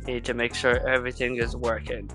Need to make sure everything is working.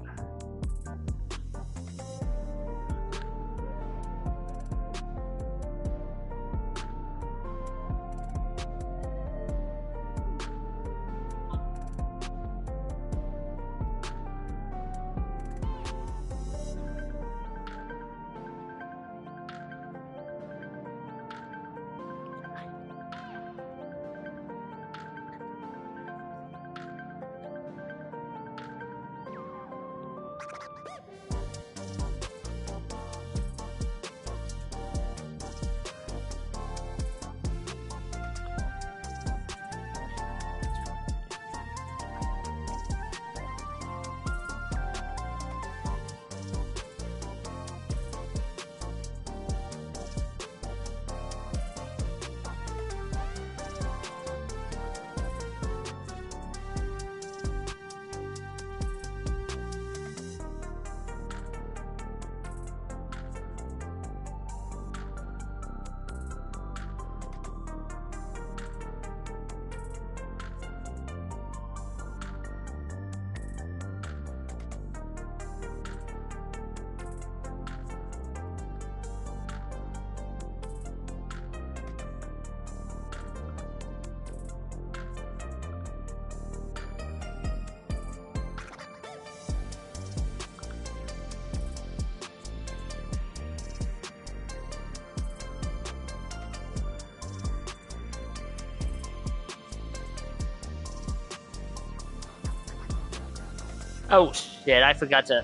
Oh shit, I forgot to...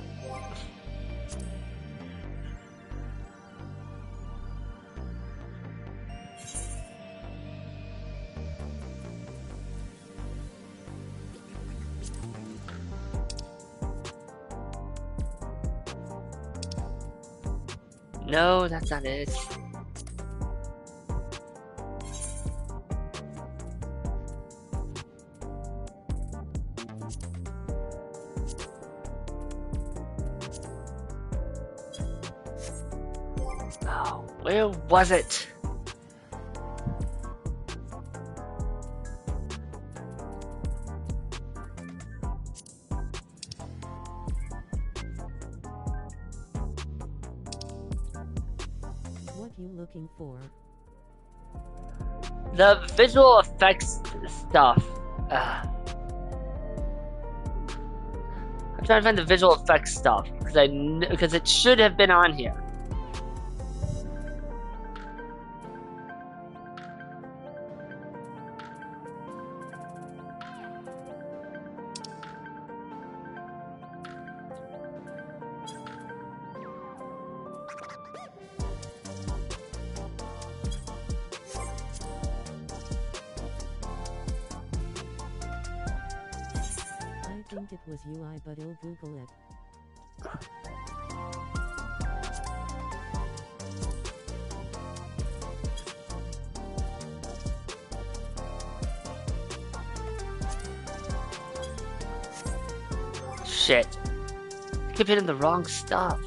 No, that's not it. Oh, where was it? What you looking for? The visual effects stuff. I'm trying to find the visual effects stuff because it should have been on here. I think it was UI, but I'll Google it. Shit. I keep hitting the wrong stuff.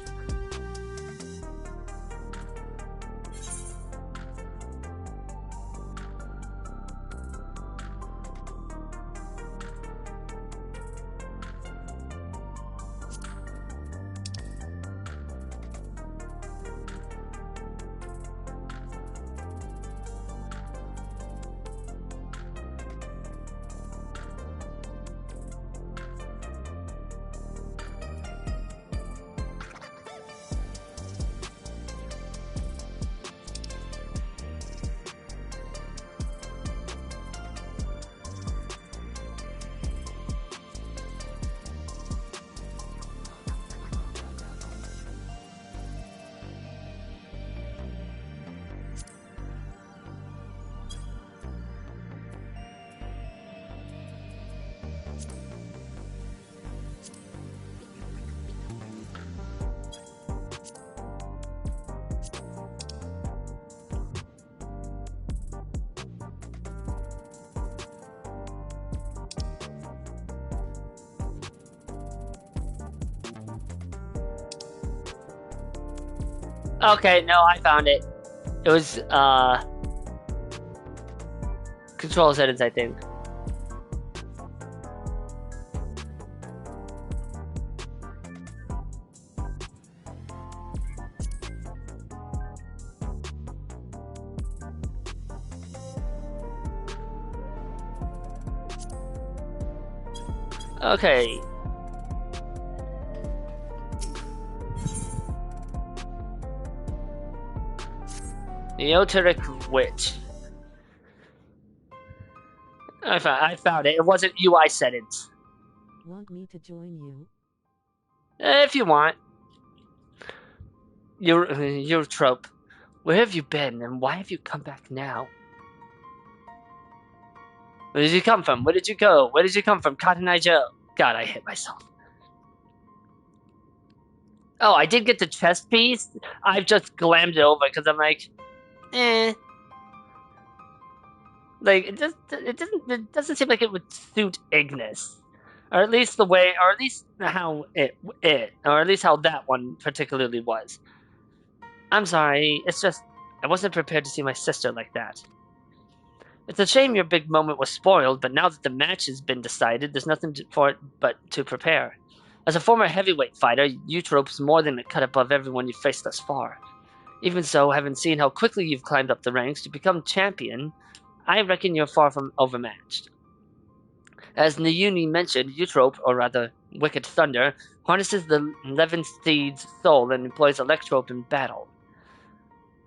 Okay, no, I found it. It was, control settings, I think. Okay. Neoteric Witch. I found it. It wasn't you, I said it. Want me to join you? If you want. You're trope. Where have you been, and why have you come back now? Where did you come from? Where did you go? Where did you come from, Cotton Eye Joe? God, I hit myself. Oh, I did get the chest piece. I've just glammed it over because I'm like, eh. Like it doesn't seem like it would suit Ignis, or at least the way, or at least how or at least how that one particularly was. I'm sorry. It's just I wasn't prepared to see my sister like that. It's a shame your big moment was spoiled, but now that the match has been decided, there's nothing for it but to prepare. As a former heavyweight fighter, Eutrope's more than a cut above everyone you've faced thus far. Even so, having seen how quickly you've climbed up the ranks to become champion, I reckon you're far from overmatched. As Nayuni mentioned, Eutrope, or rather, Wicked Thunder, harnesses the Levin Steed's soul and employs Electrope in battle.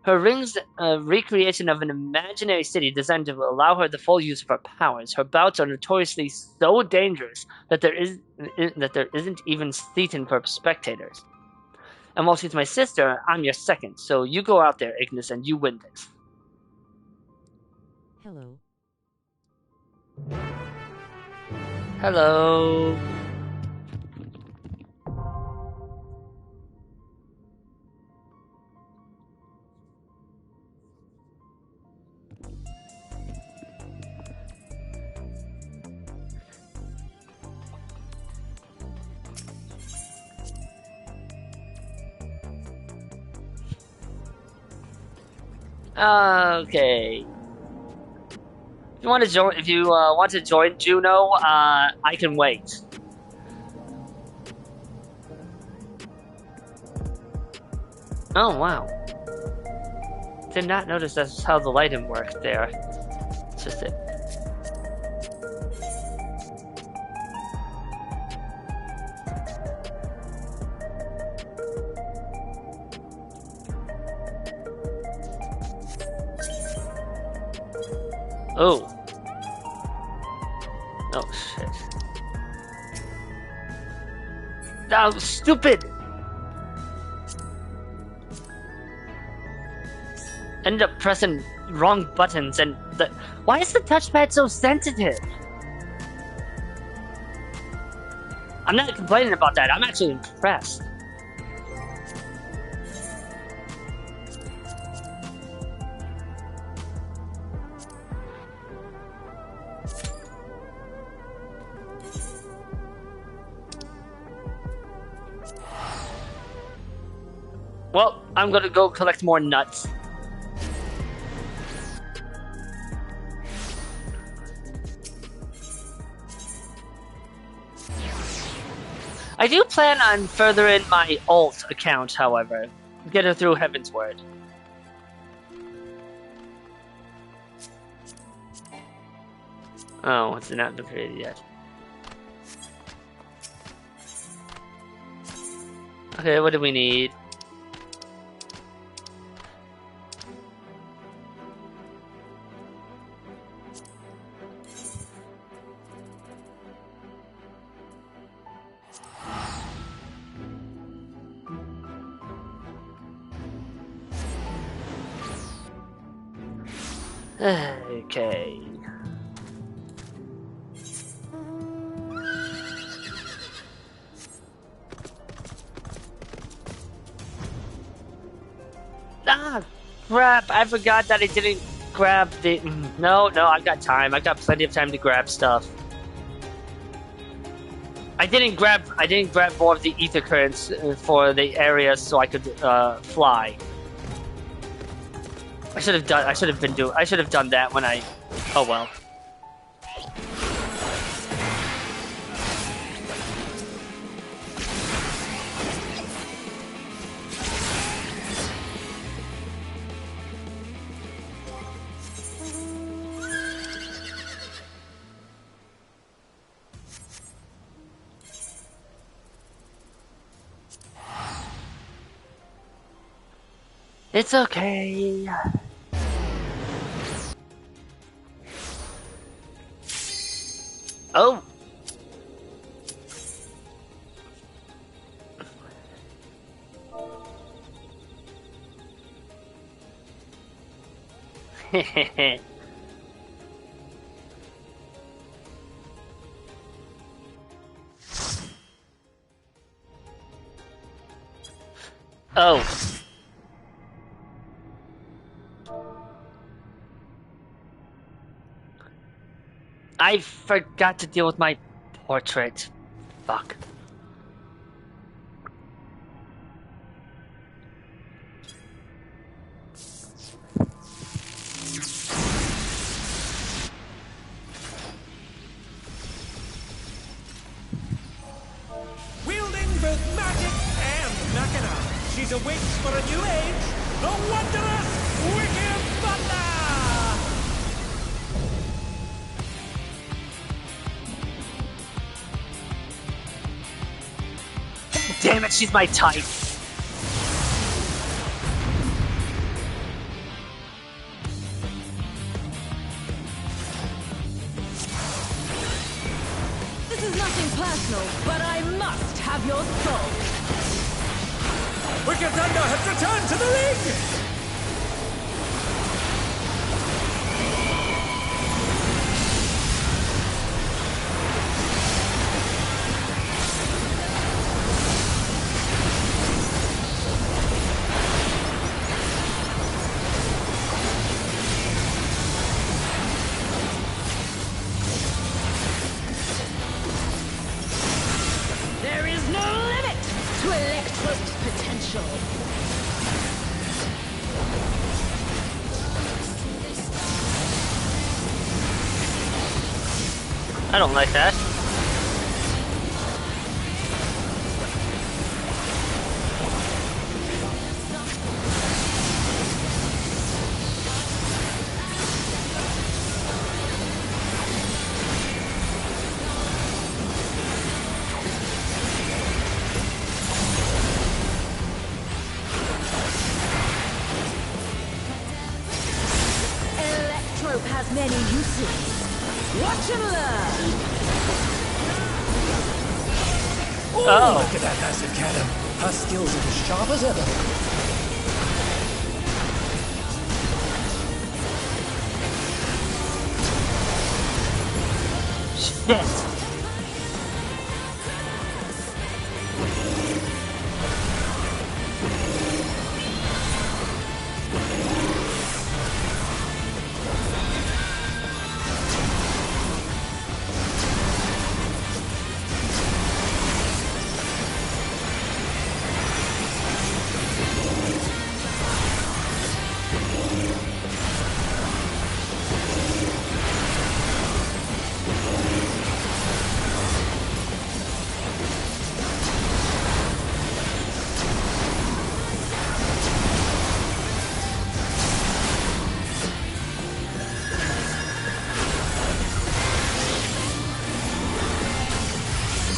Her ring's a recreation of an imaginary city designed to allow her the full use of her powers. Her bouts are notoriously so dangerous that there isn't even seating for spectators. And while she's my sister, I'm your second, so you go out there, Ignis, and you win this. Hello. Hello. Okay. If you want to join Juno, I can wait. Oh wow. Did not notice that's how the lighting worked there. It's just it. Oh. Oh shit. That was stupid! Ended up pressing wrong buttons and why is the touchpad so sensitive? I'm not complaining about that, I'm actually impressed. Well, I'm gonna go collect more nuts. I do plan on furthering my alt account, however. Get her through Heaven's Word. Oh, it's not created yet. Okay, what do we need? Okay. Ah, crap! I forgot that I didn't grab the. No, I've got time. I've got plenty of time to grab stuff. I didn't grab more of the ether currents for the area so I could fly. I should have done that when I. Oh well. It's okay. Oh. Oh. I forgot to deal with my portrait. Fuck. Wielding both magic and machina, she's awaits for a new age, the wondrous Wicked Thunder! Damn it, she's my type. This is nothing personal, but I must have your soul. Wicked Thunder has returned to the ring! There is no limit to Electro's potential. I don't like that. Electro has many uses. Watch and learn. Oh. Look at that massive cannon! Her skills are as sharp as ever. Shit.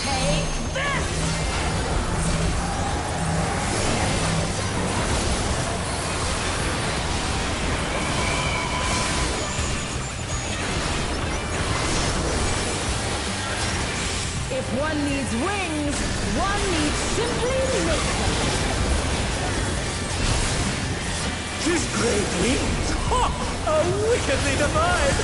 Take this! If one needs wings, one needs simply make them. She's great wings! Ha! A wickedly divine!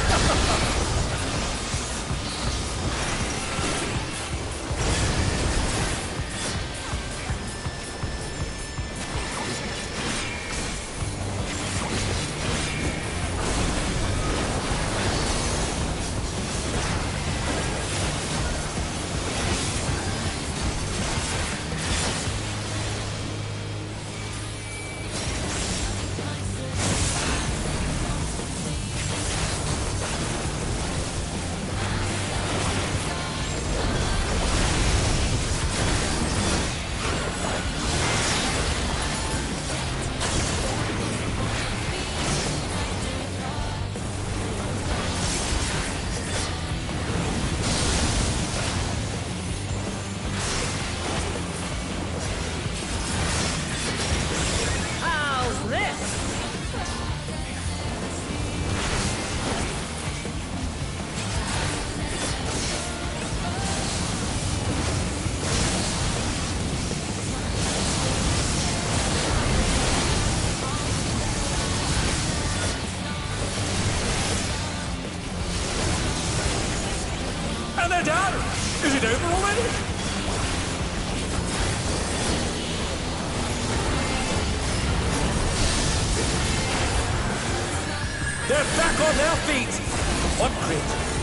And they're down! Is it over already? They're back on their feet! One crit.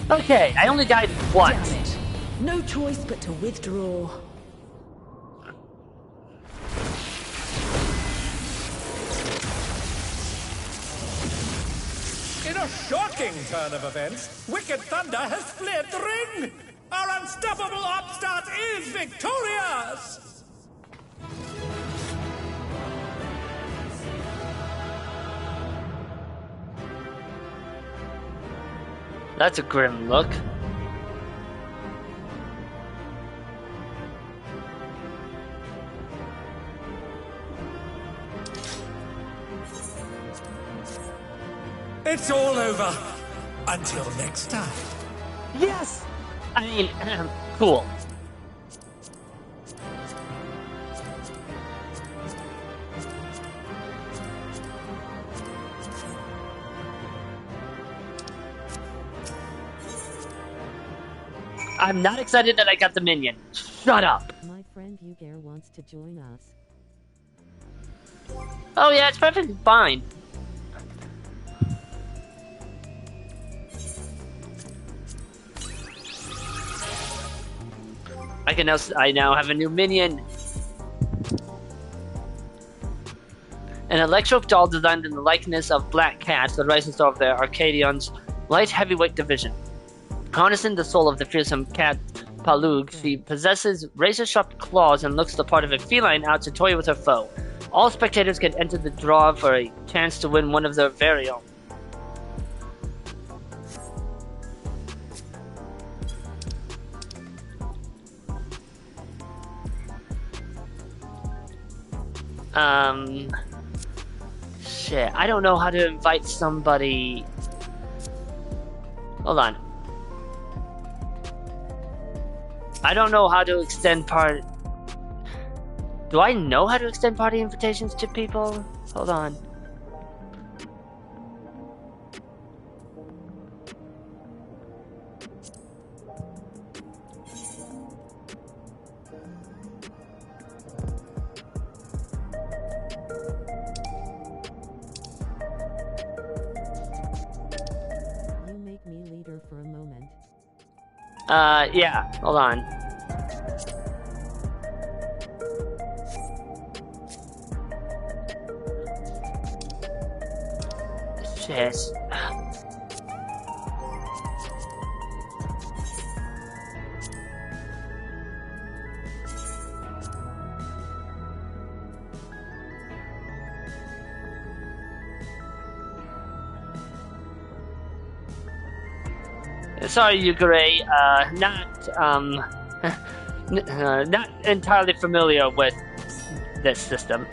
Okay, I only died once. Damn it. No choice but to withdraw. In a shocking turn of events, Wicked Thunder has fled the ring! Our unstoppable upstart is victorious! That's a grim look. It's all over. Until next time. Yes! I mean, cool. I'm not excited that I got the minion. Shut up. My friend Ugair wants to join us. Oh yeah, it's perfectly fine. I now have a new minion. An electric doll designed in the likeness of Black Cat, the rising star of the Arcadion's light heavyweight division. Harnessing the soul of the fearsome cat Palug, she possesses razor-sharp claws and looks the part of a feline out to toy with her foe. All spectators can enter the draw for a chance to win one of their very own. Shit, I don't know how to invite somebody. Hold on. I don't know how to extend part. Do I know how to extend party invitations to people? Hold on. You make me leader for a moment. Yeah, hold on. Shit. Sorry, Yugure. Not entirely familiar with this system.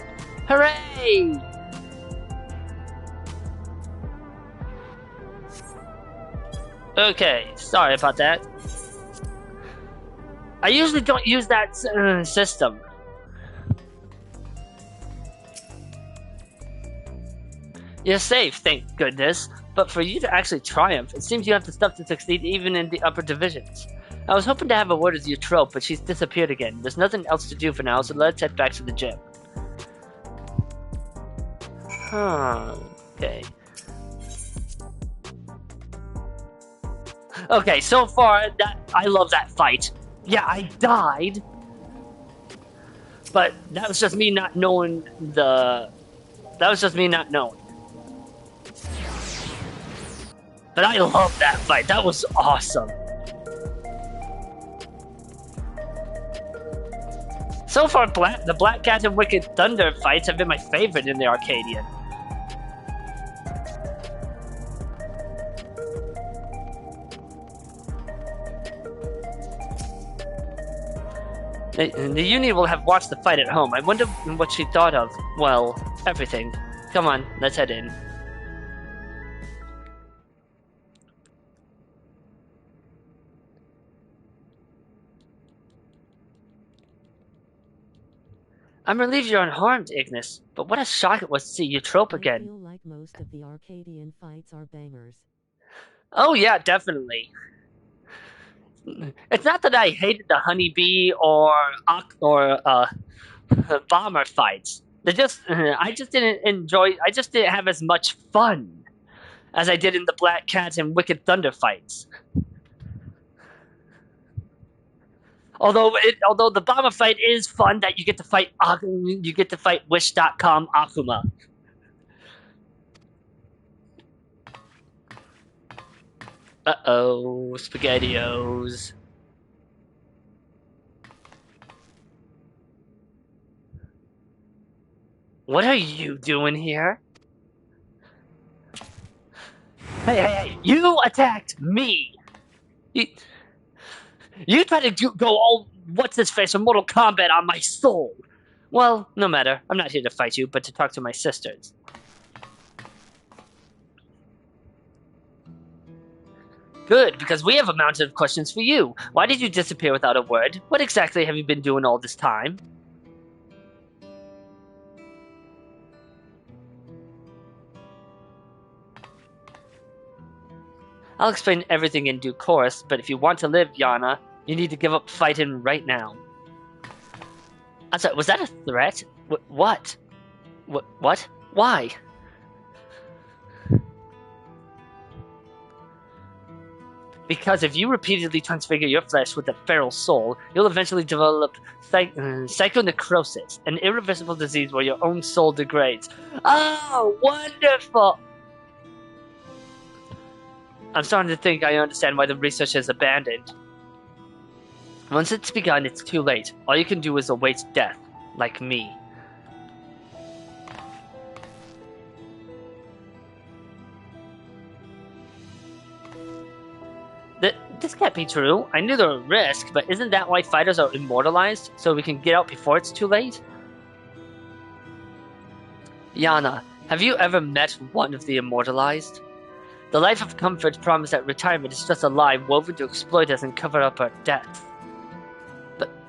Hooray! Okay, sorry about that. I usually don't use that system. You're safe, thank goodness. But for you to actually triumph, it seems you have the stuff to succeed even in the upper divisions. I was hoping to have a word with Eutrope, but she's disappeared again. There's nothing else to do for now, so let's head back to the gym. Okay. Okay, so far, I love that fight. Yeah, I died. But that was just me not knowing the... That was just me not knowing. But I love that fight. That was awesome. So far, the Black Cat and Wicked Thunder fights have been my favorite in the Arcadion. The Uni will have watched the fight at home. I wonder what she thought of, well, everything. Come on, let's head in. I'm relieved you're unharmed, Ignis, but what a shock it was to see Eutrope again. I feel like most of the Arcadian fights are bangers. Oh yeah, definitely. It's not that I hated the honeybee or bomber fights. I just didn't have as much fun as I did in the Black Cat and Wicked Thunder fights. Although the bomber fight is fun, that you get to fight Wish.com Akuma. Uh-oh, SpaghettiOs. What are you doing here? Hey, you attacked me! You tried to go all what's-his-face from Mortal Kombat on my soul! Well, no matter. I'm not here to fight you, but to talk to my sisters. Good, because we have a mountain of questions for you. Why did you disappear without a word? What exactly have you been doing all this time? I'll explain everything in due course, but if you want to live, Yana, you need to give up fighting right now. I'm sorry, was that a threat? What? What? Why? Because if you repeatedly transfigure your flesh with a feral soul, you'll eventually develop psychonecrosis, an irreversible disease where your own soul degrades. Oh, wonderful! I'm starting to think I understand why the research is abandoned. Once it's begun, it's too late. All you can do is await death, like me. This can't be true. I knew there were risks, but isn't that why fighters are immortalized? So we can get out before it's too late? Yana, have you ever met one of the immortalized? The life of comfort promised at retirement is just a lie woven to exploit us and cover up our death.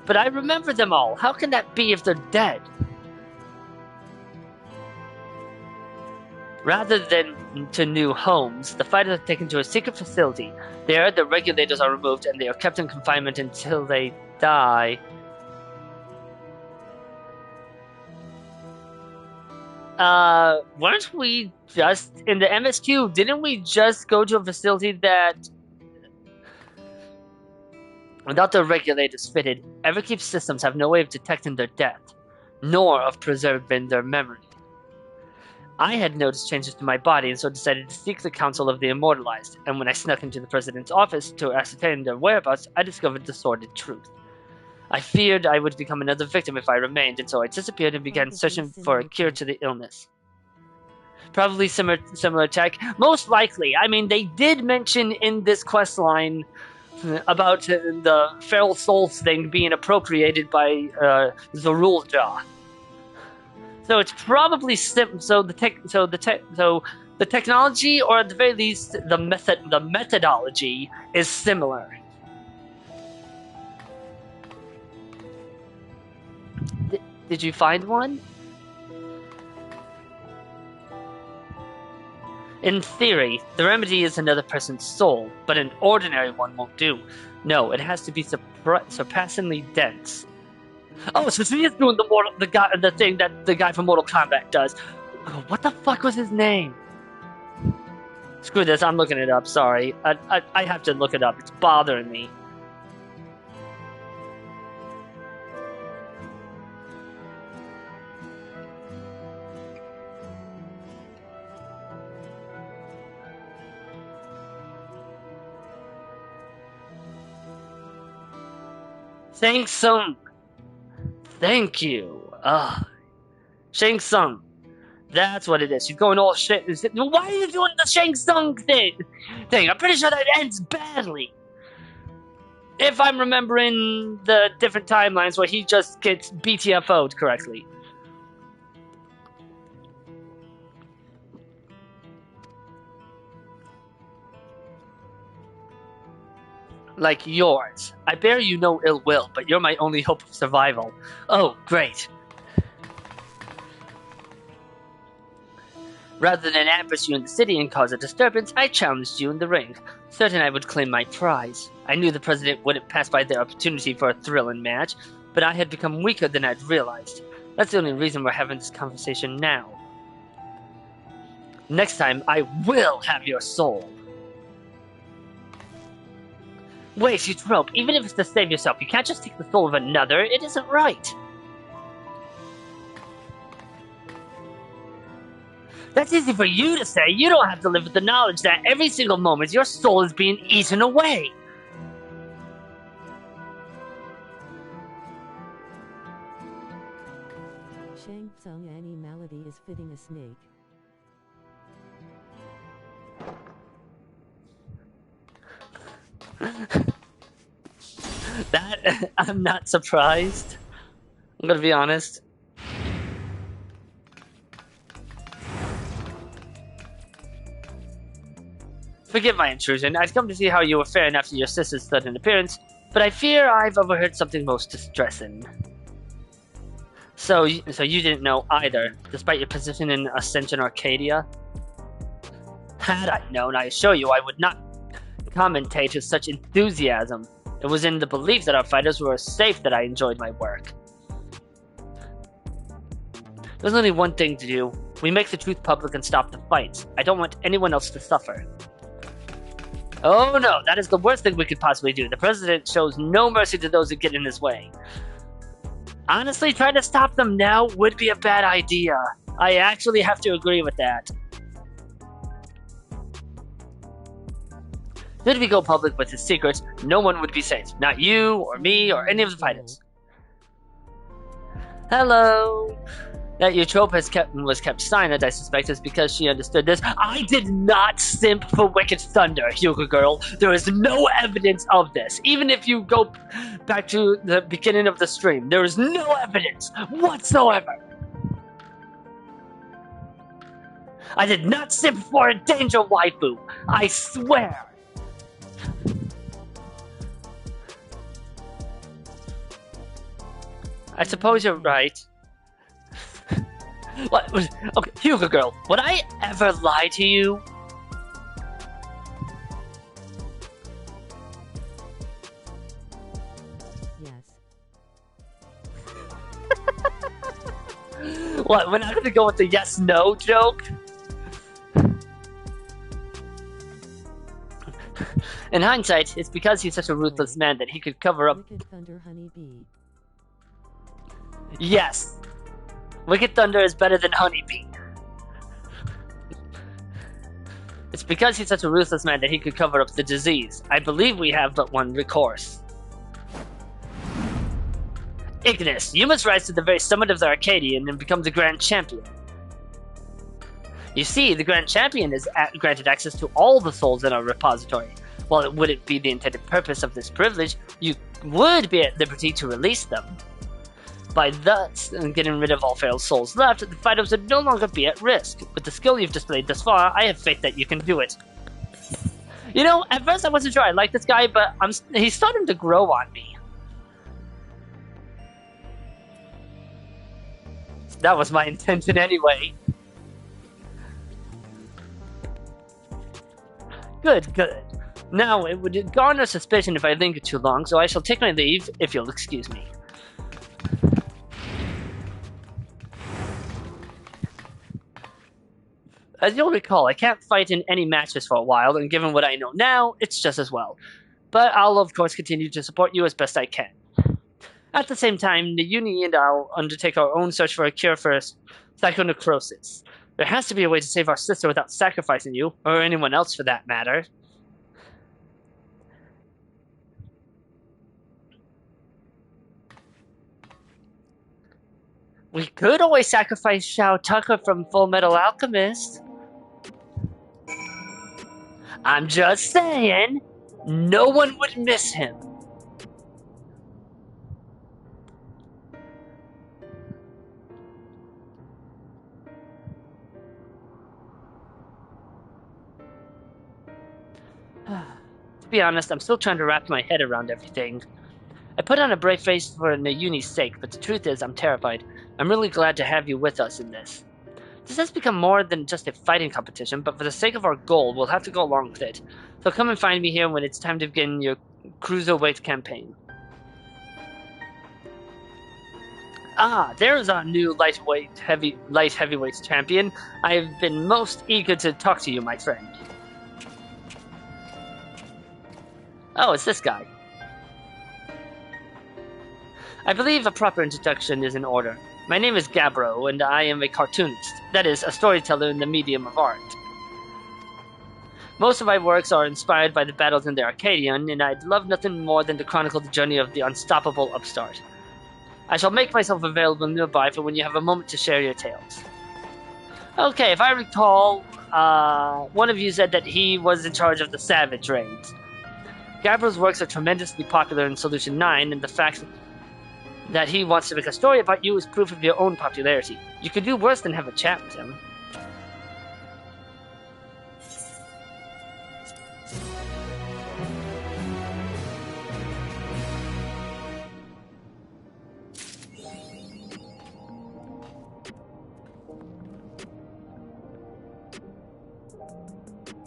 But I remember them all. How can that be if they're dead? Rather than to new homes, the fighters are taken to a secret facility. There, the regulators are removed and they are kept in confinement until they die. Weren't we just in the MSQ? Didn't we just go to a facility that, without the regulators fitted, Everkeep systems have no way of detecting their death, nor of preserving their memory. I had noticed changes to my body and so decided to seek the counsel of the immortalized, and when I snuck into the president's office to ascertain their whereabouts, I discovered the sordid truth. I feared I would become another victim if I remained, and so I disappeared and began searching for a cure to the illness. Probably similar tech. Most likely. I mean, they did mention in this quest line about the feral souls thing being appropriated by Zorulja. So it's probably the technology, or at the very least, the methodology is similar. Did you find one? In theory, the remedy is another person's soul, but an ordinary one won't do. No, it has to be surpassingly dense. Oh, so he is doing the thing that the guy from Mortal Kombat does. What the fuck was his name? Screw this, I'm looking it up, sorry. I have to look it up, it's bothering me. Shang Tsung. Thank you. Shang Tsung. That's what it is. She's going all shit. Why are you doing the Shang Tsung thing? I'm pretty sure that ends badly. If I'm remembering the different timelines where he just gets BTFO'd correctly. Like yours. I bear you no ill will, but you're my only hope of survival. Oh, great. Rather than ambush you in the city and cause a disturbance, I challenged you in the ring, certain I would claim my prize. I knew the president wouldn't pass by their opportunity for a thrilling match, but I had become weaker than I'd realized. That's the only reason we're having this conversation now. Next time, I will have your soul. Wait, you trope. Even if it's to save yourself, you can't just take the soul of another. It isn't right. That's easy for you to say. You don't have to live with the knowledge that every single moment your soul is being eaten away. Shang Tsung animality is fitting a snake. That, I'm not surprised. I'm gonna be honest. Forgive my intrusion. I've come to see how you were faring after your sister's sudden appearance, but I fear I've overheard something most distressing. So you didn't know either, despite your position in Ascension Arcadia? Had I known, I assure you I would not commentate with such enthusiasm. It was in the belief that our fighters were safe that I enjoyed my work. There's only one thing to do. We make the truth public and stop the fights. I don't want anyone else to suffer. Oh no, that is the worst thing we could possibly do. The president shows no mercy to those who get in his way. Honestly, trying to stop them now would be a bad idea. I actually have to agree with that. Should we go public with his secrets, no one would be safe. Not you, or me, or any of the fighters. Hello! That your trope was kept silent, I suspect, is because she understood this. I did not simp for Wicked Thunder, Hyuga Girl. There is no evidence of this. Even if you go back to the beginning of the stream, there is no evidence whatsoever. I did not simp for a danger waifu. I swear. I suppose you're right. What? Okay, Hyuga Girl, would I ever lie to you? Yes. What, we're not gonna go with the yes-no joke? In hindsight, it's because he's such a ruthless man that he could cover up... Wicked Thunder Honeybee. Yes! Wicked Thunder is better than Honeybee. It's because he's such a ruthless man that he could cover up the disease. I believe we have but one recourse. Ignis, you must rise to the very summit of the Arcadion and become the grand champion. You see, the Grand Champion is granted access to all the souls in our repository. While it wouldn't be the intended purpose of this privilege, you would be at liberty to release them. By thus getting rid of all feral souls left, the fighters would no longer be at risk. With the skill you've displayed thus far, I have faith that you can do it. You know, at first I wasn't sure I liked this guy, but he's starting to grow on me. That was my intention anyway. Good, good. Now, it would garner suspicion if I linger too long, so I shall take my leave, if you'll excuse me. As you'll recall, I can't fight in any matches for a while, and given what I know now, it's just as well. But I'll of course continue to support you as best I can. At the same time, the Uni and I'll undertake our own search for a cure for psychonecrosis. There has to be a way to save our sister without sacrificing you, or anyone else for that matter. We could always sacrifice Shao Tucker from Full Metal Alchemist. I'm just saying, no one would miss him. To be honest, I'm still trying to wrap my head around everything. I put on a brave face for Nayuni's sake, but the truth is I'm terrified. I'm really glad to have you with us in this. This has become more than just a fighting competition, but for the sake of our goal, we'll have to go along with it. So come and find me here when it's time to begin your cruiserweight campaign. Ah, there's our new light heavyweight champion. I've been most eager to talk to you, my friend. Oh, it's this guy. I believe a proper introduction is in order. My name is Gabbro, and I am a cartoonist. That is, a storyteller in the medium of art. Most of my works are inspired by the battles in the Arcadion, and I'd love nothing more than to chronicle the journey of the unstoppable upstart. I shall make myself available nearby for when you have a moment to share your tales. Okay, if I recall, one of you said that he was in charge of the Savage raids. Gabbro's works are tremendously popular in Solution 9, and the fact that he wants to make a story about you is proof of your own popularity. You could do worse than have a chat with him.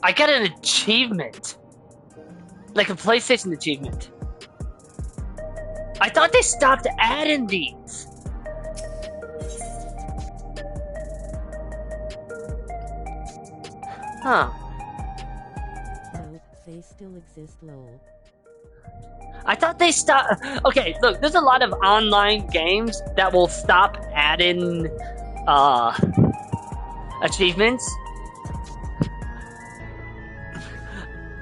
I got an achievement! Like a PlayStation achievement. I thought they stopped adding these. Huh. No, they still exist, lol. I thought they stopped. Okay, look, there's a lot of online games that will stop adding achievements.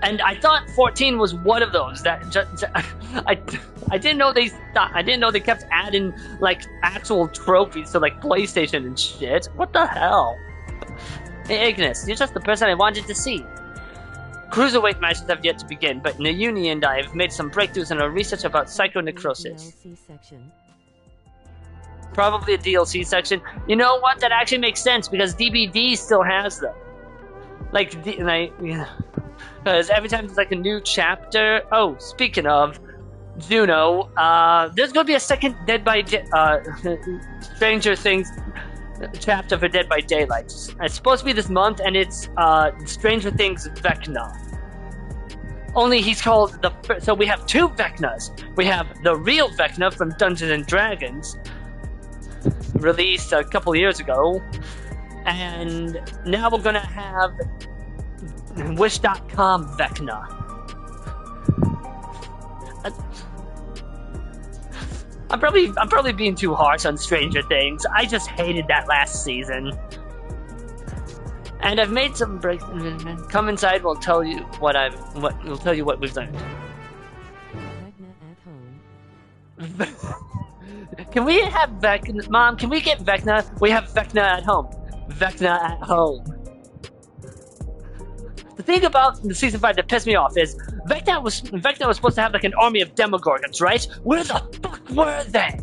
And I thought 14 was one of those that I didn't know they stopped. I didn't know they kept adding like actual trophies to like PlayStation and shit. What the hell? Hey Ignis, you're just the person I wanted to see. Cruiserweight matches have yet to begin, but Nayuni and I have made some breakthroughs in our research about psychonecrosis. Probably a DLC section. You know what? That actually makes sense because DBD still has them. Because every time there's like a new chapter. Oh, speaking of Juno, there's going to be a second Stranger Things chapter for Dead by Daylight. It's supposed to be this month, and it's Stranger Things Vecna. Only he's called so we have two Vecnas. We have the real Vecna from Dungeons and Dragons, released a couple years ago, and now we're gonna have Wish.com Vecna. I'm probably being too harsh on Stranger Things. I just hated that last season. And I've made some breaks. Come inside. We'll tell you what we've learned. Vecna at home. Can we have Vecna? Mom, can we get Vecna? We have Vecna at home. Vecna at home. The thing about the season 5 that pissed me off is Vecna was supposed to have like an army of Demogorgons, right? Where the fuck were they?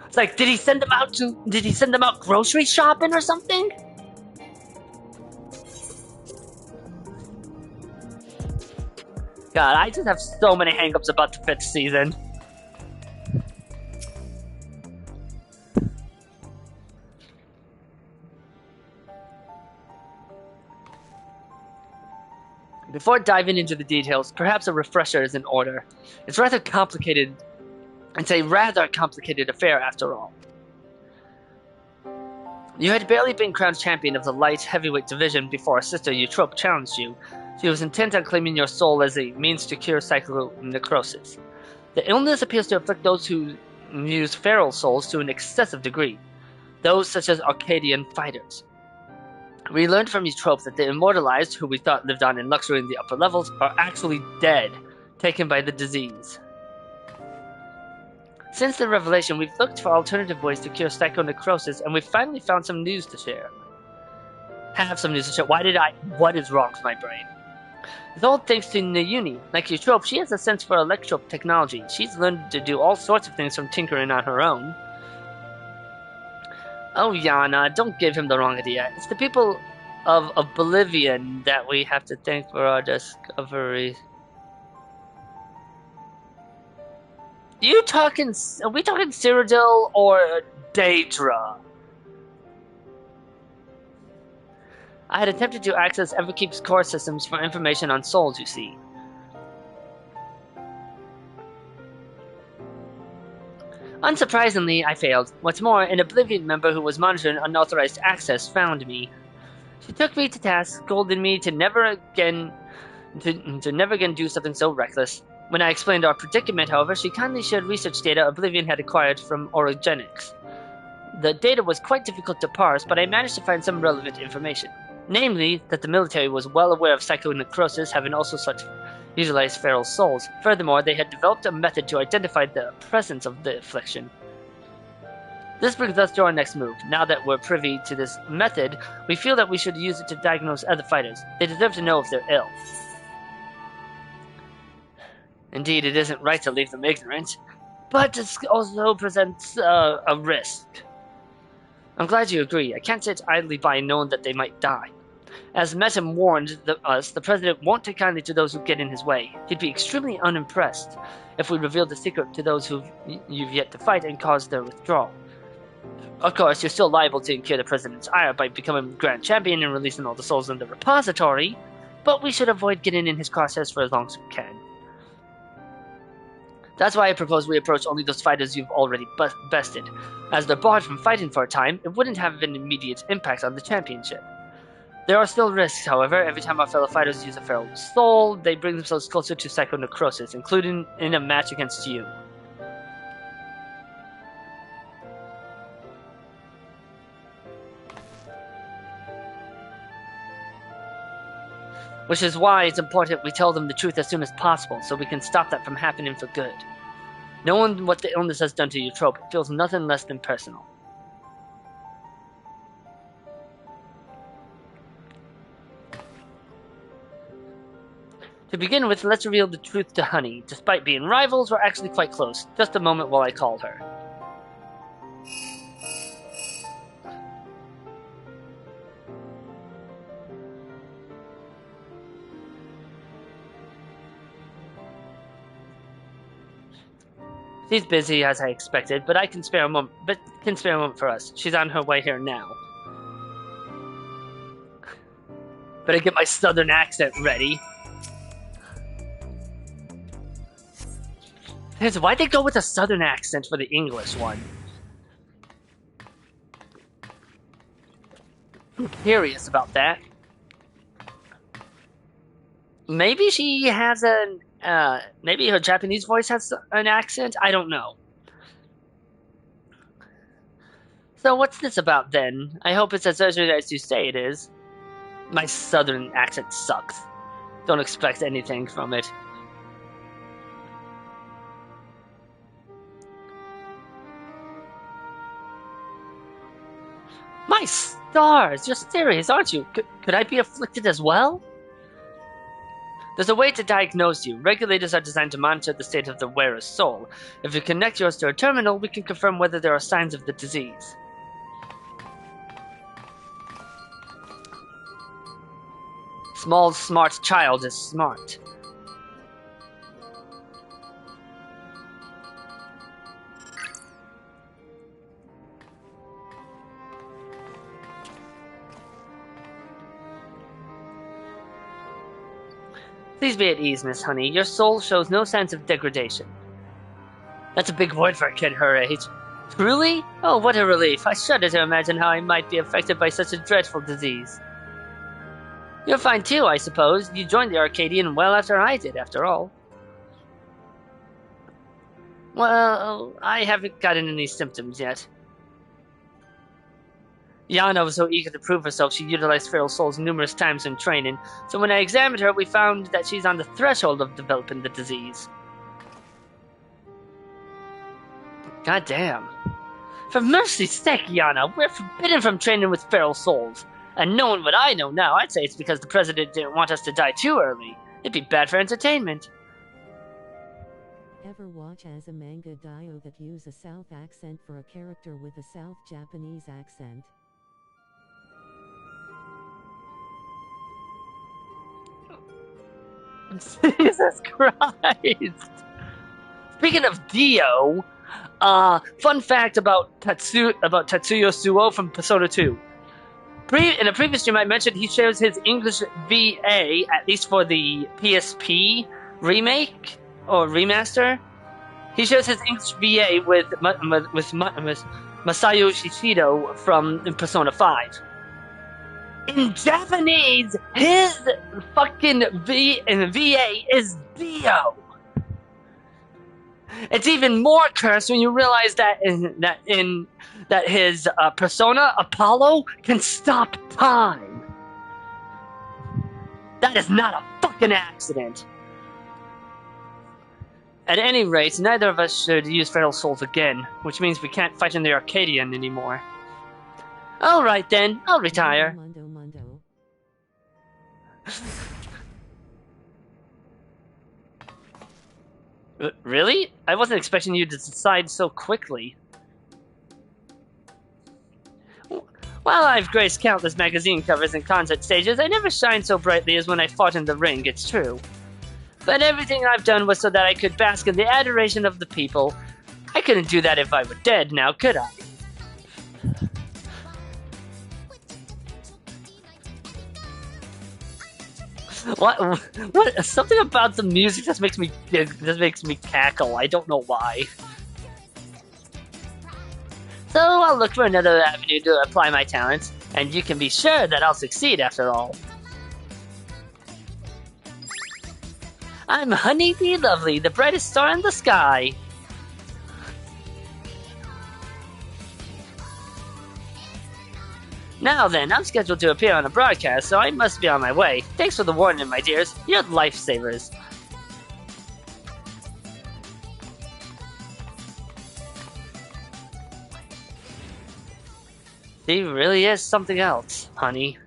It's like, did he send them out grocery shopping or something? God, I just have so many hangups about the 5th season. Before diving into the details, perhaps a refresher is in order. It's rather complicated. It's a rather complicated affair, after all. You had barely been crowned champion of the light heavyweight division before our sister Eutrope challenged you. She was intent on claiming your soul as a means to cure psychonecrosis. The illness appears to afflict those who use feral souls to an excessive degree, those such as Arcadion fighters. We learned from Eutrope that the immortalized, who we thought lived on in luxury in the upper levels, are actually dead, taken by the disease. Since the revelation, we've looked for alternative ways to cure psychonecrosis, and we've finally found some news to share. What is wrong with my brain? It's all thanks to Nayuni. Like Eutrope, she has a sense for electro technology. She's learned to do all sorts of things from tinkering on her own. Oh, Yana, don't give him the wrong idea. It's the people of Oblivion that we have to thank for our discovery. Are we talking Cyrodiil or Daedra? I had attempted to access Everkeep's core systems for information on souls, you see. Unsurprisingly, I failed. What's more, an Oblivion member who was monitoring unauthorized access found me. She took me to task, scolding me to never again do something so reckless. When I explained our predicament, however, she kindly shared research data Oblivion had acquired from Orogenics. The data was quite difficult to parse, but I managed to find some relevant information. Namely, that the military was well aware of psychonecrosis having also such utilized feral souls. Furthermore, they had developed a method to identify the presence of the affliction. This brings us to our next move. Now that we're privy to this method, we feel that we should use it to diagnose other fighters. They deserve to know if they're ill. Indeed, it isn't right to leave them ignorant, but it also presents a risk. I'm glad you agree. I can't sit idly by knowing that they might die. As Metum warned us, the President won't take kindly to those who get in his way. He'd be extremely unimpressed if we revealed the secret to those you've yet to fight and caused their withdrawal. Of course, you're still liable to incur the President's ire by becoming Grand Champion and releasing all the souls in the repository, but we should avoid getting in his crosshairs for as long as we can. That's why I propose we approach only those fighters you've already bested. As they're barred from fighting for a time, it wouldn't have an immediate impact on the championship. There are still risks, however. Every time our fellow fighters use a feral soul, they bring themselves closer to psychonecrosis, including in a match against you. Which is why it's important we tell them the truth as soon as possible, so we can stop that from happening for good. Knowing what the illness has done to Eutrope, it feels nothing less than personal. To begin with, let's reveal the truth to Honey. Despite being rivals, we're actually quite close. Just a moment while I call her. She's busy, as I expected, but I can spare a moment. For us. She's on her way here now. Better get my southern accent ready. Why'd they go with a southern accent for the English one? I'm curious about that. Maybe she has an... maybe her Japanese voice has an accent? I don't know. So what's this about then? I hope it's as urgent as you say it is. My southern accent sucks. Don't expect anything from it. My stars! You're serious, aren't you? Could I be afflicted as well? There's a way to diagnose you. Regulators are designed to monitor the state of the wearer's soul. If you connect yours to a terminal, we can confirm whether there are signs of the disease. Small, smart child is smart. Please be at ease, Miss Honey. Your soul shows no signs of degradation. That's a big word for a kid her age. Truly? Oh, what a relief. I shudder to imagine how I might be affected by such a dreadful disease. You're fine too, I suppose. You joined the Arcadion well after I did, after all. Well, I haven't gotten any symptoms yet. Yana was so eager to prove herself, she utilized feral souls numerous times in training, so when I examined her, we found that she's on the threshold of developing the disease. God damn. For mercy's sake, Yana, we're forbidden from training with feral souls. And knowing what I know now, I'd say it's because the president didn't want us to die too early. It'd be bad for entertainment. Ever watch as a manga dio that use a South accent for a character with a South Japanese accent? Jesus Christ! Speaking of Dio, fun fact about Tatsuya Suo from Persona 2. In a previous stream, I mentioned he shares his English VA, at least for the PSP remake or remaster. He shares his English VA with Masayo Shishido from Persona 5. In Japanese, his fucking VA is Dio. It's even more cursed when you realize that his persona, Apollo, can stop time. That is not a fucking accident. At any rate, neither of us should use feral souls again, which means we can't fight in the Arcadion anymore. Alright then, I'll retire. Mundo. Really? I wasn't expecting you to decide so quickly. While I've graced countless magazine covers and concert stages, I never shined so brightly as when I fought in the ring, it's true. But everything I've done was so that I could bask in the adoration of the people. I couldn't do that if I were dead now, could I? What? Something about the music just makes me cackle. I don't know why. So I'll look for another avenue to apply my talents, and you can be sure that I'll succeed after all. I'm Honeybee Lovely, the brightest star in the sky. Now then, I'm scheduled to appear on a broadcast, so I must be on my way. Thanks for the warning, my dears. You're lifesavers. He really is something else, honey.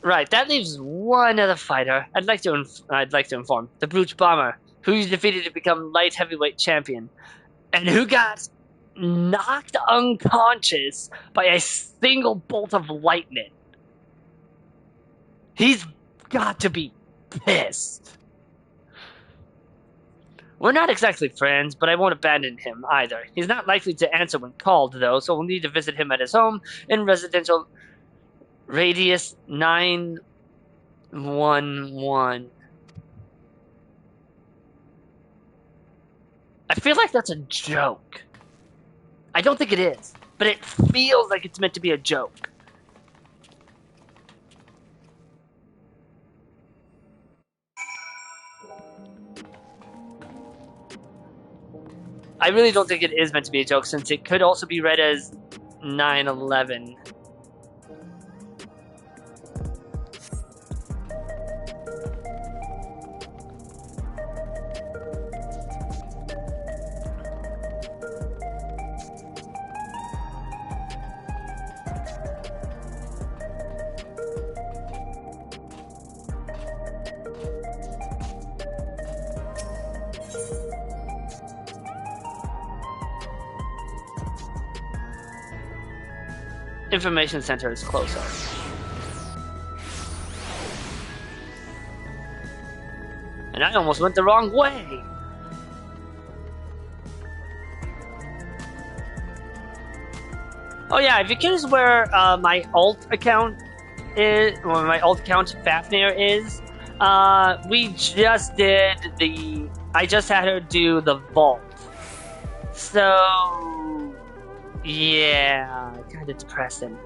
Right, that leaves one other fighter. I'd like to inform the Brute Bomber, who you defeated to become light heavyweight champion, and who got knocked unconscious by a single bolt of lightning. He's got to be pissed. We're not exactly friends, but I won't abandon him either. He's not likely to answer when called, though, so we'll need to visit him at his home in residential radius 911. I feel like that's a joke. I don't think it is, but it feels like it's meant to be a joke. I really don't think it is meant to be a joke, since it could also be read as 911. information center is closer. And I almost went the wrong way. Oh yeah, if you're curious where my alt account is, or my alt account Fafnir is, we just did the. I just had her do the vault. So yeah, kind of depressing.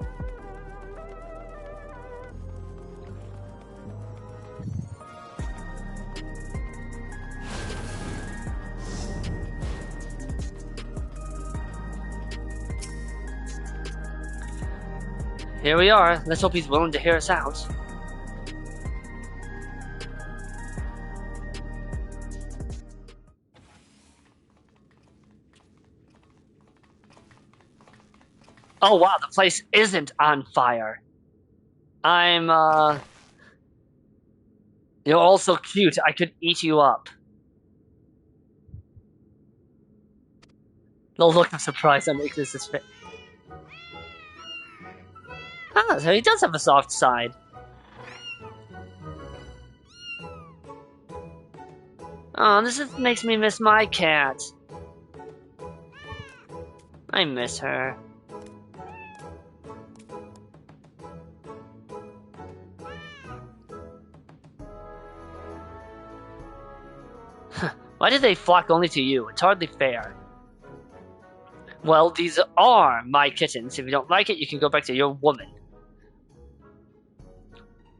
Here we are. Let's hope he's willing to hear us out. Oh wow, the place isn't on fire. You're all so cute, I could eat you up. The look of surprise on Ignis's face. Ah, so he does have a soft side. Oh, this just makes me miss my cat. I miss her. Why did they flock only to you? It's hardly fair. Well, these are my kittens. If you don't like it, you can go back to your woman.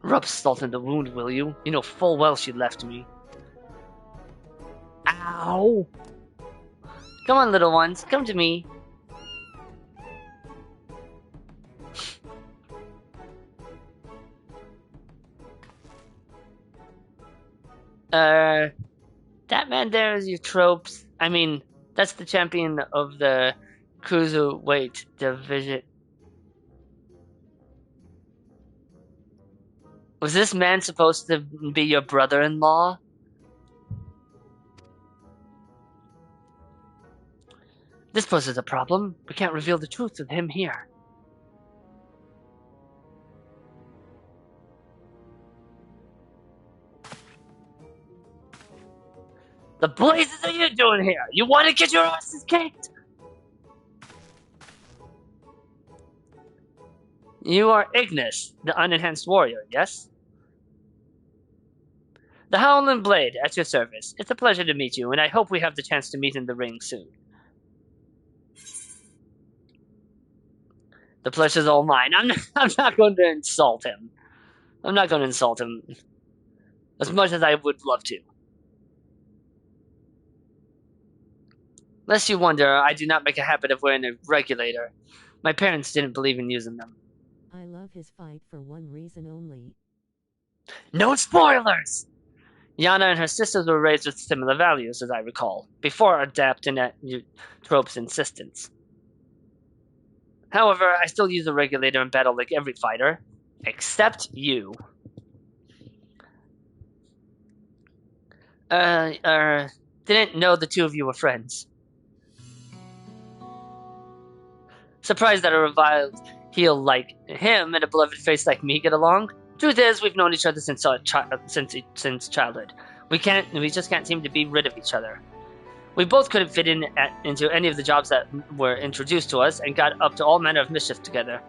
Rub salt in the wound, will you? You know full well she left me. Ow! Come on, little ones. Come to me. That man there is your tropes. I mean, that's the champion of the cruiserweight division. Was this man supposed to be your brother-in-law? This poses a problem. We can't reveal the truth of him here. The blazes are you doing here? You want to get your asses kicked? You are Ignis, the unenhanced warrior, yes? The Howling Blade, at your service. It's a pleasure to meet you, and I hope we have the chance to meet in the ring soon. The pleasure's all mine. I'm not going to insult him. I'm not going to insult him as much as I would love to. Lest you wonder, I do not make a habit of wearing a regulator. My parents didn't believe in using them. I love his fight for one reason only. No spoilers! Yana and her sisters were raised with similar values, as I recall, before adapting at Trope's insistence. However, I still use a regulator in battle like every fighter, except you. Didn't know the two of you were friends. Surprised that a reviled heel like him and a beloved face like me get along? Truth is, we've known each other since childhood. We just can't seem to be rid of each other. We both couldn't fit into any of the jobs that were introduced to us, and got up to all manner of mischief together.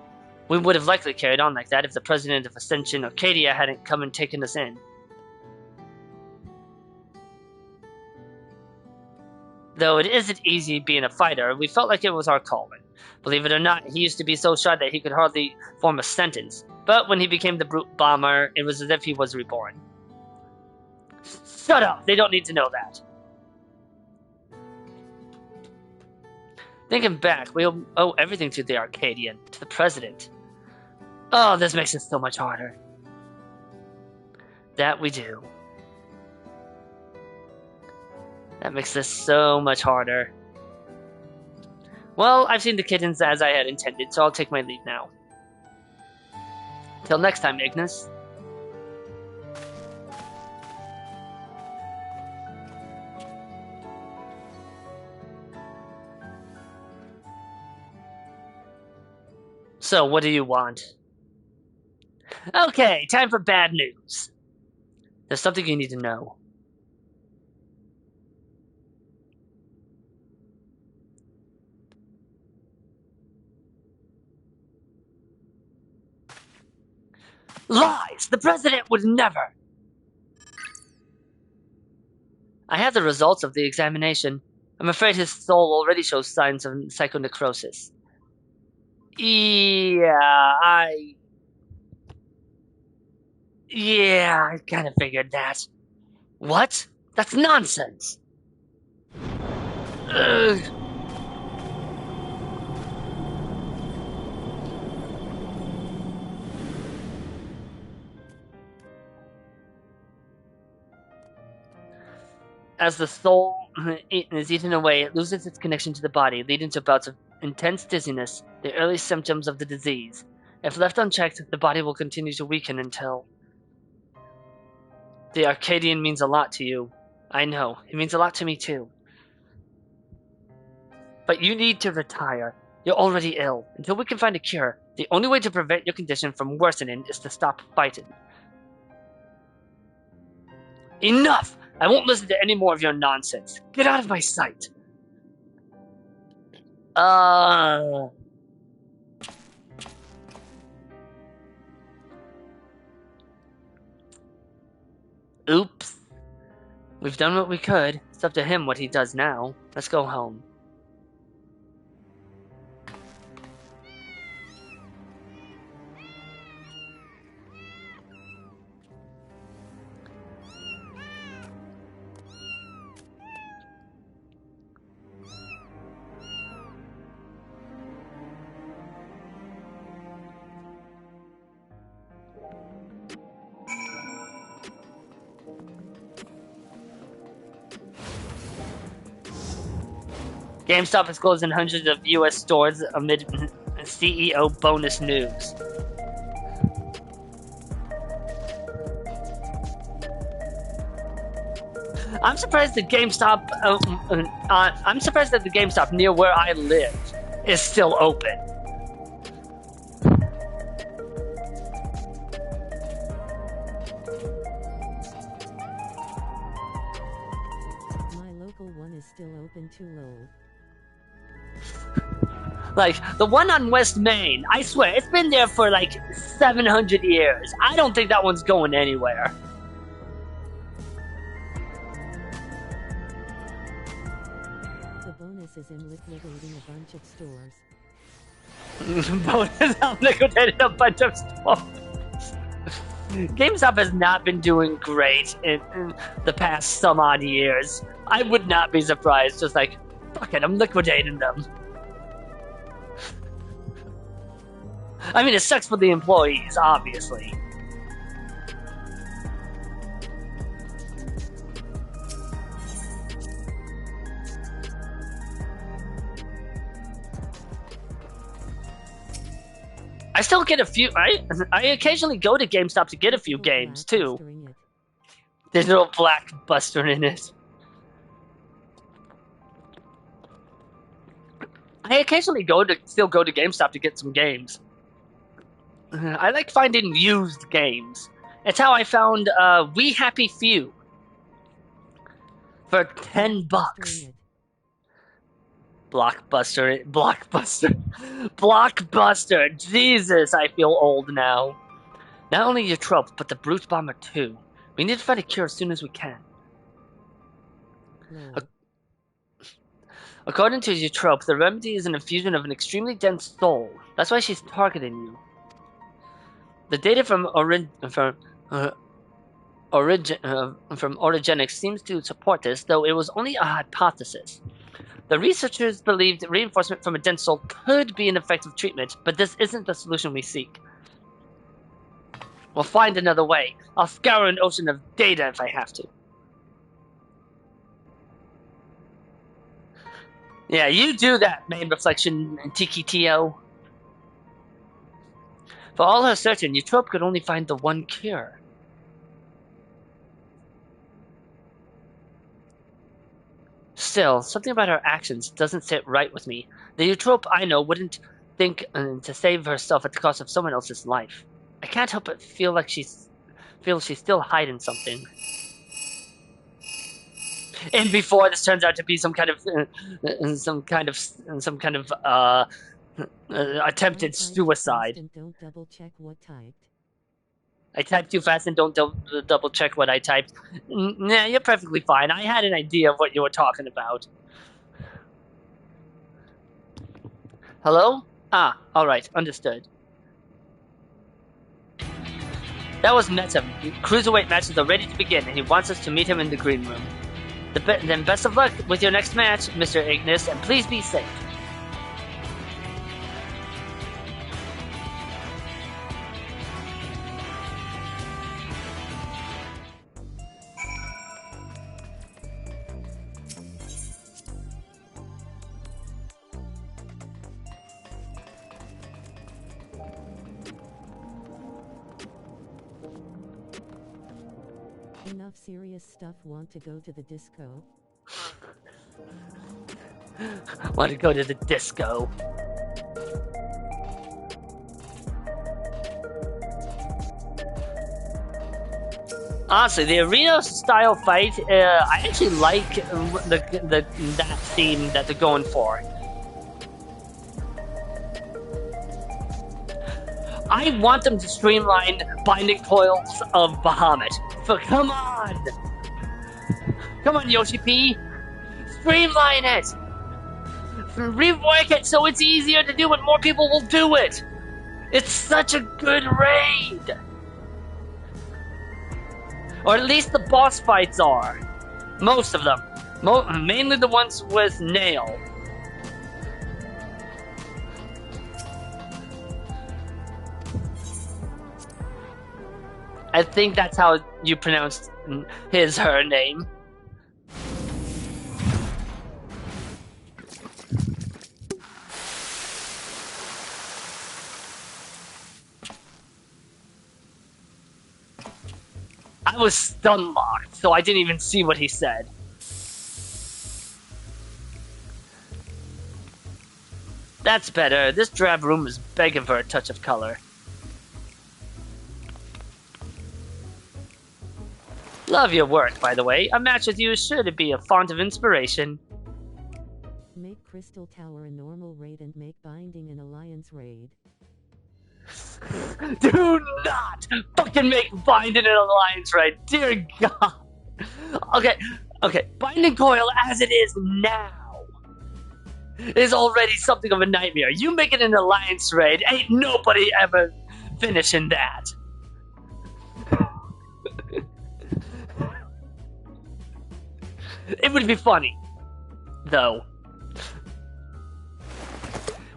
We would have likely carried on like that if the president of Ascension, Arcadia, hadn't come and taken us in. Though it isn't easy being a fighter, we felt like it was our calling. Believe it or not, he used to be so shy that he could hardly form a sentence. But when he became the brute bomber, it was as if he was reborn. Shut up! They don't need to know that. Thinking back, we owe everything to the Arcadion, to the president. Oh, this makes it so much harder. That we do. That makes this so much harder. Well, I've seen the kittens as I had intended, so I'll take my leave now. Till next time, Ignis. So, what do you want? Okay, time for bad news. There's something you need to know. Lies! The president would never! I have the results of the examination. I'm afraid his soul already shows signs of psychonecrosis. Yeah, I kind of figured that. What? That's nonsense! Ugh. As the soul is eaten away, it loses its connection to the body, leading to bouts of intense dizziness, the early symptoms of the disease. If left unchecked, the body will continue to weaken until... The Arcadion means a lot to you. I know, it means a lot to me too. But you need to retire. You're already ill. Until we can find a cure, the only way to prevent your condition from worsening is to stop fighting. Enough! I won't listen to any more of your nonsense. Get out of my sight. Oops. We've done what we could. It's up to him what he does now. Let's go home. GameStop is closing hundreds of U.S. stores amid CEO bonus news. I'm surprised the GameStop. I'm surprised that the GameStop near where I live is still open. My local one is still open too low. Like, the one on West Main, I swear, it's been there for like 700 years. I don't think that one's going anywhere. The bonus is in liquidating a bunch of stores. Bonus on liquidating a bunch of stores. GameStop has not been doing great in the past some odd years. I would not be surprised, just like, fuck it, I'm liquidating them. I mean, it sucks for the employees, obviously. I still get a few. I occasionally go to GameStop to get a few games too. There's no Blackbuster in it. I occasionally still go to GameStop to get some games. I like finding used games. It's how I found We Happy Few for $10. Blockbuster. Jesus, I feel old now. Not only your trope, but the Brute Bomber too. We need to find a cure as soon as we can. No. According to Eutrope, the remedy is an infusion of an extremely dense soul. That's why she's targeting you. The data from Origenics seems to support this, though it was only a hypothesis. The researchers believed reinforcement from a dense soul could be an effective treatment, but this isn't the solution we seek. We'll find another way. I'll scour an ocean of data if I have to. Yeah, you do that, main reflection, Tiki-Tio. For all her searching, Eutrope could only find the one cure. Still, something about her actions doesn't sit right with me. The Eutrope I know wouldn't think to save herself at the cost of someone else's life. I can't help but feel she's still hiding something. And before this turns out to be some kind of attempted suicide. Don't double check what typed. I typed too fast and don't double check what I typed. Nah, you're perfectly fine. I had an idea of what you were talking about. Hello? Ah, alright, understood. That was Meta. Cruiserweight matches are ready to begin, and he wants us to meet him in the green room. Then best of luck with your next match, Mr. Ignis, and please be safe. Enough serious stuff. Want to go to the disco? Want to go to the disco? Honestly, the arena style fight, I actually like that theme that they're going for. I want them to streamline Binding Coils of Bahamut. So come on! Come on, Yoshi P! Streamline it! Rework it so it's easier to do and more people will do it! It's such a good raid! Or at least the boss fights are. Most of them. Mainly the ones with Nail. I think that's how you pronounced her name. I was stun locked, so I didn't even see what he said. That's better. This drab room is begging for a touch of color. Love your work, by the way. A match with you is sure to be a font of inspiration. Make Crystal Tower a normal raid and make Binding an alliance raid. Do not fucking make Binding an alliance raid, dear God. Okay. Binding Coil as it is now is already something of a nightmare. You make it an alliance raid, ain't nobody ever finishing that. It would be funny, though.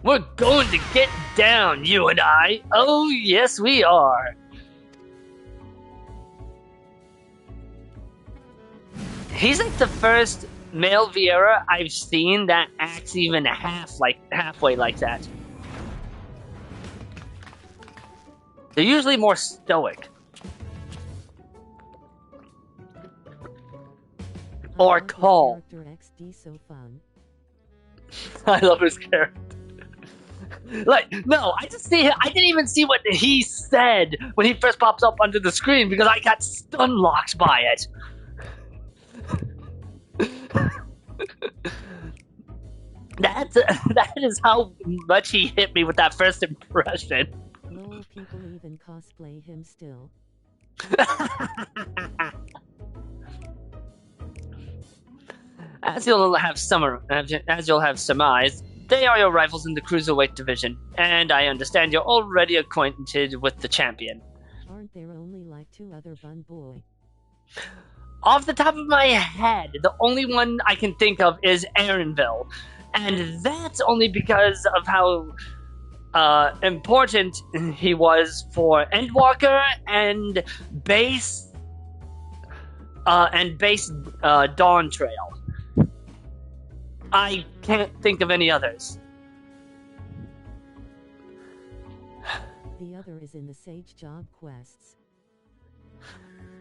We're going to get down, you and I. Oh, yes, we are. He's like the first male Vieira I've seen that acts even halfway like that. They're usually more stoic. Or calm. XD so fun. I love his character. No, I didn't even see what he said when he first pops up onto the screen because I got stun locked by it. That is how much he hit me with that first impression. Lol, people even cosplay him still. As you'll have surmised, they are your rivals in the Cruiserweight division, and I understand you're already acquainted with the champion. Aren't there only like 2 other Bun Boy? Off the top of my head, the only one I can think of is Aaronville, and that's only because of how important he was for Endwalker and base Dawn Trail. I can't think of any others. The other is in the Sage job quests.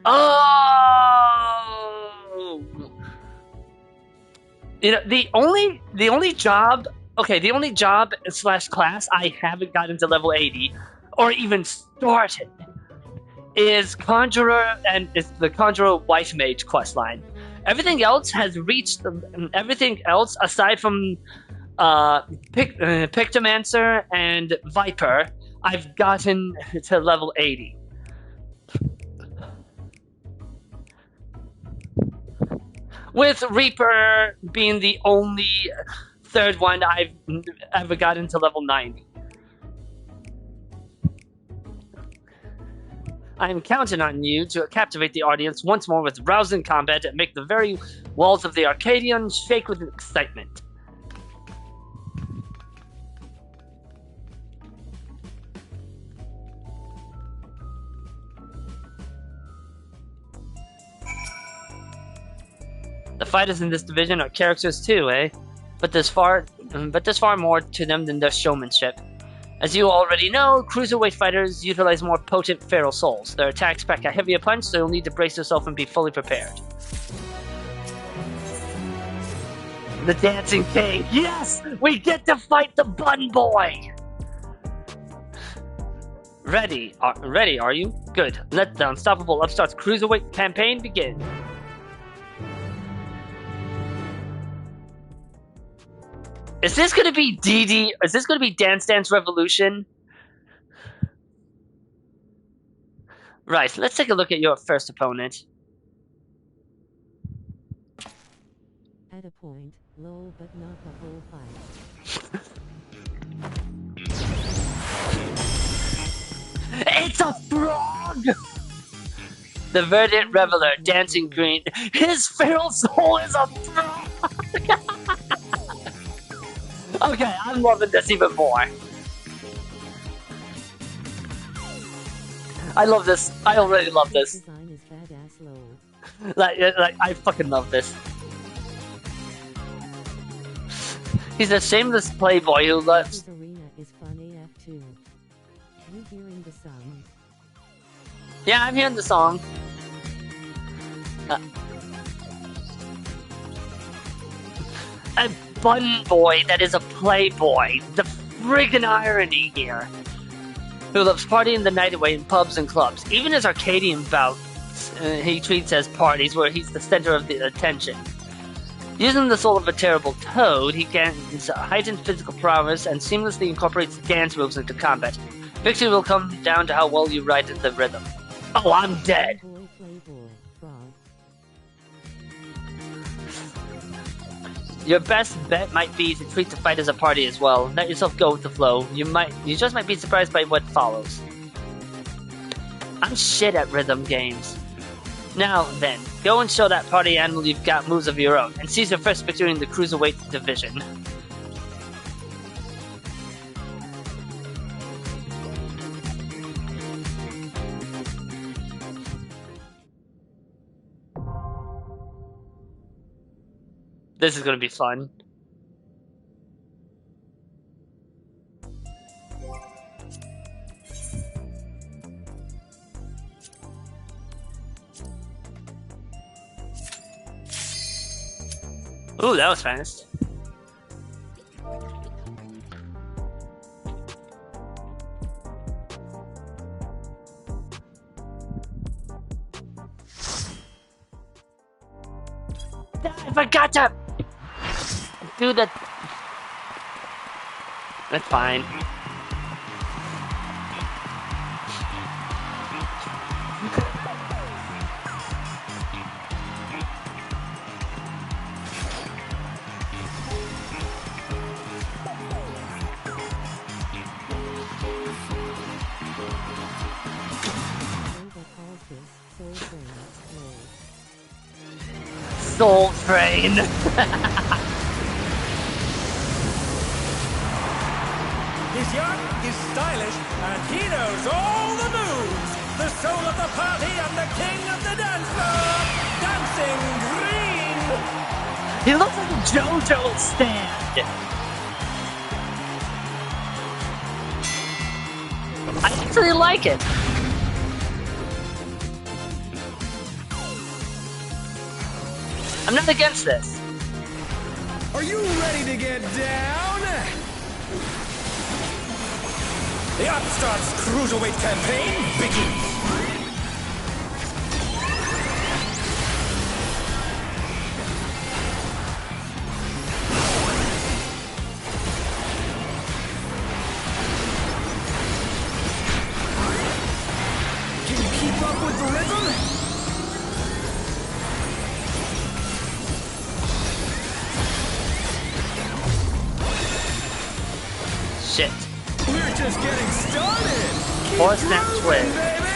Oh! You know, the only job Okay, the only job slash class I haven't gotten to level 80, or even started, is Conjurer, and is the Conjurer Wife Mage questline. Everything else has reached. Everything else aside from Pictomancer and Viper, I've gotten to level 80. With Reaper being the only third one I've ever gotten to level 90. I am counting on you to captivate the audience once more with rousing combat and make the very walls of the Arcadion shake with excitement. The fighters in this division are characters too, eh? But there's far more to them than their showmanship. As you already know, cruiserweight fighters utilize more potent feral souls. Their attacks pack a heavier punch, so you'll need to brace yourself and be fully prepared. The Dancing King! Yes! We get to fight the Bun Boy! Ready, are you? Good. Let the Unstoppable Upstart's cruiserweight campaign begin. Is this going to be DD? Is this going to be Dance Dance Revolution? Right, let's take a look at your first opponent. At a point, low but not the whole fight. It's a frog! The Verdant Reveler, Dancing Green. His feral soul is a frog! Okay, I'm loving this even more. I love this. I already love this. Design is badass low. Like, I fucking love this. He's a shameless playboy who loves. This arena is fun AF too. You hearing the song? Yeah, I'm hearing the song. A Bun Boy that is a playboy. The friggin' irony here. Who loves partying the night away in pubs and clubs. Even his Arcadian bouts, he treats as parties where he's the center of the attention. Using the soul of a terrible toad, he gains heightened physical prowess and seamlessly incorporates dance moves into combat. Victory will come down to how well you ride the rhythm. Oh, I'm dead! Playboy, frog. Your best bet might be to treat the fight as a party as well. Let yourself go with the flow. You just might be surprised by what follows. I'm shit at rhythm games. Now then, go and show that party animal you've got moves of your own, and seize your first victory in the Cruiserweight division. This is gonna be fun. Ooh, that was fast. I forgot to do that. That's fine. Soul Train. He's young, he's stylish, and he knows all the moves. The soul of the party and the king of the dance floor, Dancing Green. He looks like a JoJo stand. I actually like it. I'm not against this. Are you ready to get down? The Upstart's Cruiserweight campaign begins! Can you keep up with the rhythm? Shit. We're just getting started! Keep Force snap grooving, twig. baby!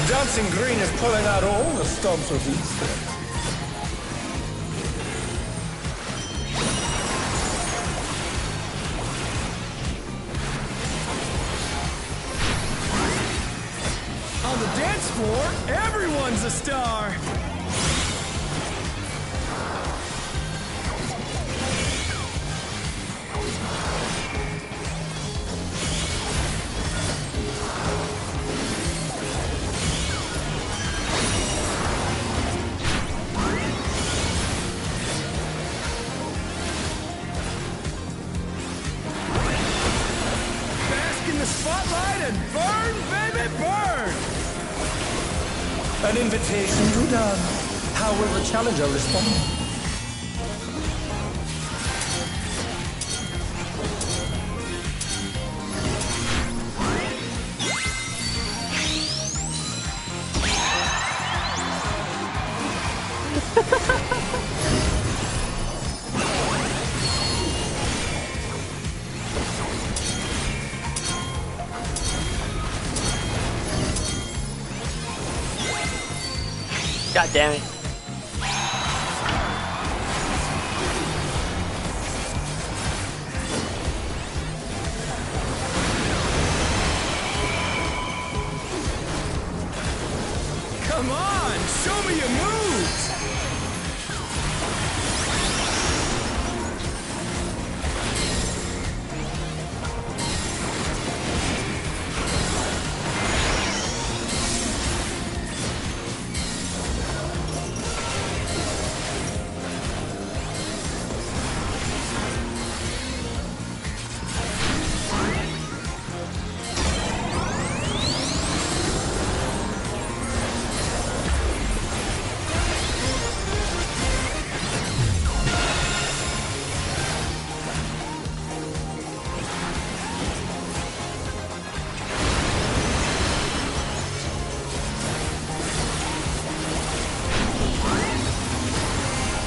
Dancing Green is pulling out all the stops of these things. On the dance floor, everyone's a star! Bask in the spotlight and burn, baby, burn! An invitation to dance. How will the challenger respond? God damn it. Come on, show me your moves!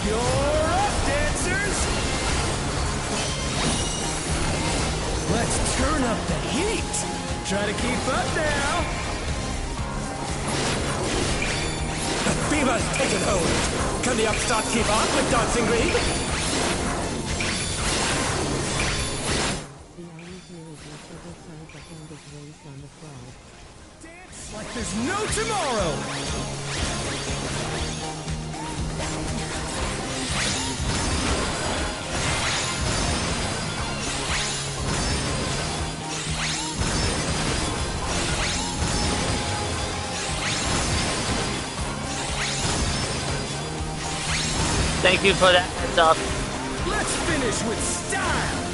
You're up, dancers! Let's turn up the heat! Try to keep up now! The fever's taken hold! Can the Upstart keep up with Dancing Green? The irony here is that several times the hand is raised on the frog. Dance like there's no tomorrow! Thank you for that heads up. Let's finish with style!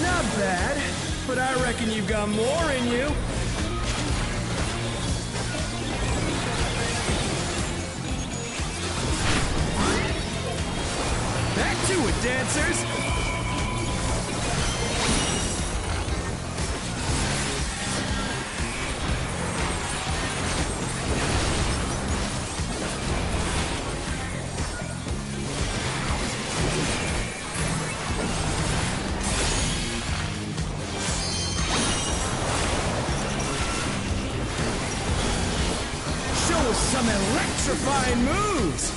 Not bad, but I reckon you've got more in you. Back to it, dancers! Show us some electrifying moves!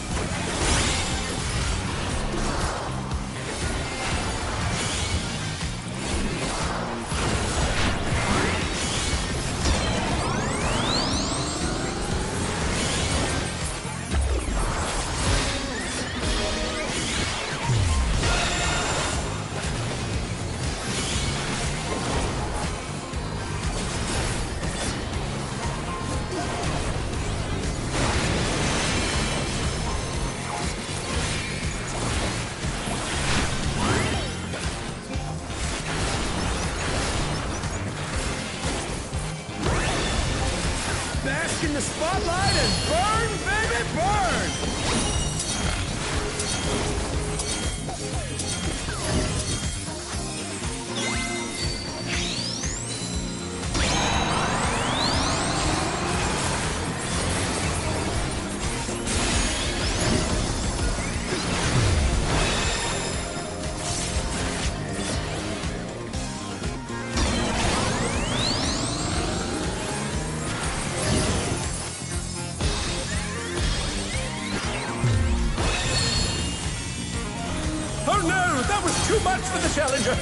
Bask in the spotlight and burn, baby, burn! Oh no, that was too much for the challenger!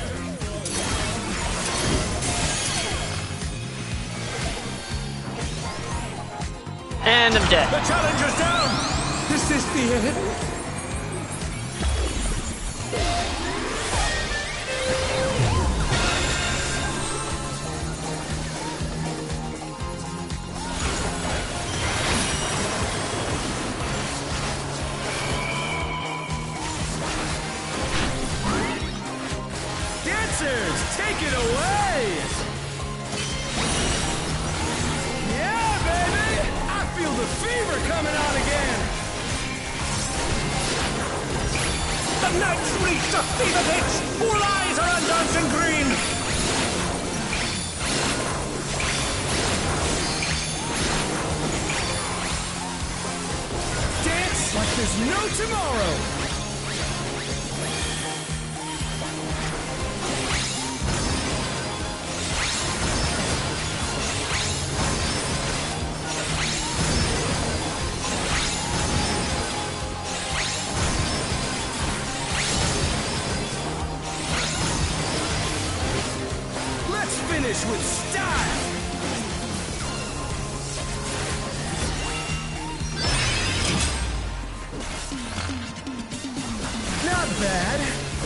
And I'm dead. The challenger's down! Is this the end? Dancers, take it away! Yeah, baby! I feel the fever coming on again! The knight's reached a fever pitch! All eyes are on Dancing Green! Dance like there's no tomorrow! Let's finish with style! Not bad,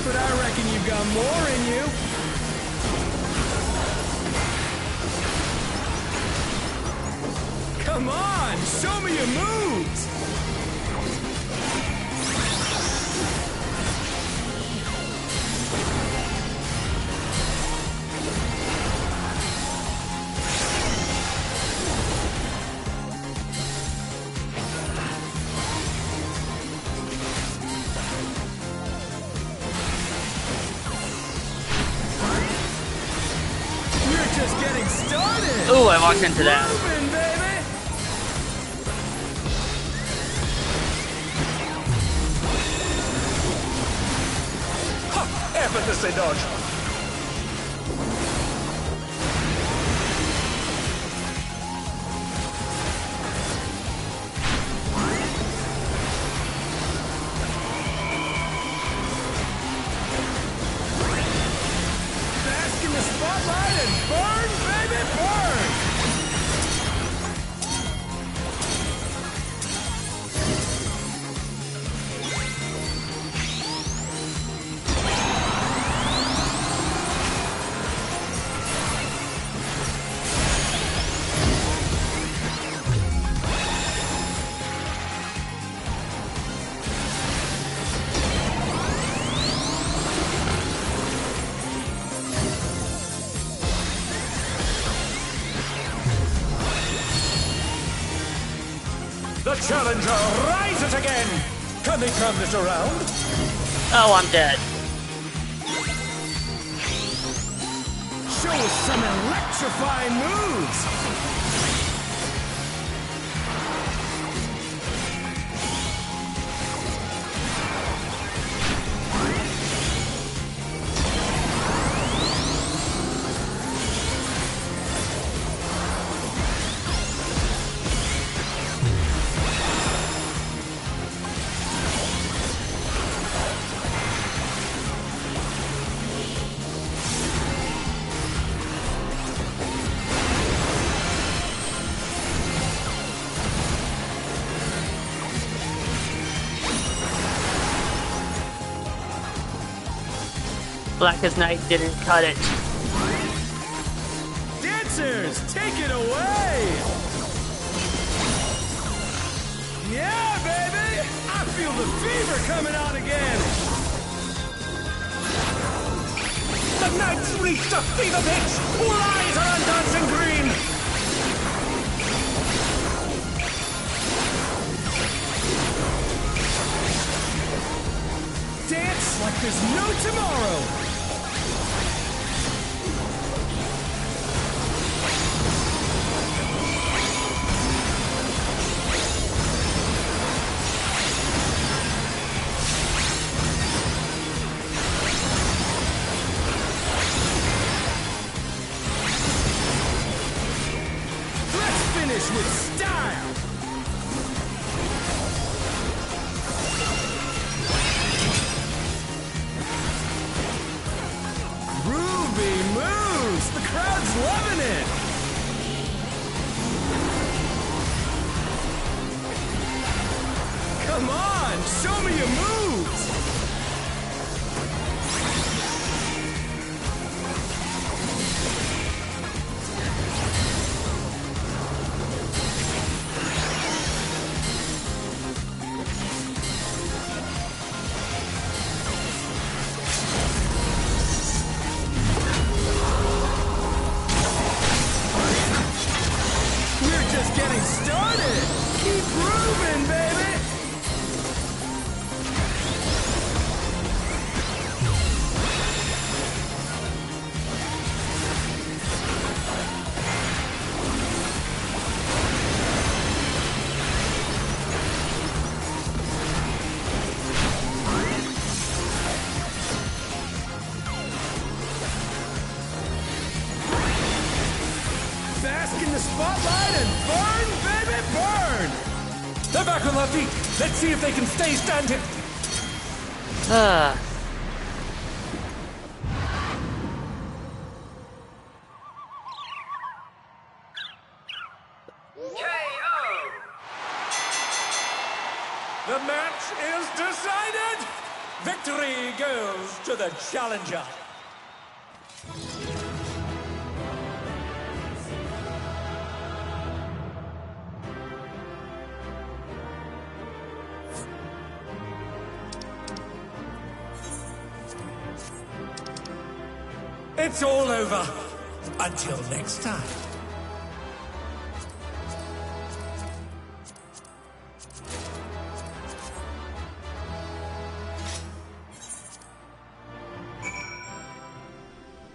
but I reckon you've got more in you. Come on, show me your moves! We're just getting started! Ooh, I walked into that. Moving, baby! Ha! Effortlessly dodge! Bask in the spotlight and burn, baby, burn! The challenger rises again! Can they turn this around? Oh, I'm dead. Show us some electrifying moves! Blackest Knight didn't cut it. Dancers, take it away! Yeah, baby! I feel the fever coming on again! The knight's reached a fever pitch! All eyes are on Dancing Green! like there's no tomorrow! Finish with style! Ruby moves! The crowd's loving it! Come on, show me your moves! Just getting started! Keep grooving, baby! Bask in the spotlight and burn, baby, burn! They're back on their feet. Let's see if they can stay standing. KO! The match is decided! Victory goes to the challenger. It's all over. Until next time.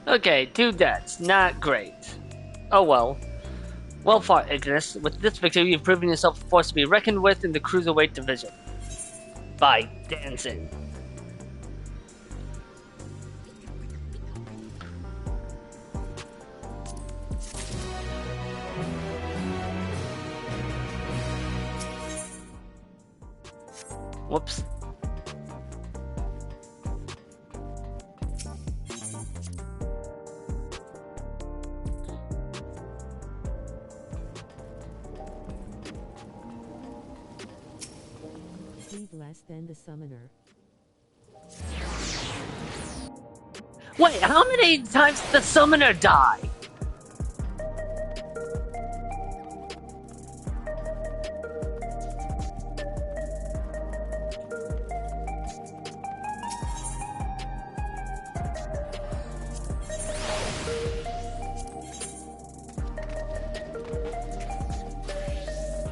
Okay, 2 deaths. Not great. Oh well. Well fought, Ignis. With this victory, you've proven yourself a force to be reckoned with in the Cruiserweight division. By dancing. Whoops. Be blessed and the summoner. Wait, how many times did the summoner die?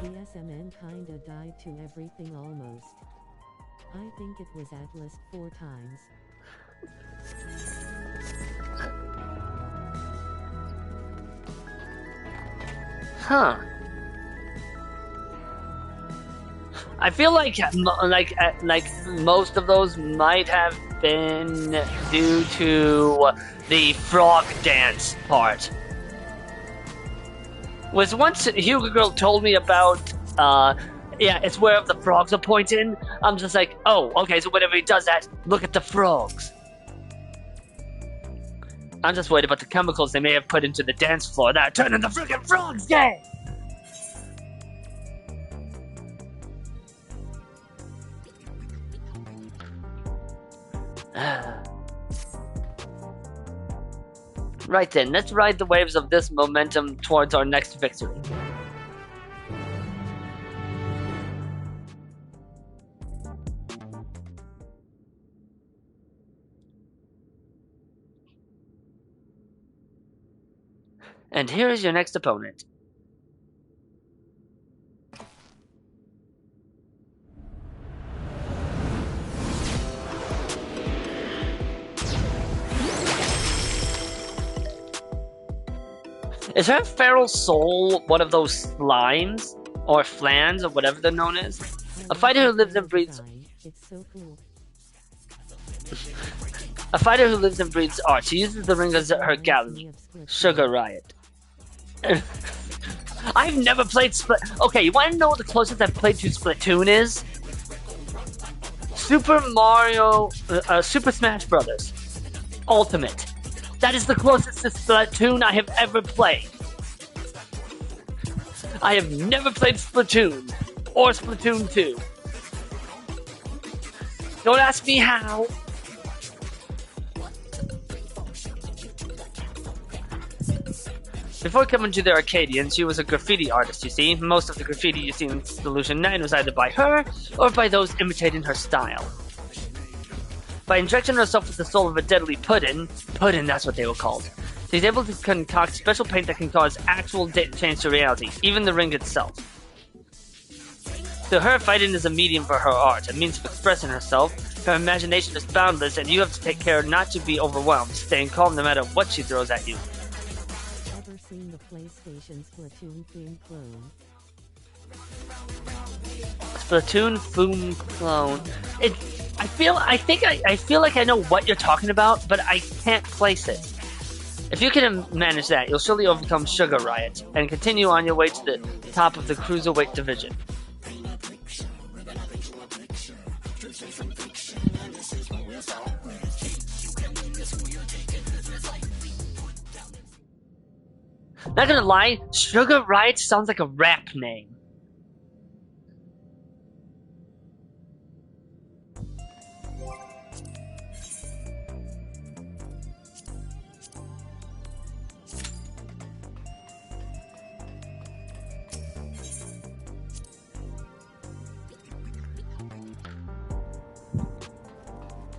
PSMN kinda died to everything almost. I think it was at least 4 times. Huh. I feel like most of those might have been due to the frog dance part. Was once Hugo Girl told me about, yeah, it's where the frogs are pointing. I'm just like, oh, okay, so whenever he does that, look at the frogs. I'm just worried about the chemicals they may have put into the dance floor that are turning the freaking frogs gay! Right then, let's ride the waves of this momentum towards our next victory. And here is your next opponent. Is her feral soul one of those slimes or flans or whatever they're known as? A fighter who lives and breeds. It's so cool. A fighter who lives and breeds art. She uses the ring as her gallery. Sugar Riot. I've never played Split. Okay, you want to know what the closest I've played to Splatoon is? Super Smash Brothers Ultimate. That is the closest to Splatoon I have ever played. I have never played Splatoon or Splatoon 2. Don't ask me how. Before coming to the Arcadion, she was a graffiti artist, you see. Most of the graffiti you see in Solution 9 was either by her or by those imitating her style. By injecting herself with the soul of a deadly pudding, that's what they were called, she's able to concoct special paint that can cause actual change to reality, even the ring itself. To her, fighting is a medium for her art, a means of expressing herself. Her imagination is boundless, and you have to take care not to be overwhelmed, staying calm no matter what she throws at you. Ever seen the PlayStation Splatoon theme clone? Splatoon Foom clone. I feel like I know what you're talking about, but I can't place it. If you can manage that, you'll surely overcome Sugar Riot and continue on your way to the top of the Cruiserweight division. Not gonna lie, Sugar Riot sounds like a rap name.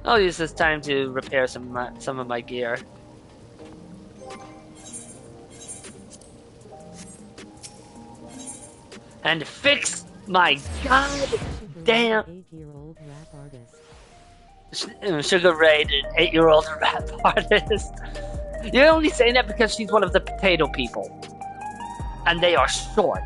I'll use this time to repair some of my gear. And fix my goddamn 8-year-old rap artist. Sugar Ray, an 8-year-old rap artist. You're only saying that because she's one of the potato people. And they are short.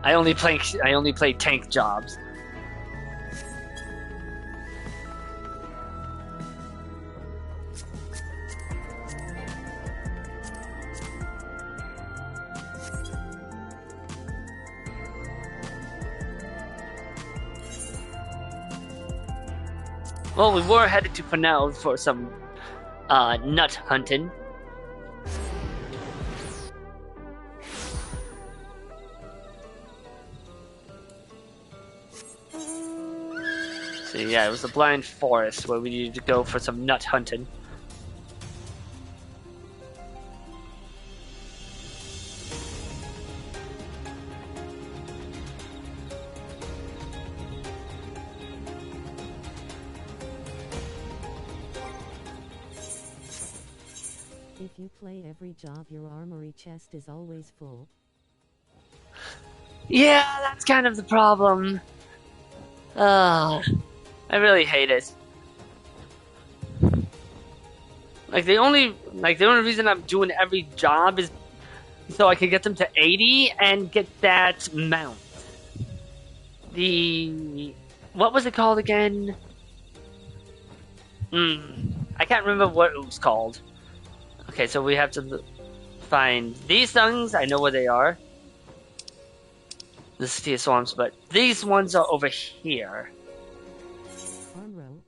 I only play tank jobs. Well, we were headed to Fennel for some nut hunting. So yeah, it was a blind forest where we needed to go for some nut hunting. If you play every job, your armory chest is always full. Yeah, that's kind of the problem. I really hate it. The only reason I'm doing every job is so I can get them to 80 and get that mount. What was it called again? I can't remember what it was called. Okay, so we have to find these things. I know where they are. The City of Swamps, but these ones are over here. Armro.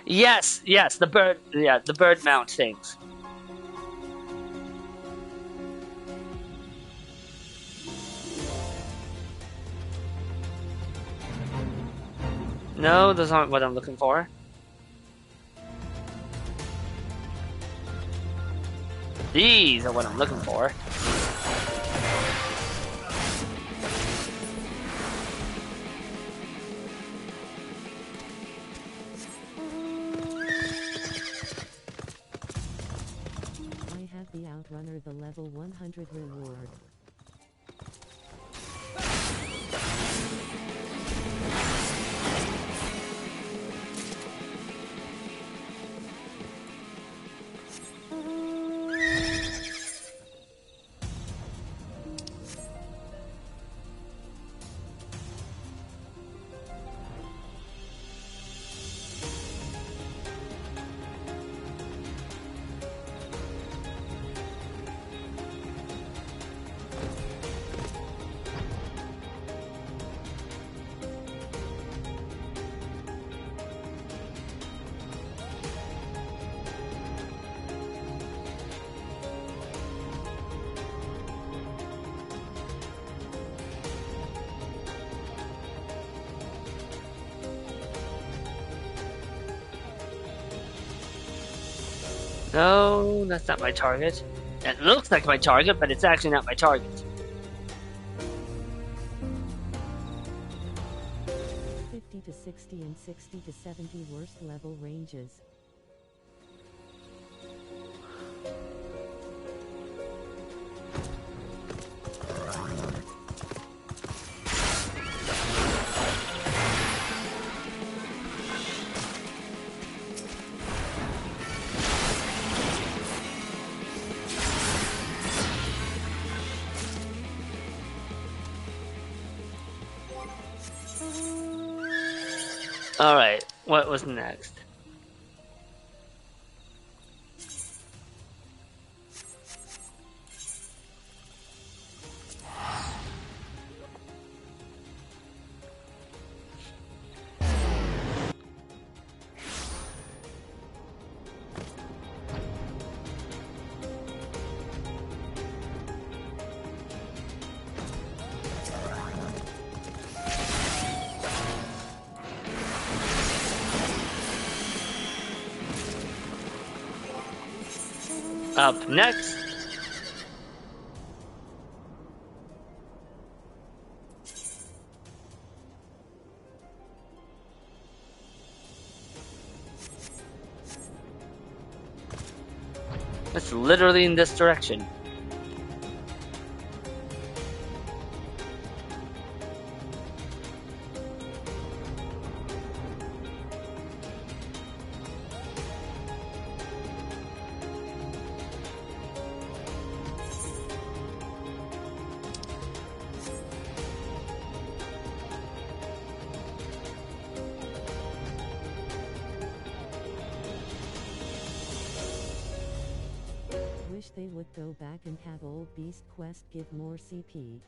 Yes, the bird mount things. No, those aren't what I'm looking for. These are what I'm looking for. Outrunner the level 100 reward. No, that's not my target. It looks like my target, but it's actually not my target. 50 to 60 and 60 to 70 worst level ranges. Alright, what was next? Up next, it's literally in this direction. Wish they would go back and have old Beast Quest give more CP.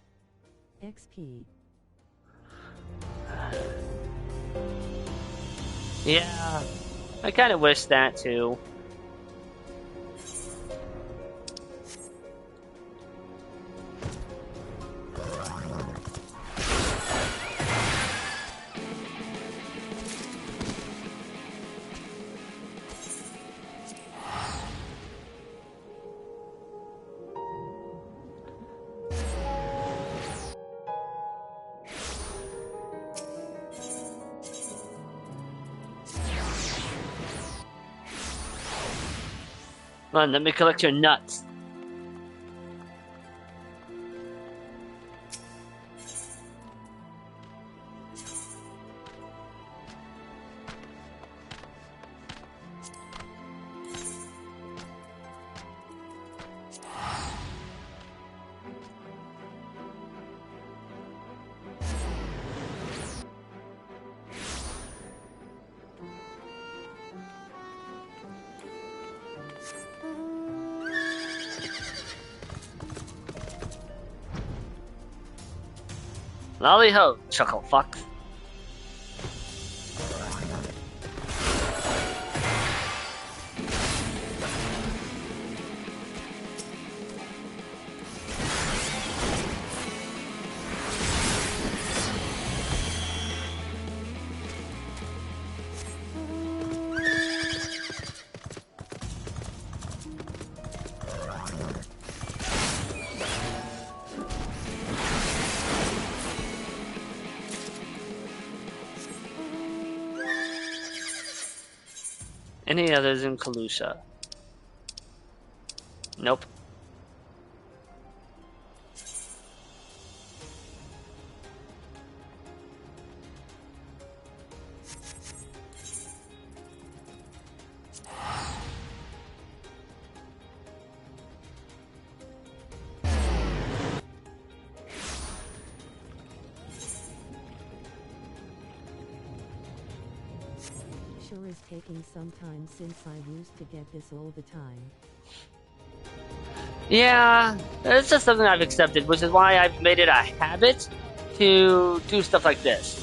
XP. Yeah, I kind of wish that too. Come on, let me collect your nuts. Lolly ho, chuckle fuck. Any others in Kalusha? Nope. sure is taking some time since I used to get this all the time. Yeah, it's just something I've accepted, which is why I've made it a habit to do stuff like this.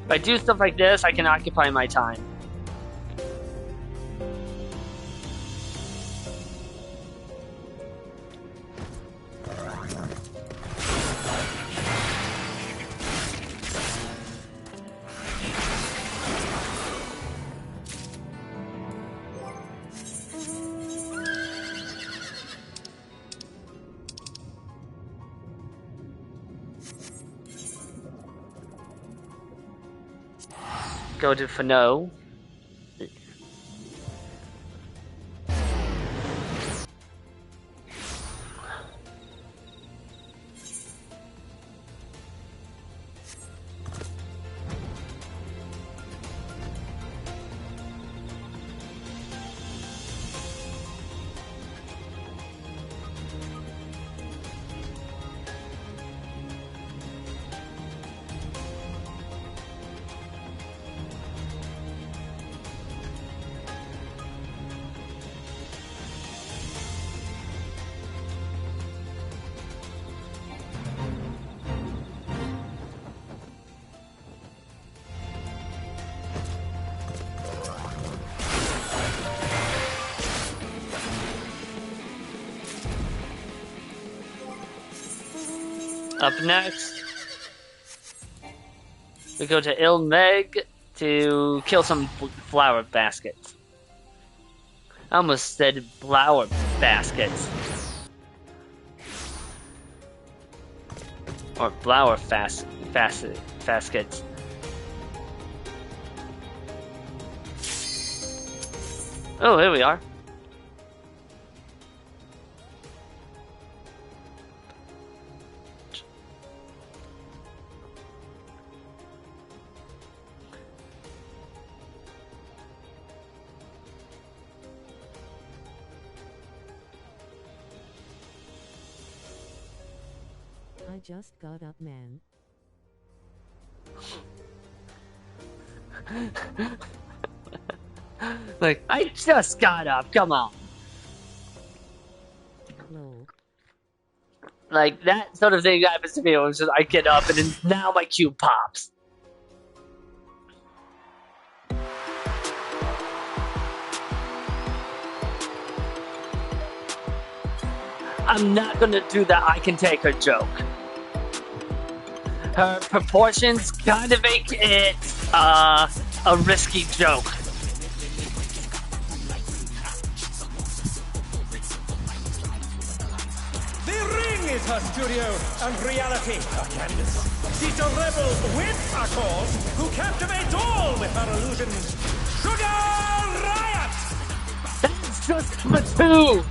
If I do stuff like this, I can occupy my time. Go to Fano. Up next, we go to Ilmeg to kill some flower baskets. I almost said flower baskets. Or flower baskets. Oh, here we are. I just got up, man. Like, I just got up, come on. Lol. Like, that sort of thing happens to me. It was just, I get up and then now my cube pops. I'm not gonna do that I can take her joke. Her proportions kind of make it a risky joke. The ring is her studio, and reality her canvas. She's a rebel with a cause, who captivates all with her illusions. Sugar Riot! That's just Splatoon!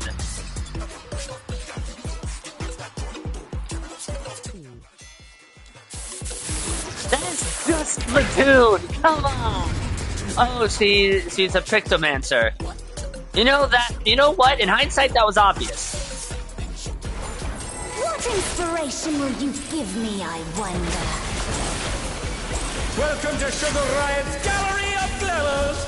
That's just Splatoon! Come on! Oh, she's a Pictomancer. You know what? In hindsight, that was obvious. What inspiration will you give me, I wonder? Welcome to Sugar Riot's Gallery of Glamours!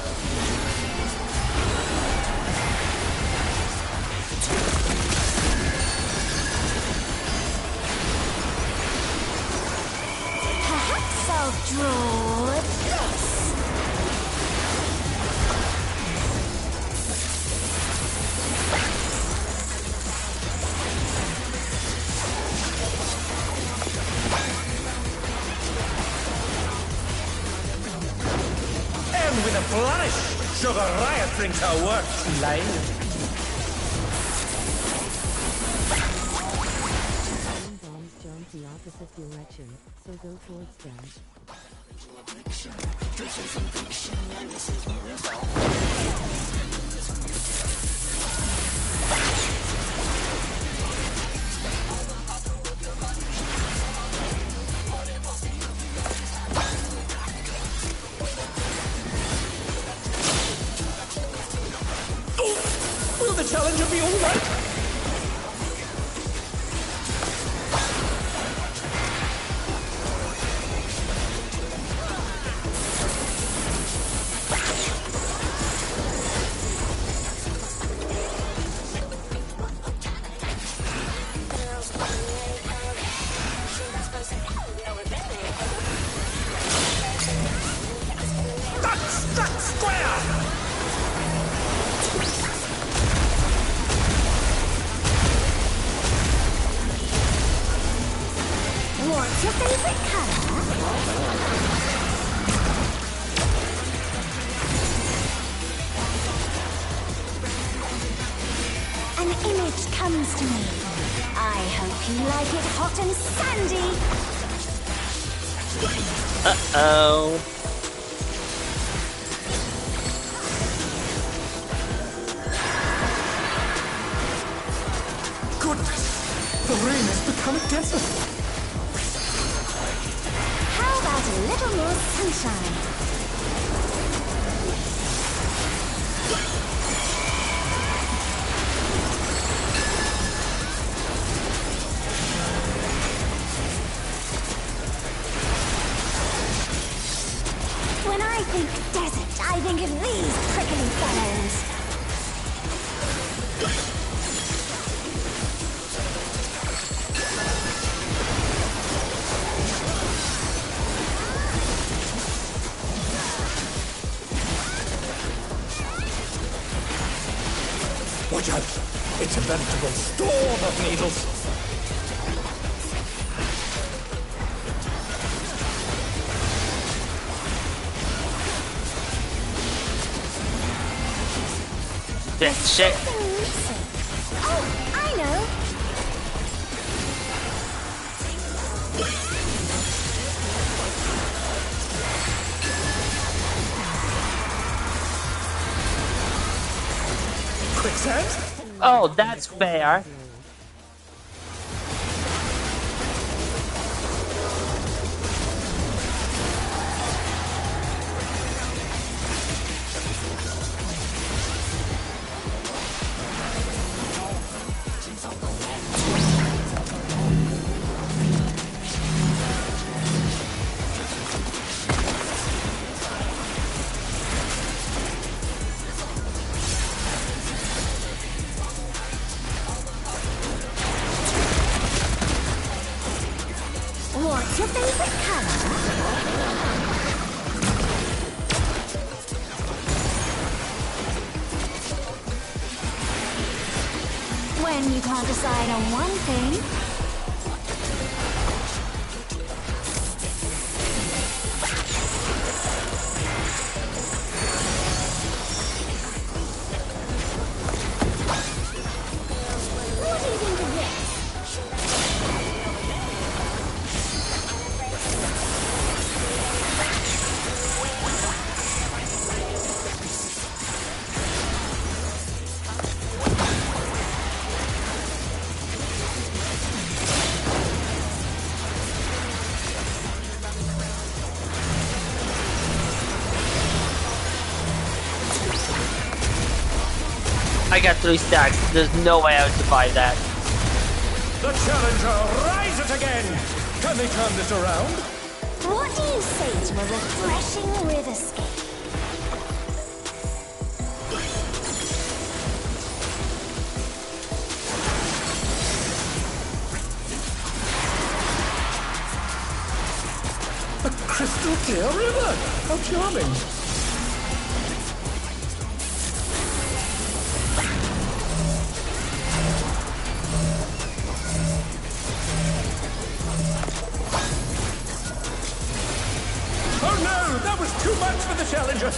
Perhaps I'll draw this. And with a flourish, Sugar Riot brings her work to life. Bombs jump the opposite direction, so go towards them. Will the challenger be all right? Struck square! What's your favorite color? An image comes to me. I hope you like it hot and sandy. Uh-oh. Goodness! The rain has become a desert! How about a little more sunshine? When I think desert, I think of these prickly fellows. Watch out! It's a veritable storm of needles! Shit. Oh, I know. Quicksand? Oh, that's fair. What's your favorite color? When you can't decide on one thing. What do you think of this? I got 3 stacks. There's no way I would survive that. The challenger rises again! Can they turn this around? What do you say to a refreshing riverscape? A crystal clear river! How charming! Oh no! That was too much for the challenger!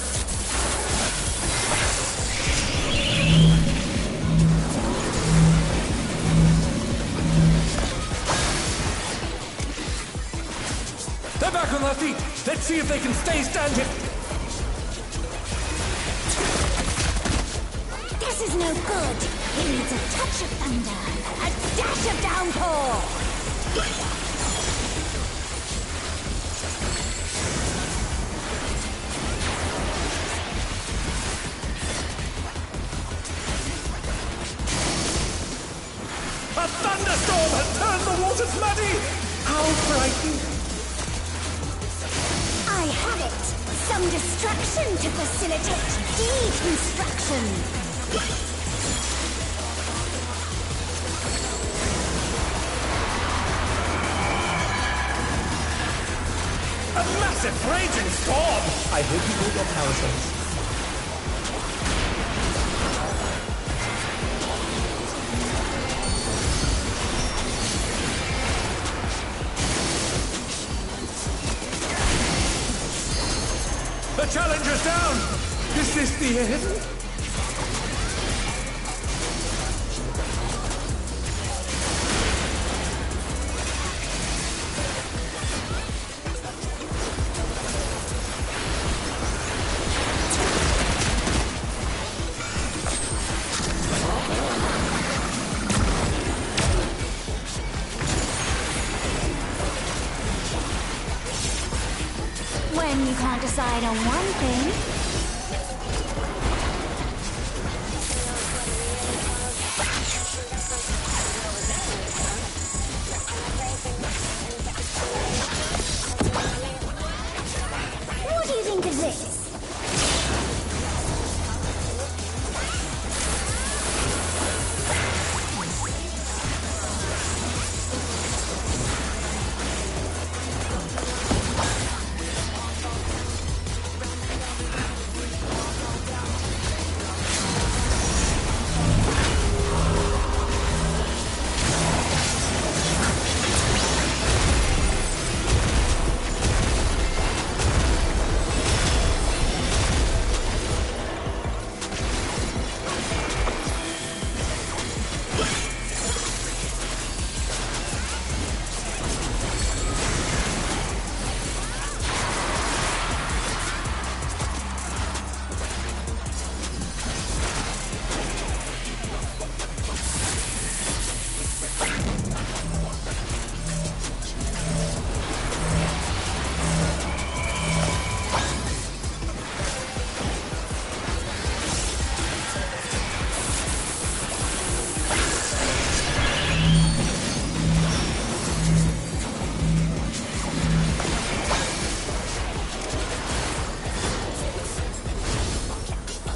They're back on their feet! Let's see if they can stay standing! This is no good. He needs a touch of thunder, a dash of downpour. A thunderstorm has turned the waters muddy! How frightening! I have it. Some destruction to facilitate deconstruction. A massive raging storm! I hope you hold your parasols. The challenger's down! Is this the end? When you can't decide on one thing, what do you think of this?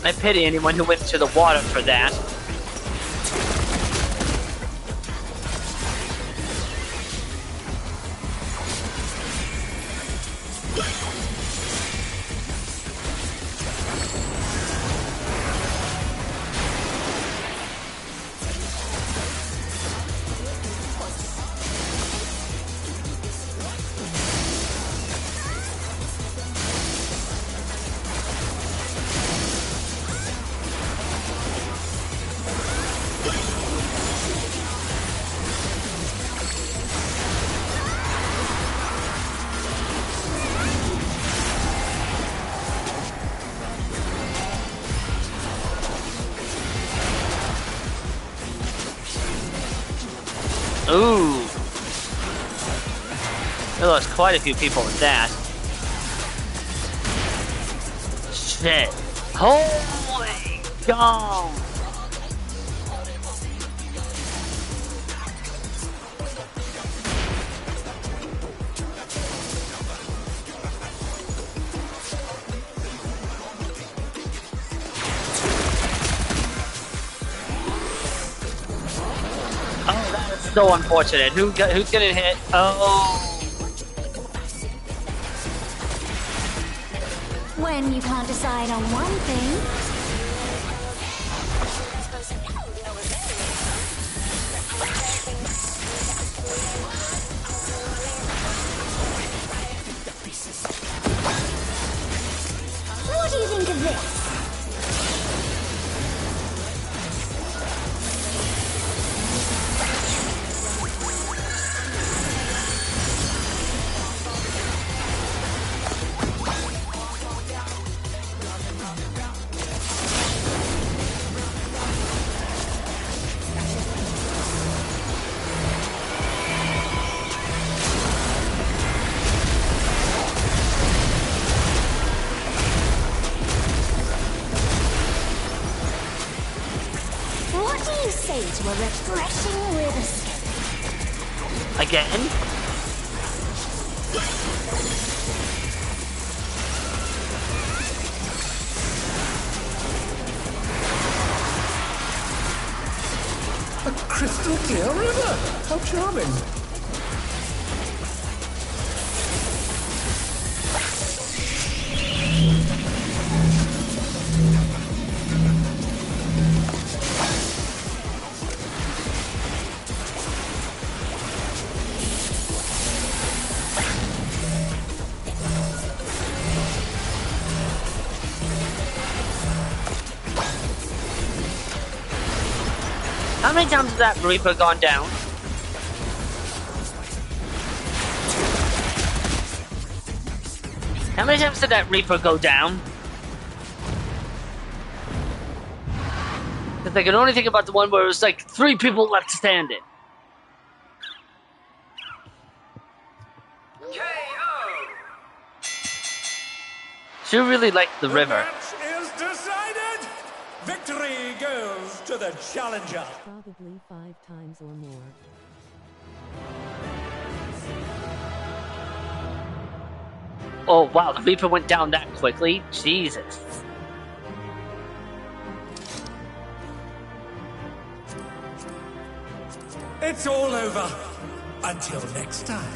I pity anyone who went into the water for that. Ooh. We lost quite a few people with that. Shit. Holy God. So unfortunate. Who's getting hit? Oh. When you can't decide on one thing, what do you think of this? Say to a refreshing river Again? A crystal clear river! How charming! How many times has that Reaper gone down? How many times did that Reaper go down? Because I can only think about the one where it was like 3 people left standing. She really liked the river. Match is decided. Victory goes to the challenger. Probably 5 times or more. Oh wow, the Reaper went down that quickly? Jesus. It's all over. Until next time.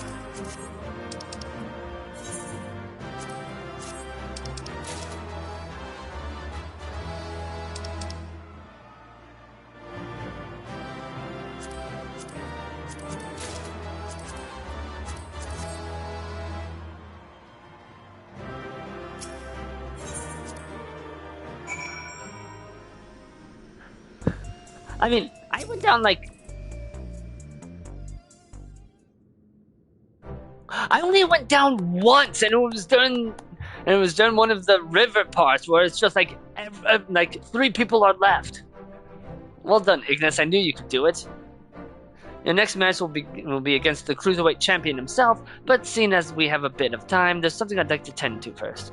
I mean, I went down like... I only went down once, and it was during one of the river parts where it's just like 3 people are left. Well done, Ignis. I knew you could do it. Your next match will be against the Cruiserweight Champion himself, but seeing as we have a bit of time, there's something I'd like to tend to first.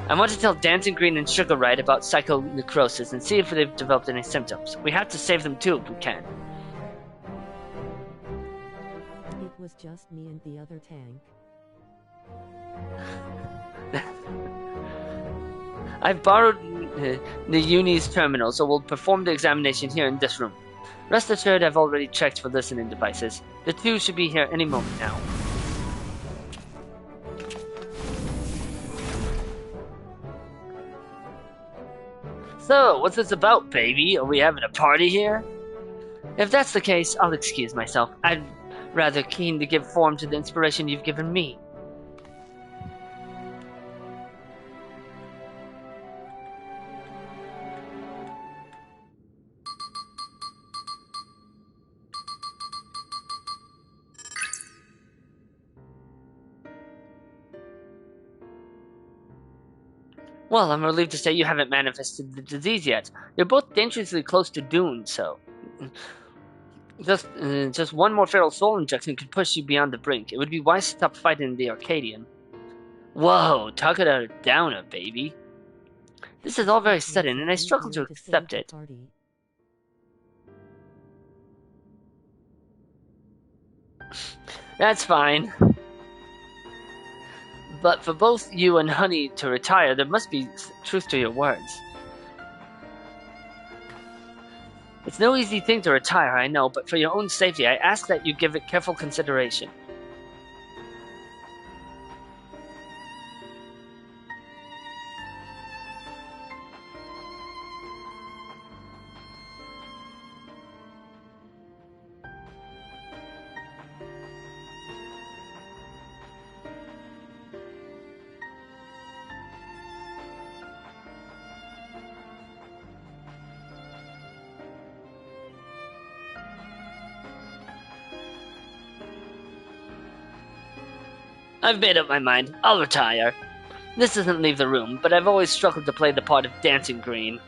I want to tell Dancing Green and Sugar Right about psychonecrosis and see if they've developed any symptoms. We have to save them too if we can. It was just me and the other tank. I've borrowed the Uni's terminal, so we'll perform the examination here in this room. Rest assured I've already checked for listening devices. The 2 should be here any moment now. So, what's this about, baby? Are we having a party here? If that's the case, I'll excuse myself. I'm rather keen to give form to the inspiration you've given me. Well, I'm relieved to say you haven't manifested the disease yet. You're both dangerously close to doing so. Just one more feral soul injection could push you beyond the brink. It would be wise to stop fighting the Arcadion. Whoa, talk it out a downer, baby. This is all very sudden, and I struggle to accept it. That's fine. But for both you and Honey to retire, there must be truth to your words. It's no easy thing to retire, I know, but for your own safety, I ask that you give it careful consideration. I've made up my mind. I'll retire. This doesn't leave the room, but I've always struggled to play the part of Dancing Green.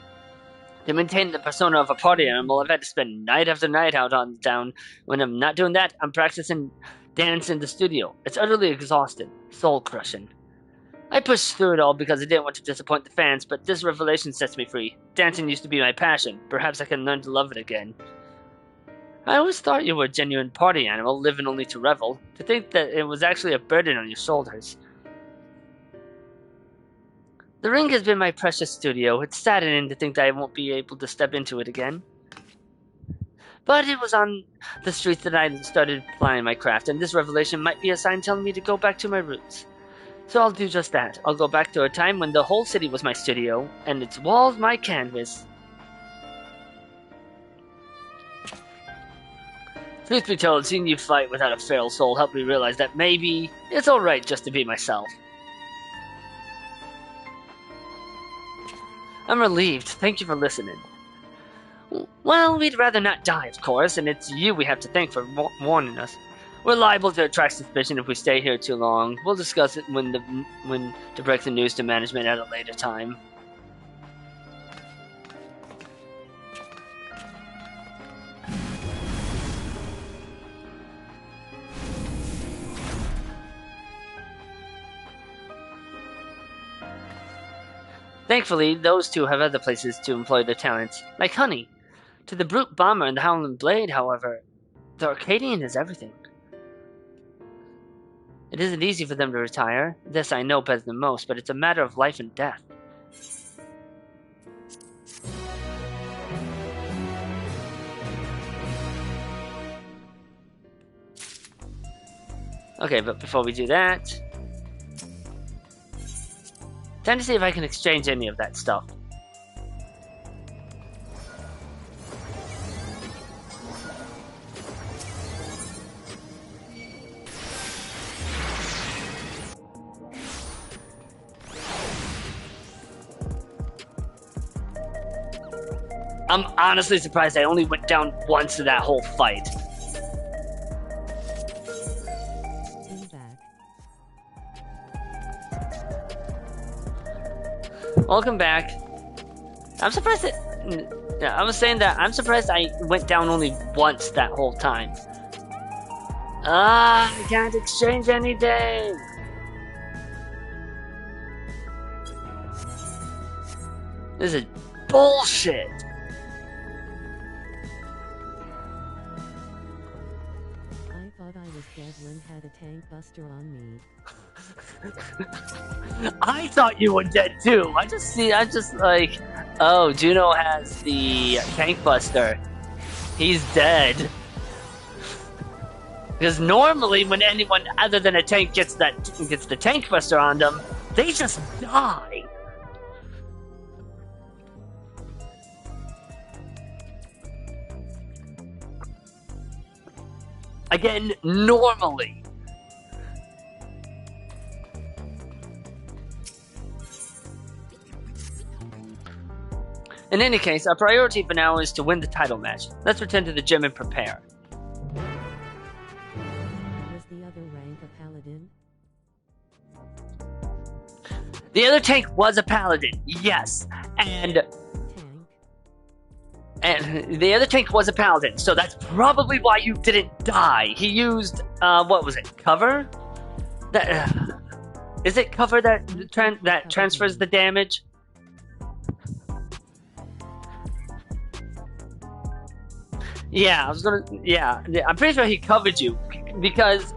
To maintain the persona of a party animal, I've had to spend night after night out on the town. When I'm not doing that, I'm practicing dance in the studio. It's utterly exhausting, soul-crushing. I pushed through it all because I didn't want to disappoint the fans, but this revelation sets me free. Dancing used to be my passion. Perhaps I can learn to love it again. I always thought you were a genuine party animal, living only to revel. To think that it was actually a burden on your shoulders. The ring has been my precious studio. It's saddening to think that I won't be able to step into it again. But it was on the streets that I started plying my craft, and this revelation might be a sign telling me to go back to my roots. So I'll do just that. I'll go back to a time when the whole city was my studio, and its walls my canvas. Truth be told, seeing you fight without a feral soul helped me realize that maybe it's alright just to be myself. I'm relieved. Thank you for listening. Well, we'd rather not die, of course, and it's you we have to thank for warning us. We're liable to attract suspicion if we stay here too long. We'll discuss it when to break the news to management at a later time. Thankfully, those two have other places to employ their talents, like honey. To the brute bomber and the howling blade, however, the Arcadion is everything. It isn't easy for them to retire. This I know better than most, but it's a matter of life and death. Okay, but before we do that, time to see if I can exchange any of that stuff. I'm honestly surprised I only went down once in that whole fight. Welcome back. I'm surprised that... I was saying that I'm surprised I went down only once that whole time. I can't exchange anything! This is bullshit! I thought I was dead when had a tank buster on me. I thought you were dead too. I just like, oh, Juno has the tank buster. He's dead. Because normally when anyone other than a tank gets the tank buster on them, they just die. Again, normally. In any case, our priority for now is to win the title match. Let's return to the gym and prepare. Was the other rank a paladin? The other tank was a paladin, yes. And the other tank was a paladin, so that's probably why you didn't die. He used, what was it, cover? Is it cover that transfers the damage? Yeah, I'm pretty sure he covered you because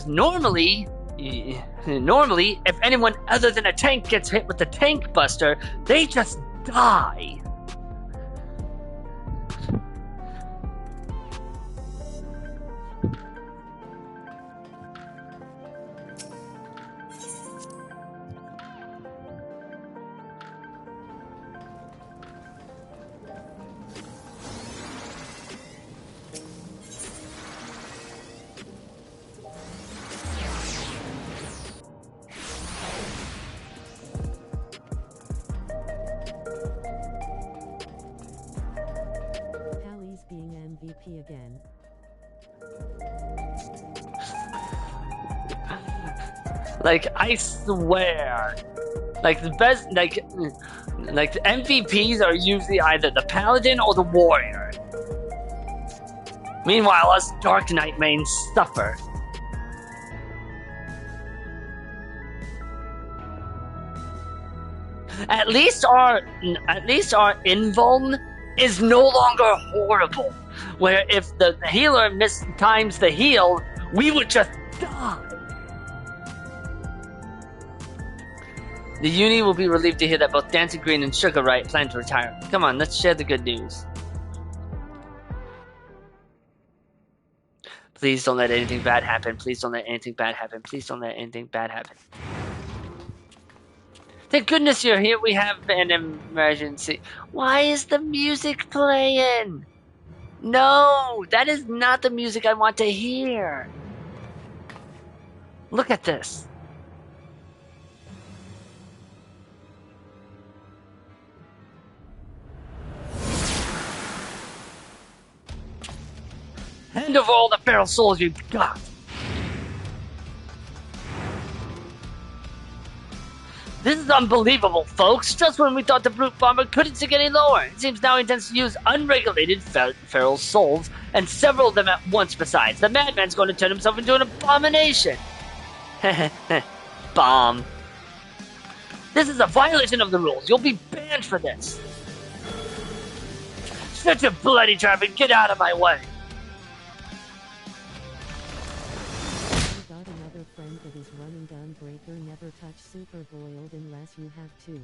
normally, if anyone other than a tank gets hit with the tank buster, they just die. MVP again. Like, I swear. Like, the best, like the MVPs are usually either the Paladin or the Warrior. Meanwhile, us Dark Knight mains suffer. At least our invuln is no longer horrible. Where if the healer mistimes the heal, we would just die. The uni will be relieved to hear that both Dancing Green and Sugar Right plan to retire. Come on, let's share the good news. Please don't let anything bad happen. Please don't let anything bad happen. Please don't let anything bad happen. Thank goodness you're here. We have an emergency. Why is the music playing? No, that is not the music I want to hear. Look at this. Hand over all the feral souls you've got. This is unbelievable, folks. Just when we thought the brute bomber couldn't sink any lower, it seems now he intends to use unregulated feral souls, and several of them at once besides. The madman's going to turn himself into an abomination. Bomb. This is a violation of the rules. You'll be banned for this. Shut your bloody trap and get out of my way. You got another friend that is running gun breaker. Never touch super boiled unless you have to.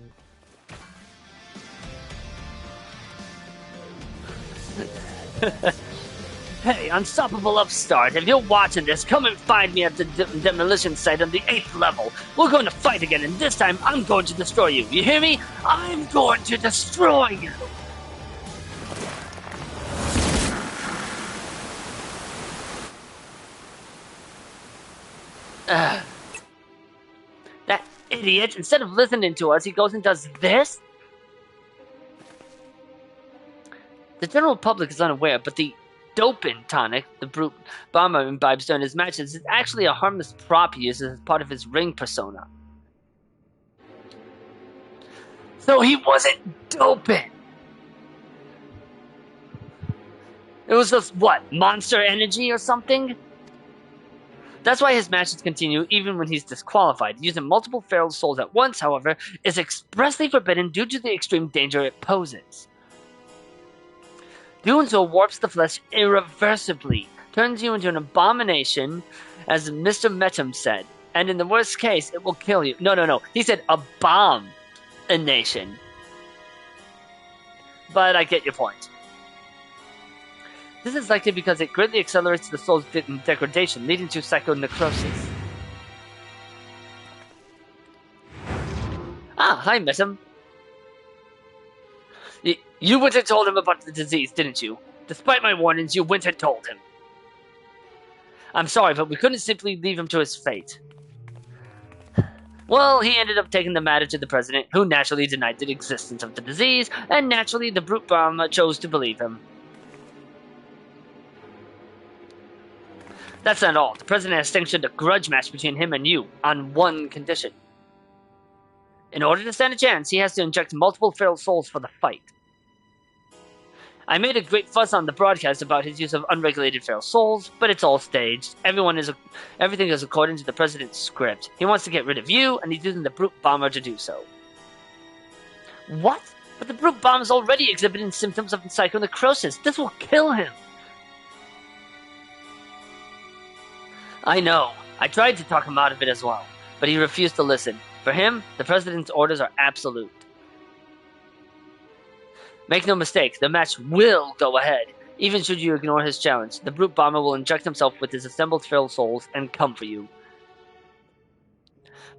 Hey, unstoppable upstart, if you're watching this, come and find me at the demolition site on the 8th level. We're going to fight again, and this time I'm going to destroy you. You hear me? I'm going to destroy you. That idiot, instead of listening to us, he goes and does this? The general public is unaware, but the doping tonic the brute bomber imbibes during his matches is actually a harmless prop he uses as part of his ring persona. So he wasn't doping. It was just, what, monster energy or something? That's why his matches continue even when he's disqualified. Using multiple feral souls at once, however, is expressly forbidden due to the extreme danger it poses. Doing so warps the flesh irreversibly, turns you into an abomination, as Mr. Metum said, and in the worst case, it will kill you. No, he said abomination. But I get your point. This is likely because it greatly accelerates the soul's degradation, leading to psychonecrosis. Ah, hi, Metum. You went and told him about the disease, didn't you? Despite my warnings, you went and told him. I'm sorry, but we couldn't simply leave him to his fate. Well, he ended up taking the matter to the president, who naturally denied the existence of the disease, and naturally the brute bomber chose to believe him. That's not all. The president has sanctioned a grudge match between him and you, on one condition. In order to stand a chance, he has to inject multiple feral souls for the fight. I made a great fuss on the broadcast about his use of unregulated feral souls, but it's all staged. Everything is according to the president's script. He wants to get rid of you, and he's using the brute bomber to do so. What? But the brute bomber is already exhibiting symptoms of psychonecrosis. This will kill him. I know. I tried to talk him out of it as well, but he refused to listen. For him, the president's orders are absolute. Make no mistake, the match will go ahead. Even should you ignore his challenge, the brute bomber will inject himself with his assembled feral souls and come for you.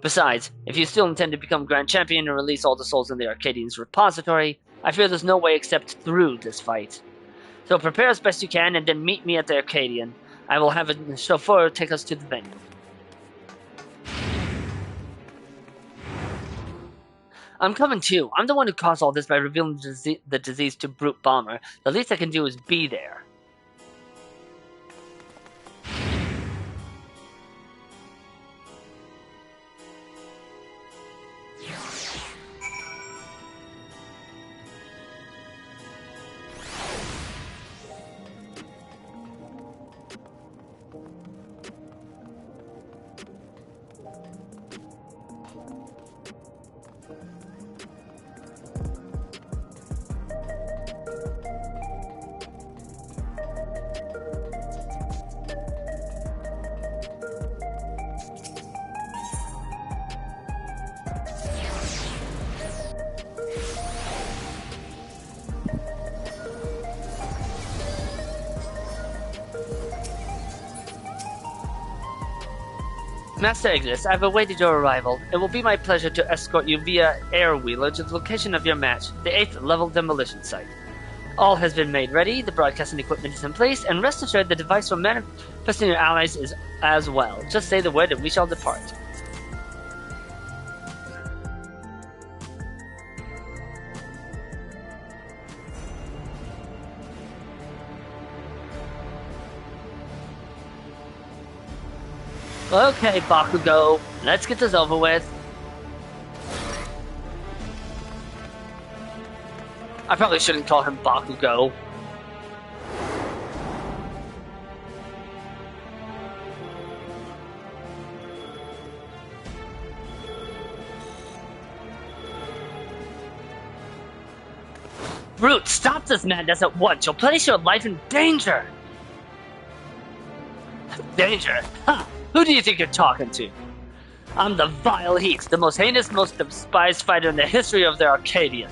Besides, if you still intend to become Grand Champion and release all the souls in the Arcadian's repository, I fear there's no way except through this fight. So prepare as best you can and then meet me at the Arcadian. I will have a chauffeur take us to the venue. I'm coming too. I'm the one who caused all this by revealing the disease to Brute Bomber. The least I can do is be there. Master Ignis, I have awaited your arrival. It will be my pleasure to escort you via air wheeler to the location of your match, the 8th level demolition site. All has been made ready, the broadcasting equipment is in place, and rest assured the device for manifesting your allies is as well. Just say the word and we shall depart. Okay, Bakugo, let's get this over with. I probably shouldn't call him Bakugo. Brute, stop this madness at once. You'll place your life in danger. Danger? Ha! Who do you think you're talking to? I'm the vile Heat, the most heinous, most despised fighter in the history of the Arcadion.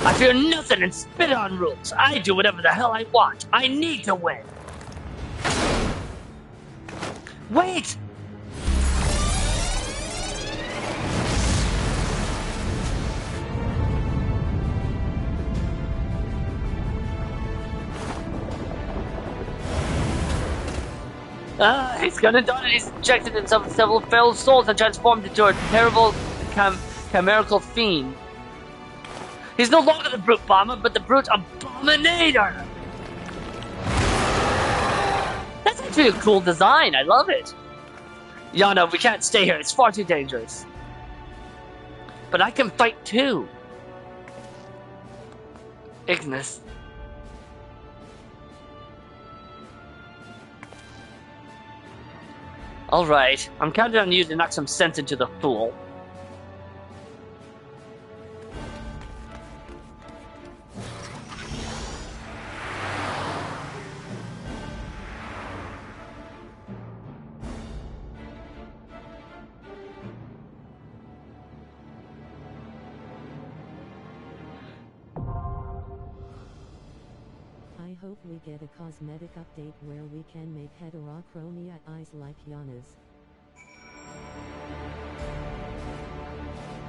I fear nothing and spit on rules. I do whatever the hell I want. I need to win. Wait! He's gonna die. He's injected himself with several feral souls and transformed into a terrible chimerical fiend. He's no longer the Brute Bomber, but the Brute Abominator! That's actually a cool design. I love it. Yana, we can't stay here. It's far too dangerous. But I can fight too. Ignis. Alright, I'm counting on you to knock some sense into the fool. I hope we get a cosmetic update where we can make heterochromia eyes like Yana's.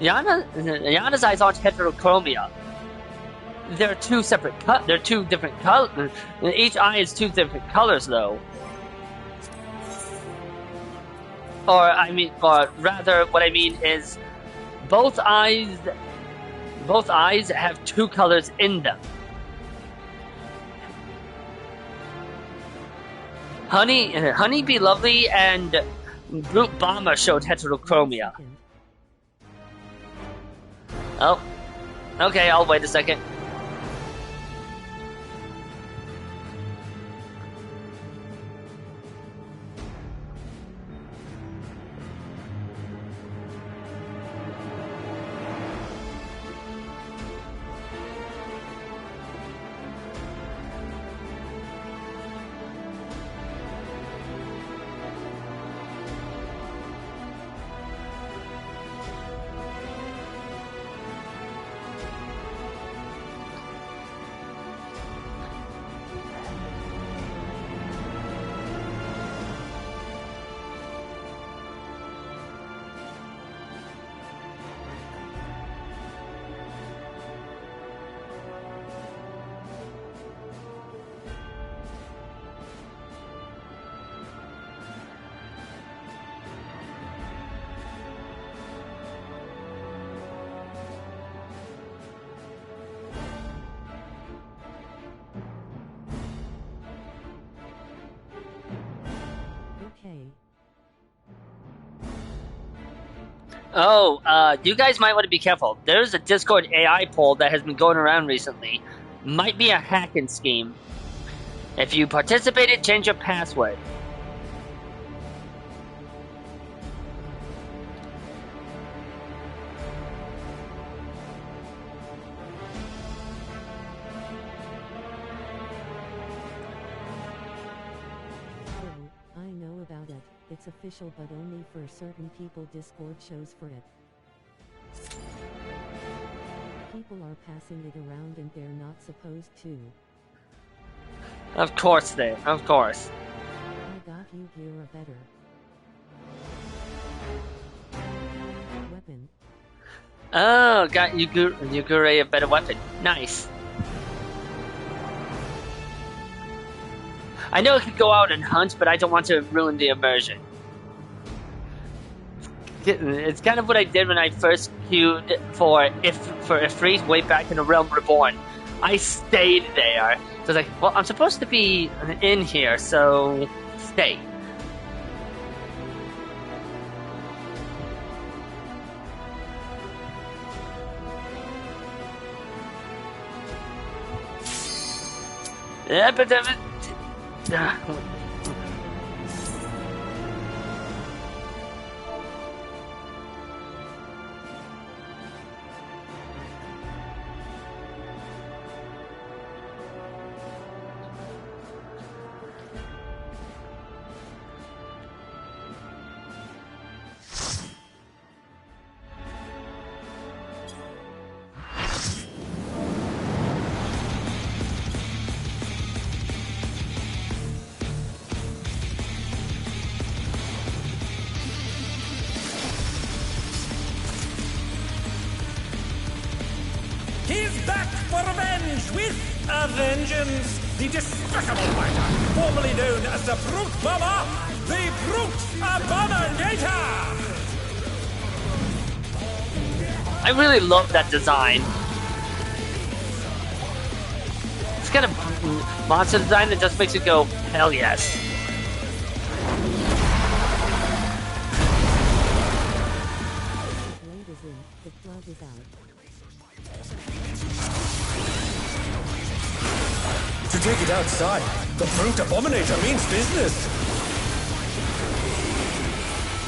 Yana's eyes aren't heterochromia. They're two separate they're two different colors. Each eye is two different colors, though. Or rather, what I mean is, both eyes have two colors in them. Honey Be Lovely and Brute Bomber showed heterochromia. Oh, okay, I'll wait a second. Oh, you guys might want to be careful. There's a Discord AI poll that has been going around recently. Might be a hacking scheme. If you participated, change your password. Oh, I know about it. It's official but only for certain people. Discord shows for it. People are passing it around and they're not supposed to. Of course. I got you here a better weapon. Oh, got Yugure a better weapon. Nice. I know I could go out and hunt, but I don't want to ruin the immersion. It's kind of what I did when I first queued for Ifrit way back in the Realm Reborn. I stayed there. So I was like, well, I'm supposed to be in here, so stay. Yeah, but He's back for revenge with a vengeance. The despicable fighter, formerly known as the Brute Bomber, the Brute Abominator! I really love that design. It's kind of monster design that just makes it go, hell yes. The blade is in, the plug is out. To take it outside, the Brute Abominator means business.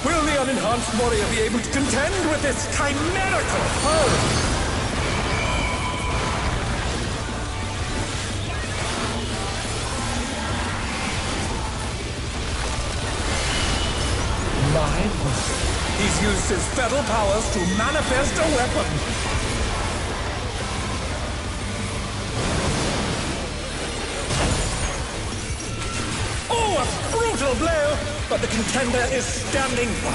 Will the unenhanced warrior be able to contend with this chimerical foe? My word. He's used his feral powers to manifest a weapon. Oh, a brutal blow! But the contender is standing firm.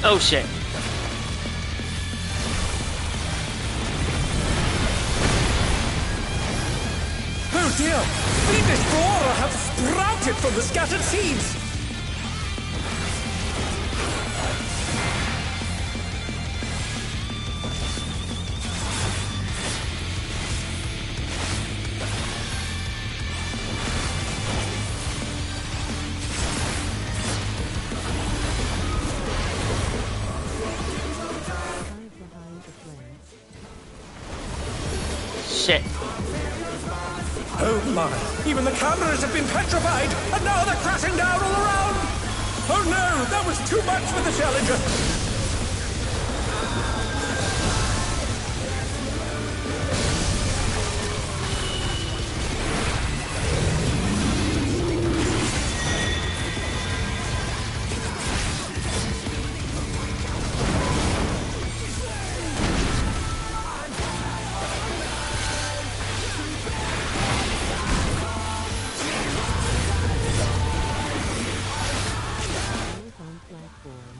Oh shit. Oh dear! Fiendish flora have sprouted from the scattered seeds! Hide behind the flames. Shit. Oh my! Even the cameras have been petrified, and now they're crashing down all around! Oh no! That was too much for the Challenger! Both on platform.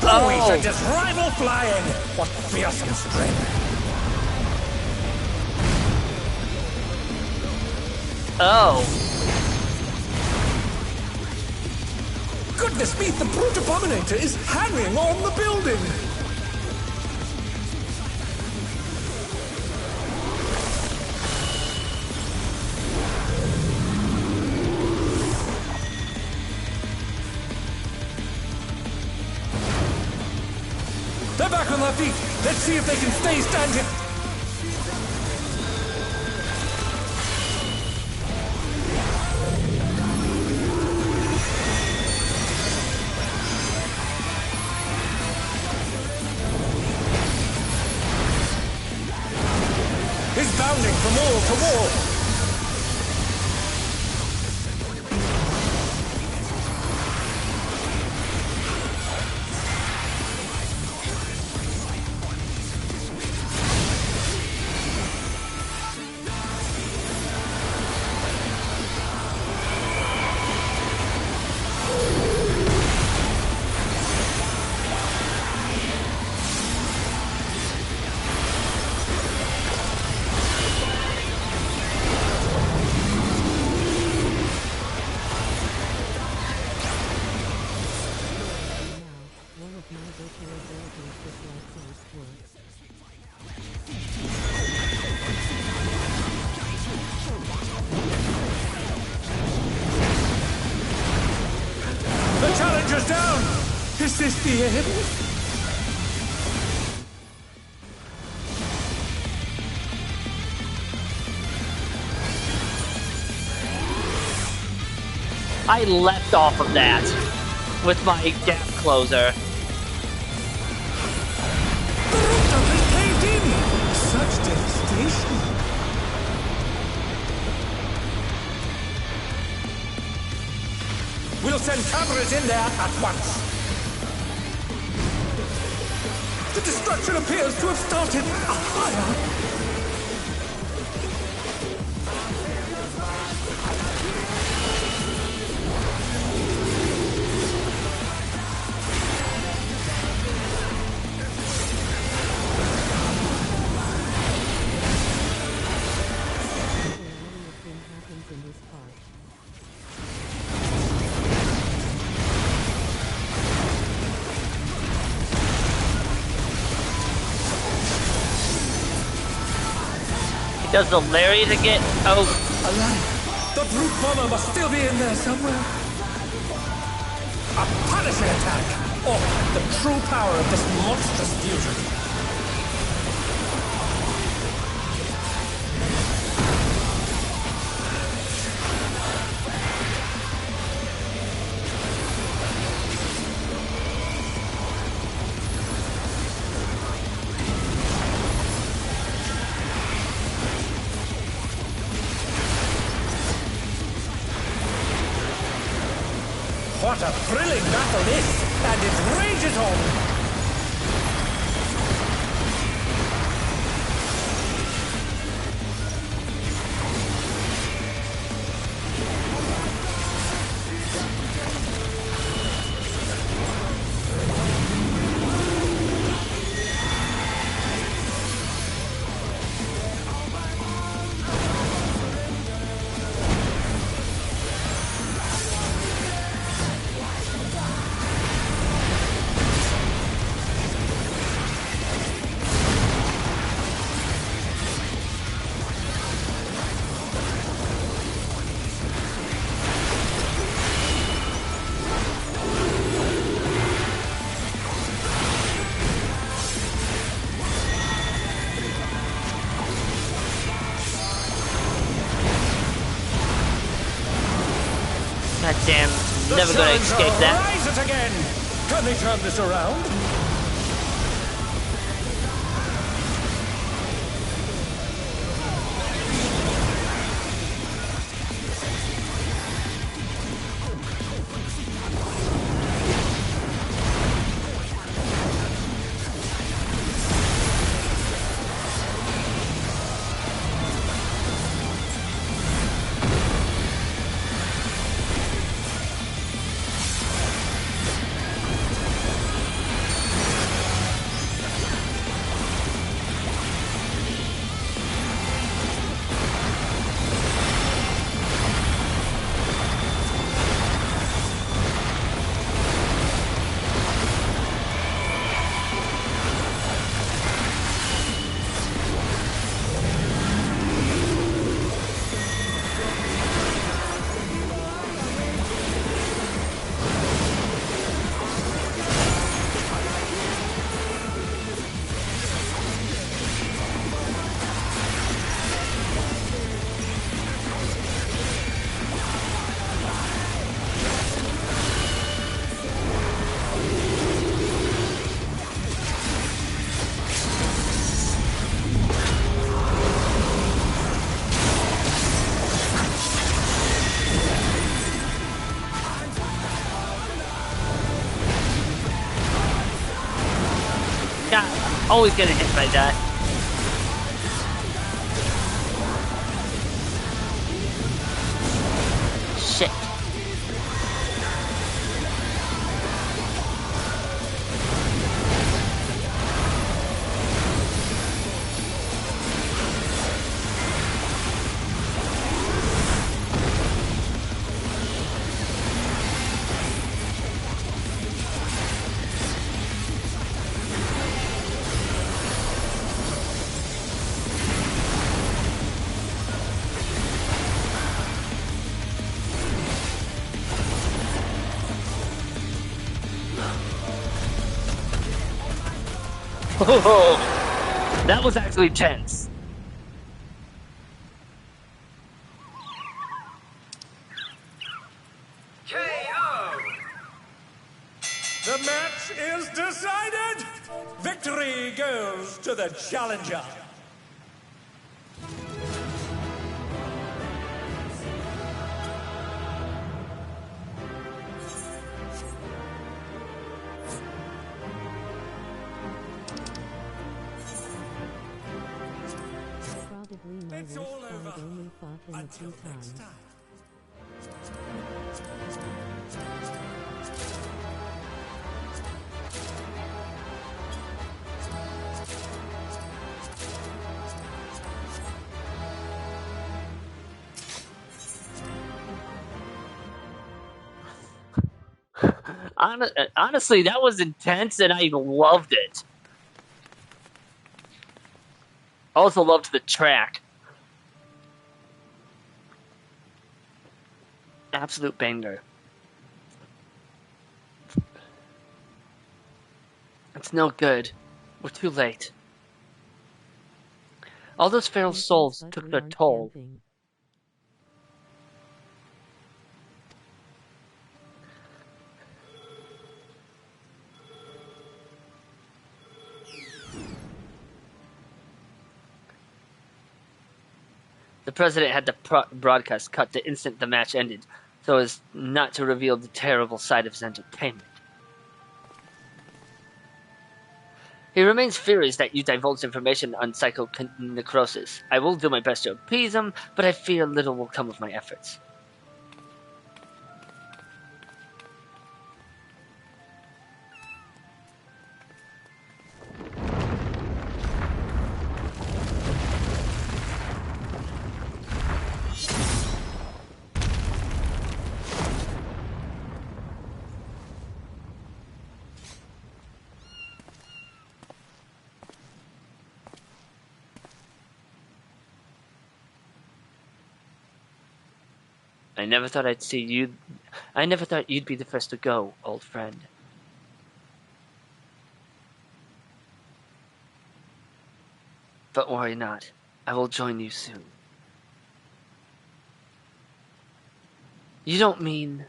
Oh, we should just rival flying! What fearsome strength! Oh. Goodness me, the Brute Abominator is hanging on the building! They're back on their feet! Let's see if they can stay standing! He's bounding from wall to wall! Is this the end? I left off of that with my gap closer. The rooftop is caved in! Such devastation! We'll send cavalry in there at once. The destruction appears to have started higher. In this part. He does the Larry to get... Oh, Alive! The brute bomber must still be in there somewhere. A punishing attack! Or the true power of this monstrous fusion. What a thrilling battle this! And it rages on! god damn. Never gonna escape that. Rise it again! Can they turn this around? God, always getting hit by that. Shit. That was actually tense. KO! The match is decided! Victory goes to the challenger. Probably my It's worst all fight over. only fought him a Until few next times. time. Honestly, that was intense and I loved it. Also loved the track. Absolute banger. It's no good. We're too late. All those feral Yes, souls but took we their aren't toll. camping. The president had the broadcast cut the instant the match ended, so as not to reveal the terrible side of his entertainment. He remains furious that you divulged information on psychonecrosis. I will do my best to appease him, but I fear little will come of my efforts. I never thought I'd see you. I never thought you'd be the first to go, old friend. But worry not. I will join you soon. You don't mean...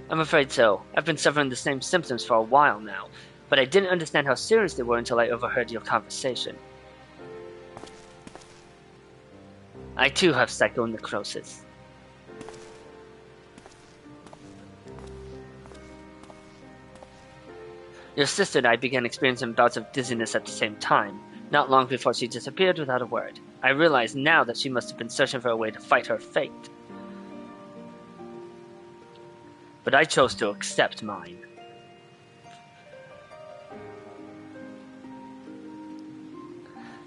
I'm afraid so. I've been suffering the same symptoms for a while now, but I didn't understand how serious they were until I overheard your conversation. I too have psychonecrosis. Your sister and I began experiencing bouts of dizziness at the same time, not long before she disappeared without a word. I realize now that she must have been searching for a way to fight her fate. But I chose to accept mine.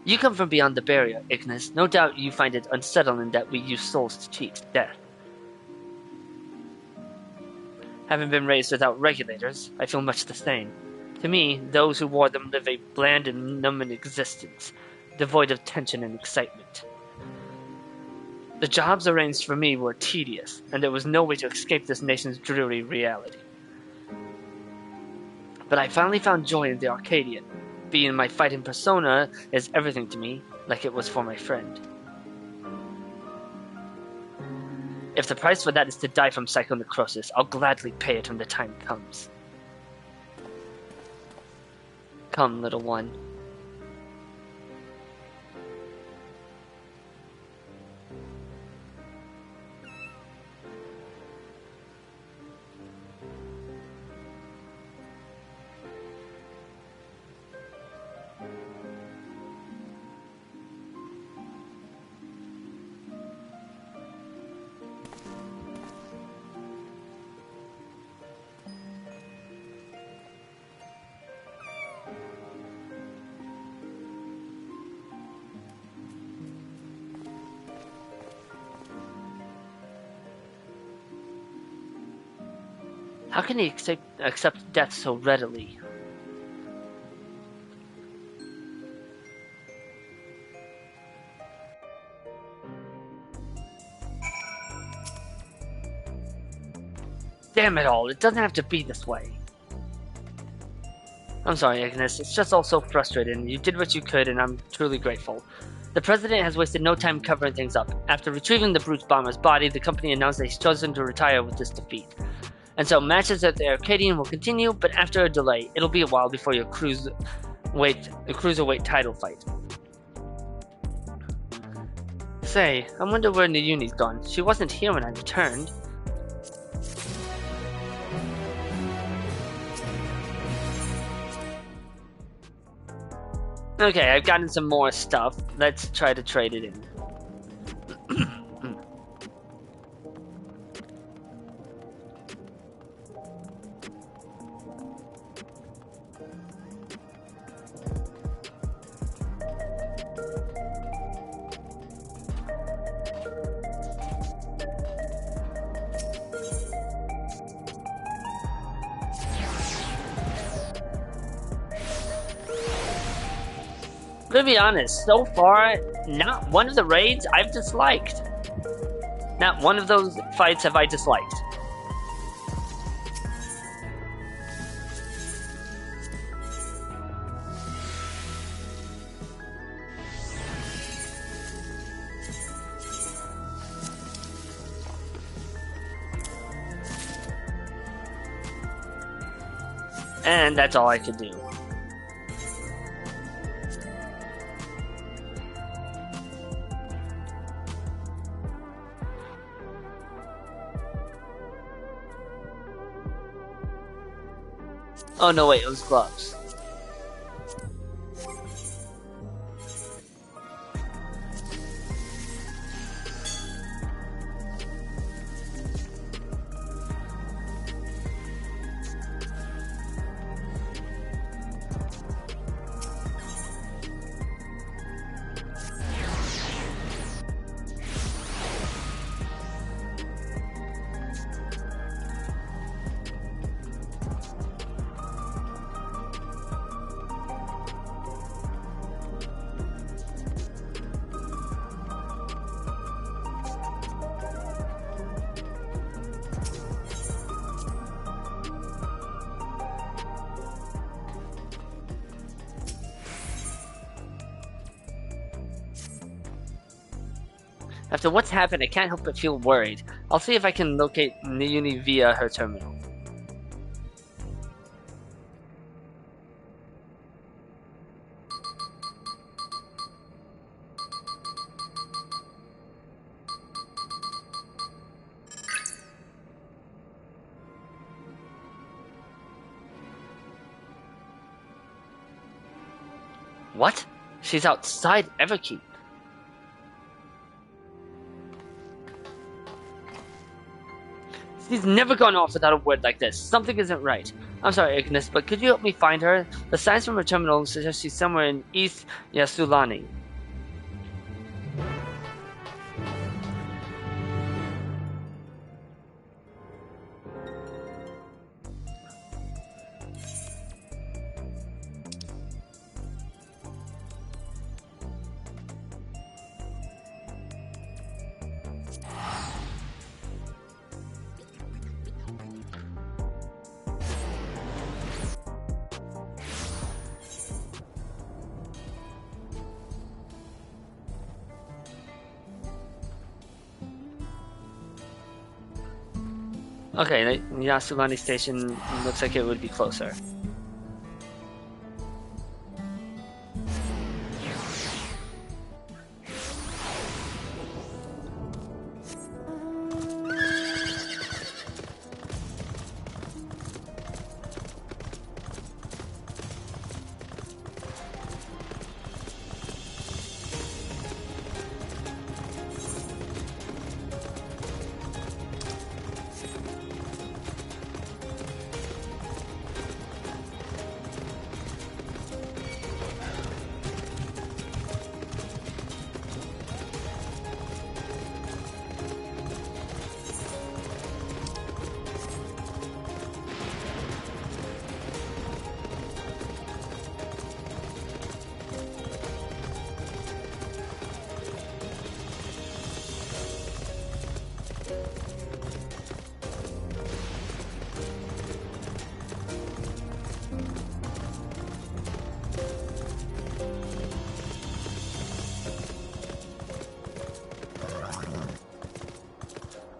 You come from beyond the barrier, Ignis. No doubt you find it unsettling that we use souls to cheat death. Having been raised without regulators, I feel much the same. To me, those who wore them live a bland and numbing existence, devoid of tension and excitement. The jobs arranged for me were tedious, and there was no way to escape this nation's dreary reality. But I finally found joy in the Arcadion. Being my fighting persona is everything to me, like it was for my friend. If the price for that is to die from psychonecrosis, I'll gladly pay it when the time comes. Come, little one. How can he accept death so readily? Damn it all, it doesn't have to be this way. I'm sorry, Ignis, it's just all so frustrating. You did what you could, and I'm truly grateful. The President has wasted no time covering things up. After retrieving the Brute Bomber's body, the company announced that he's chosen to retire with this defeat. And so matches at the Arcadion will continue, but after a delay. It'll be a while before your cruiserweight title fight. Say, I wonder where Nayuni's gone. She wasn't here when I returned. Okay, I've gotten some more stuff. Let's try to trade it in. To be honest, so far, not one of the raids I've disliked. Not one of those fights have I disliked. And that's all I could do. Oh no, wait, it was gloves. After what's happened, I can't help but feel worried. I'll see if I can locate Nayuni via her terminal. What? She's outside Everkeep. She's never gone off without a word like this. Something isn't right. I'm sorry, Ignis, but could you help me find her? The signs from her terminal suggest she's somewhere in East Yasulani. Okay, the Yasulani station looks like it would be closer.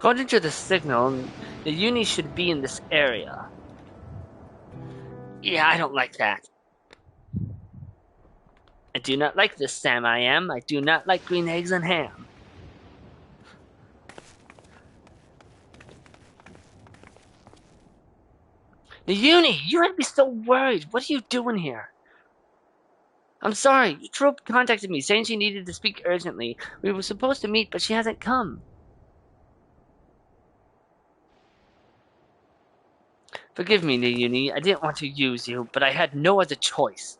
According to the signal, the uni should be in this area. Yeah, I don't like that. I do not like this, Sam. I do not like green eggs and ham. The uni! You had me so worried. What are you doing here? I'm sorry. Trope contacted me saying she needed to speak urgently. We were supposed to meet, but she hasn't come. Forgive me, Nayuni. I didn't want to use you, but I had no other choice.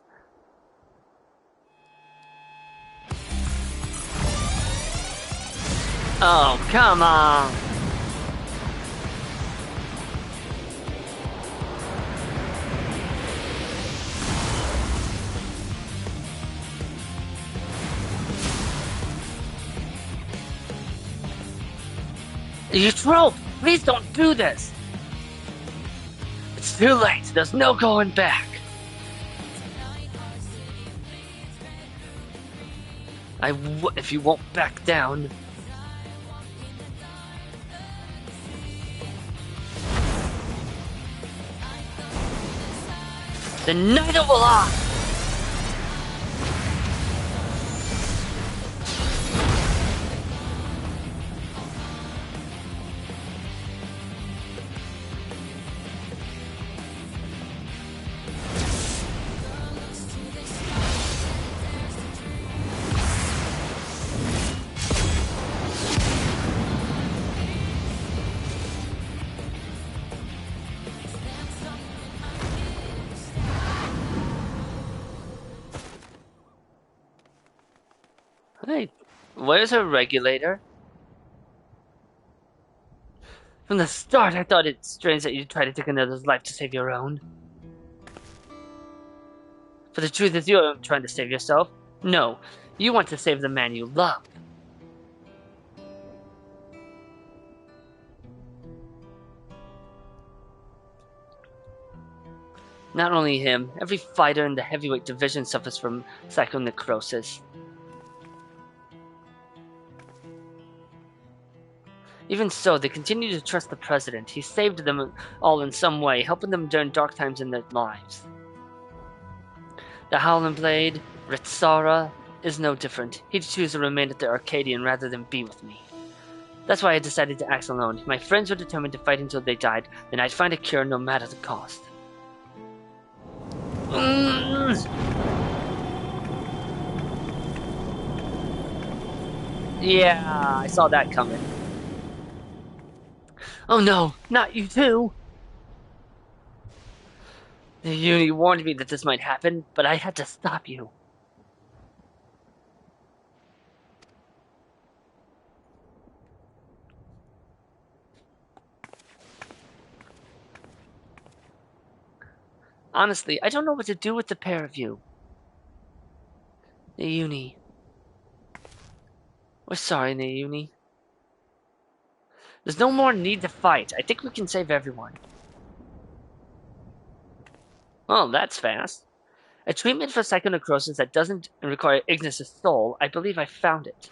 Oh, come on! You trope! Please don't do this! It's too late. There's no going back. If you won't back down. The night will off! Hey, where's her regulator? From the start, I thought it strange that you tried to take another's life to save your own. But the truth is, you're trying to save yourself. No, you want to save the man you love. Not only him, every fighter in the heavyweight division suffers from psychonecrosis. Even so, they continue to trust the president. He saved them all in some way, helping them during dark times in their lives. The Howling Blade, Ritsara, is no different. He'd choose to remain at the Arcadion rather than be with me. That's why I decided to act alone. My friends were determined to fight until they died, then I'd find a cure no matter the cost. Yeah, I saw that coming. Oh no, not you too! The uni warned me that this might happen, but I had to stop you. Honestly, I don't know what to do with the pair of you. Nayuni. We're sorry, Nayuni. There's no more need to fight. I think we can save everyone. Oh, that's fast. A treatment for psychonecrosis that doesn't require Ignis' soul. I believe I found it.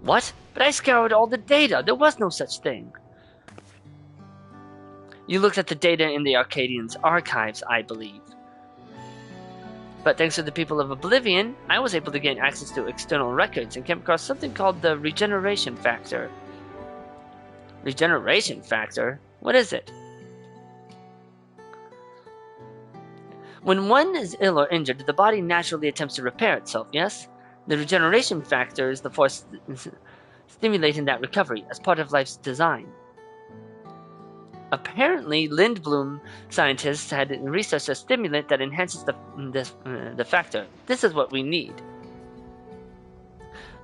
What? But I scoured all the data. There was no such thing. You looked at the data in the Arcadian's archives, I believe. But thanks to the people of Oblivion, I was able to gain access to external records and came across something called the regeneration factor. Regeneration factor? What is it? When one is ill or injured, the body naturally attempts to repair itself, yes? The regeneration factor is the force stimulating that recovery as part of life's design. Apparently, Lindblom scientists had researched a stimulant that enhances the factor. This is what we need.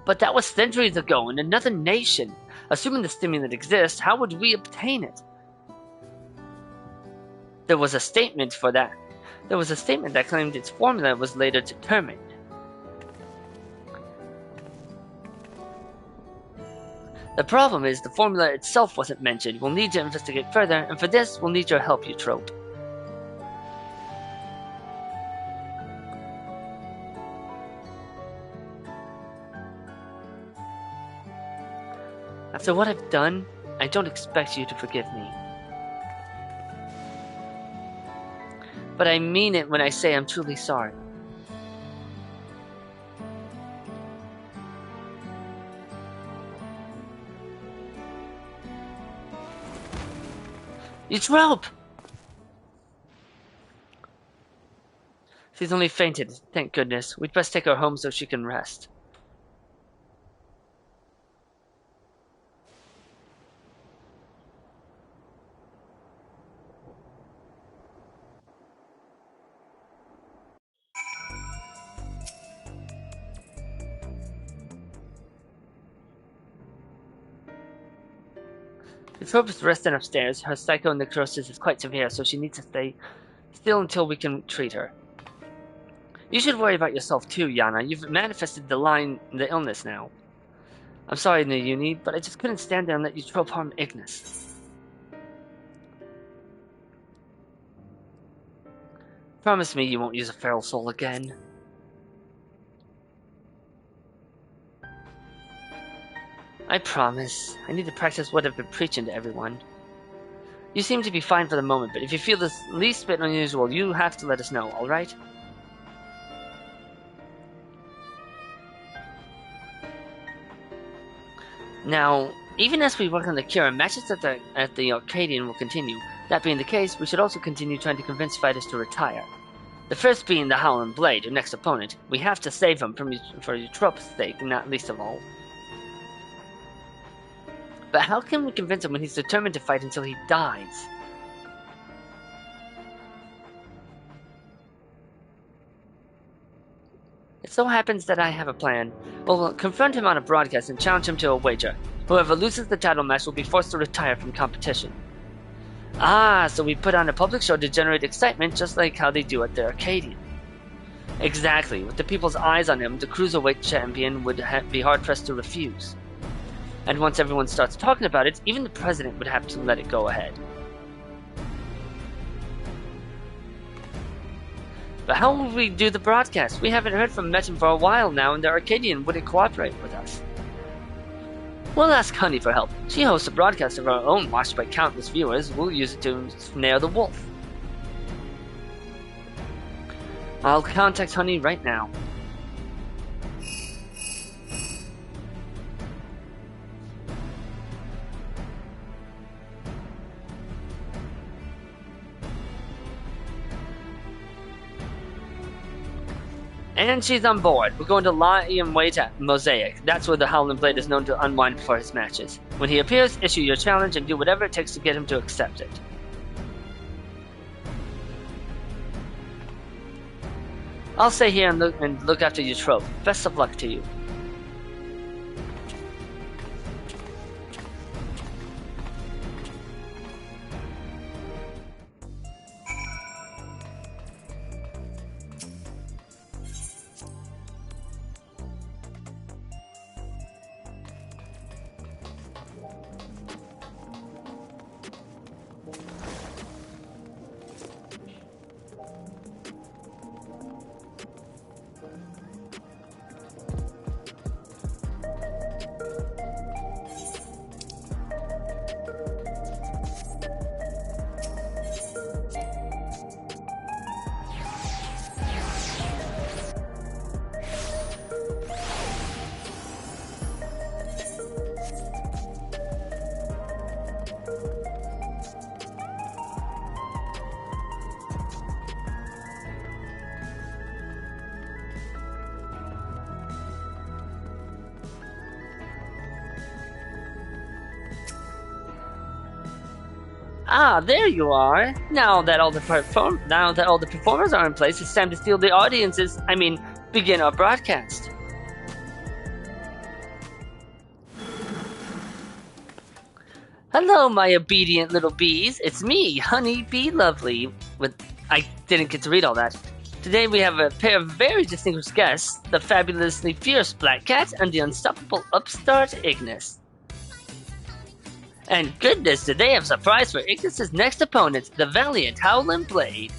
But that was centuries ago in another nation. Assuming the stimulant exists, how would we obtain it? There was a statement for that. There was a statement that claimed its formula was later determined. The problem is, the formula itself wasn't mentioned. We'll need to investigate further, and for this, we'll need your help, Eutrope. So what I've done, I don't expect you to forgive me. But I mean it when I say I'm truly sorry. Eutrope! She's only fainted, thank goodness. We'd best take her home so she can rest. Eutrope is resting upstairs. Her psychonecrosis is quite severe, so she needs to stay still until we can treat her. You should worry about yourself too, Yana. You've manifested the illness now. I'm sorry, Nayuni, but I just couldn't stand there and let Eutrope harm Ignis. Promise me you won't use a feral soul again. I promise. I need to practice what I've been preaching to everyone. You seem to be fine for the moment, but if you feel the least bit unusual, you have to let us know, alright? Now, even as we work on the cure, matches at the Arcadion will continue. That being the case, we should also continue trying to convince fighters to retire. The first being the Howling Blade, your next opponent. We have to save him for Eutrope's sake, not least of all. But how can we convince him when he's determined to fight until he dies? It so happens that I have a plan. We'll confront him on a broadcast and challenge him to a wager. Whoever loses the title match will be forced to retire from competition. Ah, so we put on a public show to generate excitement just like how they do at the Arcadion. Exactly. With the people's eyes on him, the Cruiserweight champion would be hard-pressed to refuse. And once everyone starts talking about it, even the president would have to let it go ahead. But how will we do the broadcast? We haven't heard from Metin for a while now, and the Arcadion wouldn't cooperate with us. We'll ask Honey for help. She hosts a broadcast of her own watched by countless viewers. We'll use it to snare the wolf. I'll contact Honey right now. And she's on board. We're going to lie in wait at Mosaic. That's where the Howling Blade is known to unwind before his matches. When he appears, issue your challenge and do whatever it takes to get him to accept it. I'll stay here and look after Eutrope. Best of luck to you. Ah, there you are. Now that all the performers are in place, it's time to steal the audiences. Begin our broadcast. Hello, my obedient little bees. It's me, Honey Bee Lovely. I didn't get to read all that. Today we have a pair of very distinguished guests: the fabulously fierce Black Cat and the unstoppable upstart Ignis. And goodness, did they have a surprise for Ignis' next opponent, the valiant Howling Blade.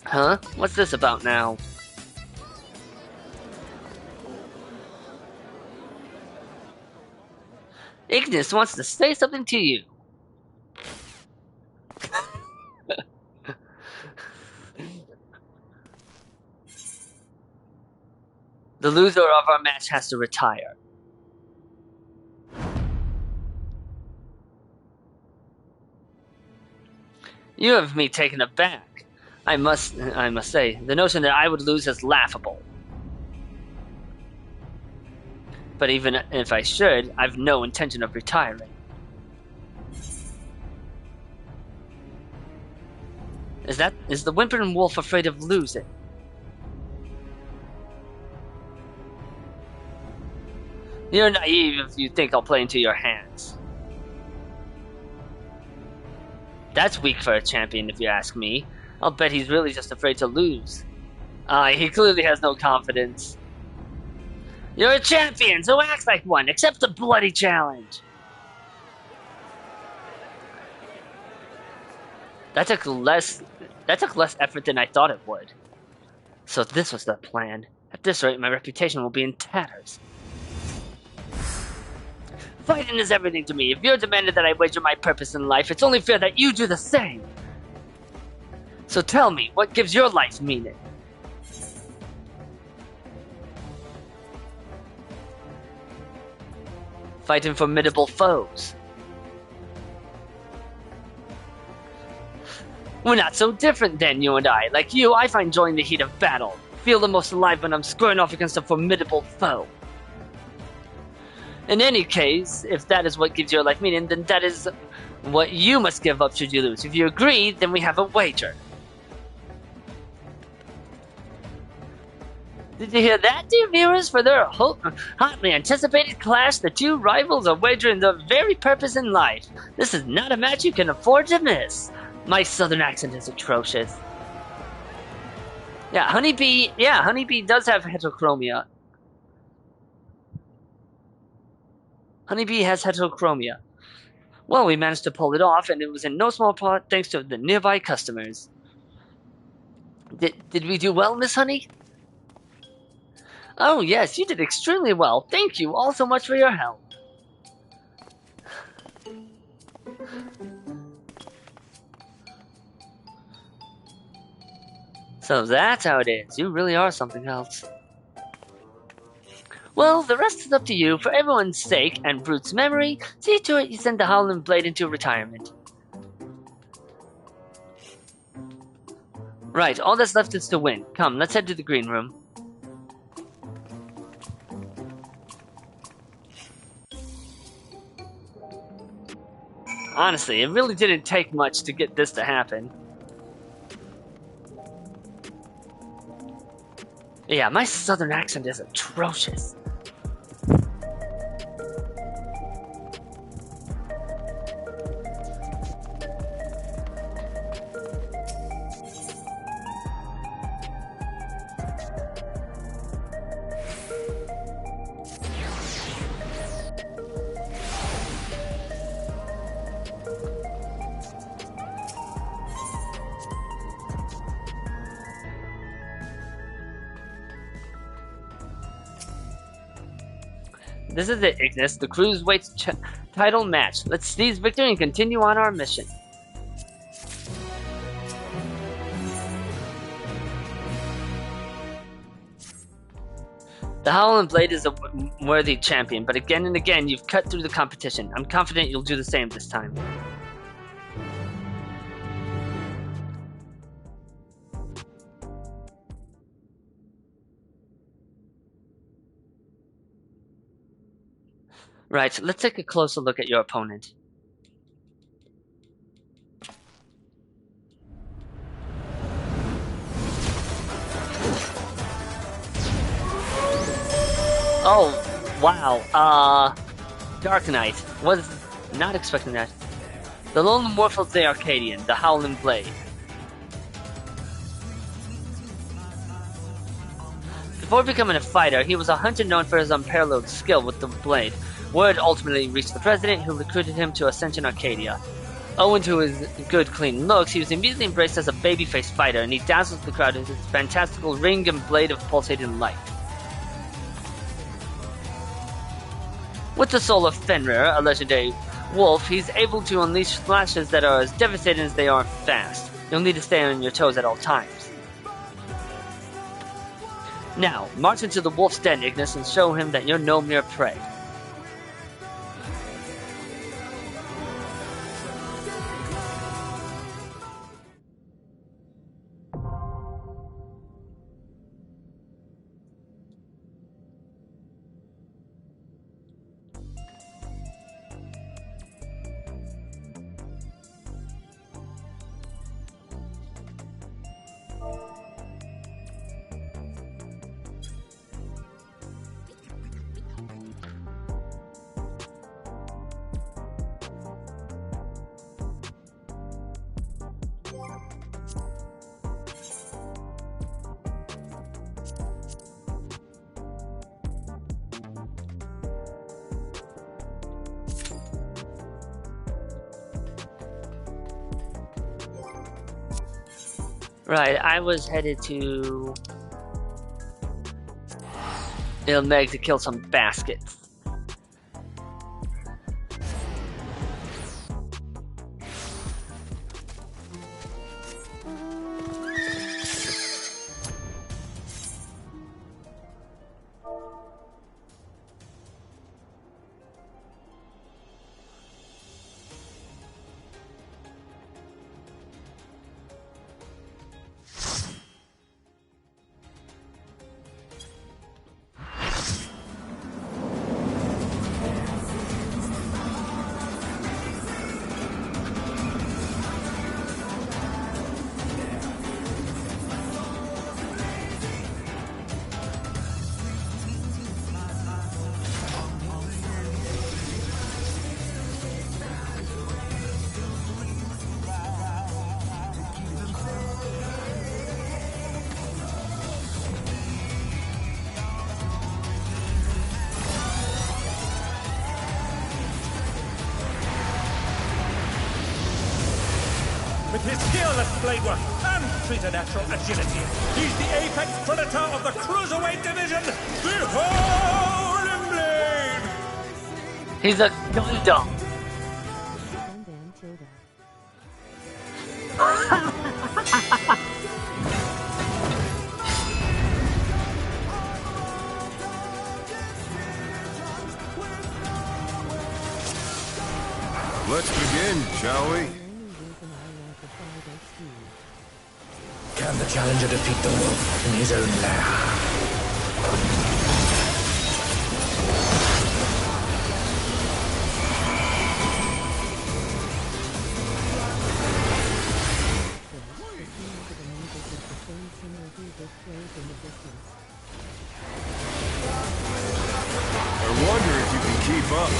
Huh? What's this about now? Ignis wants to say something to you. The loser of our match has to retire. You have me taken aback. I must say, the notion that I would lose is laughable. But even if I should, I've no intention of retiring. Is the whimpering wolf afraid of losing? You're naive if you think I'll play into your hands. That's weak for a champion, if you ask me. I'll bet he's really just afraid to lose. He clearly has no confidence. You're a champion, so act like one. Accept the bloody challenge. That took less effort than I thought it would. So this was the plan. At this rate, my reputation will be in tatters. Fighting is everything to me. If you're demanded that I wager my purpose in life, it's only fair that you do the same. So tell me, what gives your life meaning? Fighting formidable foes. We're not so different then, you and I. Like you, I find joy in the heat of battle. Feel the most alive when I'm squaring off against a formidable foe. In any case, if that is what gives your life meaning, then that is what you must give up should you lose. If you agree, then we have a wager. Did you hear that, dear viewers? For their hotly anticipated clash, the two rivals are wagering their very purpose in life. This is not a match you can afford to miss. My southern accent is atrocious. Yeah, Honeybee does have heterochromia. Honeybee has heterochromia. Well, we managed to pull it off, and it was in no small part thanks to the nearby customers. Did we do well, Miss Honey? Oh yes, you did extremely well. Thank you all so much for your help. So that's how it is. You really are something else. Well, the rest is up to you. For everyone's sake and Brute's memory, see to it you send the Howling Blade into retirement. Right, all that's left is to win. Come, let's head to the green room. Honestly, it really didn't take much to get this to happen. Yeah, my southern accent is atrocious. This is it, Ignis. The Cruiserweight's title match. Let's seize victory and continue on our mission. The Howling Blade is a worthy champion, but again and again you've cut through the competition. I'm confident you'll do the same this time. Right, let's take a closer look at your opponent. Oh, wow. Dark Knight. Was not expecting that. The Lone Wolf of the Arcadion, the Howling Blade. Before becoming a fighter, he was a hunter known for his unparalleled skill with the blade. Word ultimately reached the president, who recruited him to Ascension Arcadia. Owing to his good, clean looks, he was immediately embraced as a babyface fighter, and he dazzles the crowd with his fantastical ring and blade of pulsating light. With the soul of Fenrir, a legendary wolf, he's able to unleash flashes that are as devastating as they are fast. You'll need to stay on your toes at all times. Now, march into the wolf's den, Ignis, and show him that you're no mere prey. Right, I was headed to Ilmeg to kill some baskets. With his fearless blade work and preternatural agility, he's the apex predator of the cruiserweight division, the Holy Blade! He's a Gundam. Gundam Tilda. Let's begin, shall we? Can the challenger defeat the wolf in his own lair? I wonder if you can keep up.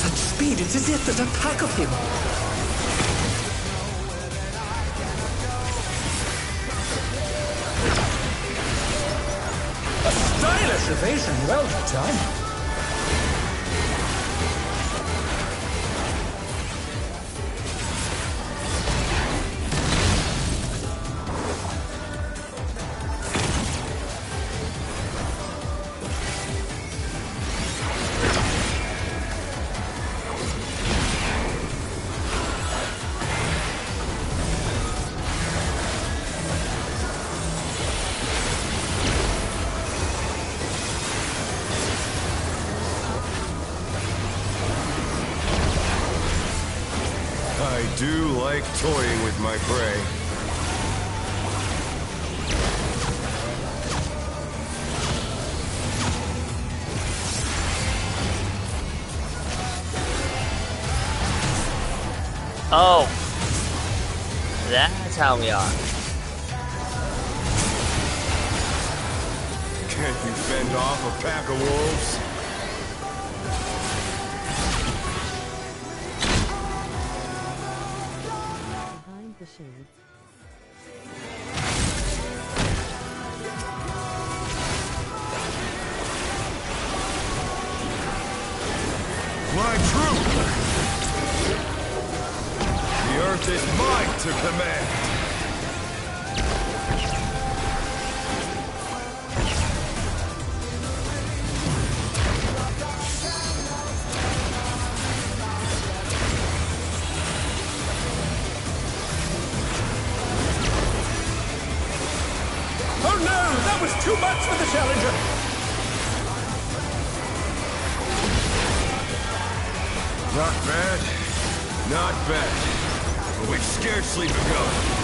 Such speed, it's as if there's a pack of him. A stylish evasion, well done. I do like toying with my prey. Oh, that's how we are. Can't you fend off a pack of wolves? Behind the shades. My troop! The earth is mine to command! Oh no! That was too much for the challenger! Not bad. Not bad. But we've scarcely begun.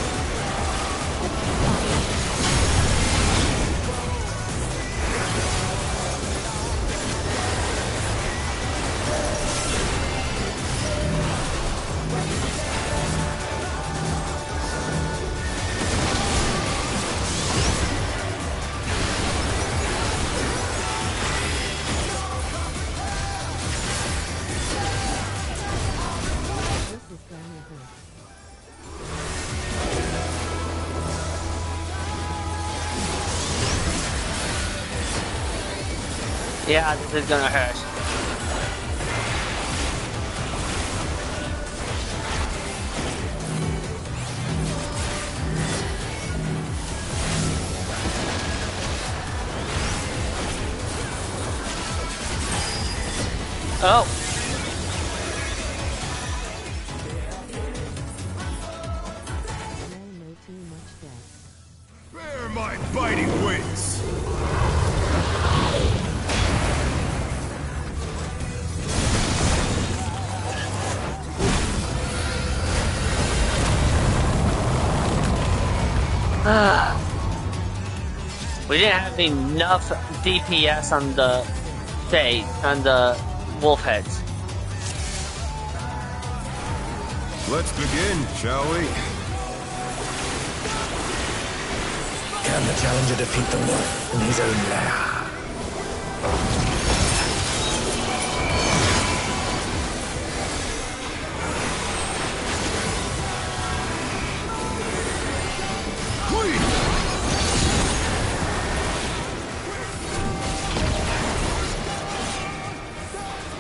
This is gonna hurt. Yeah, this is gonna hurt. Oh, Now no too much death. Bear my biting wings! we didn't have enough DPS on the wolf heads. Let's begin, shall we? Can the challenger defeat the wolf in his own lair? Hui!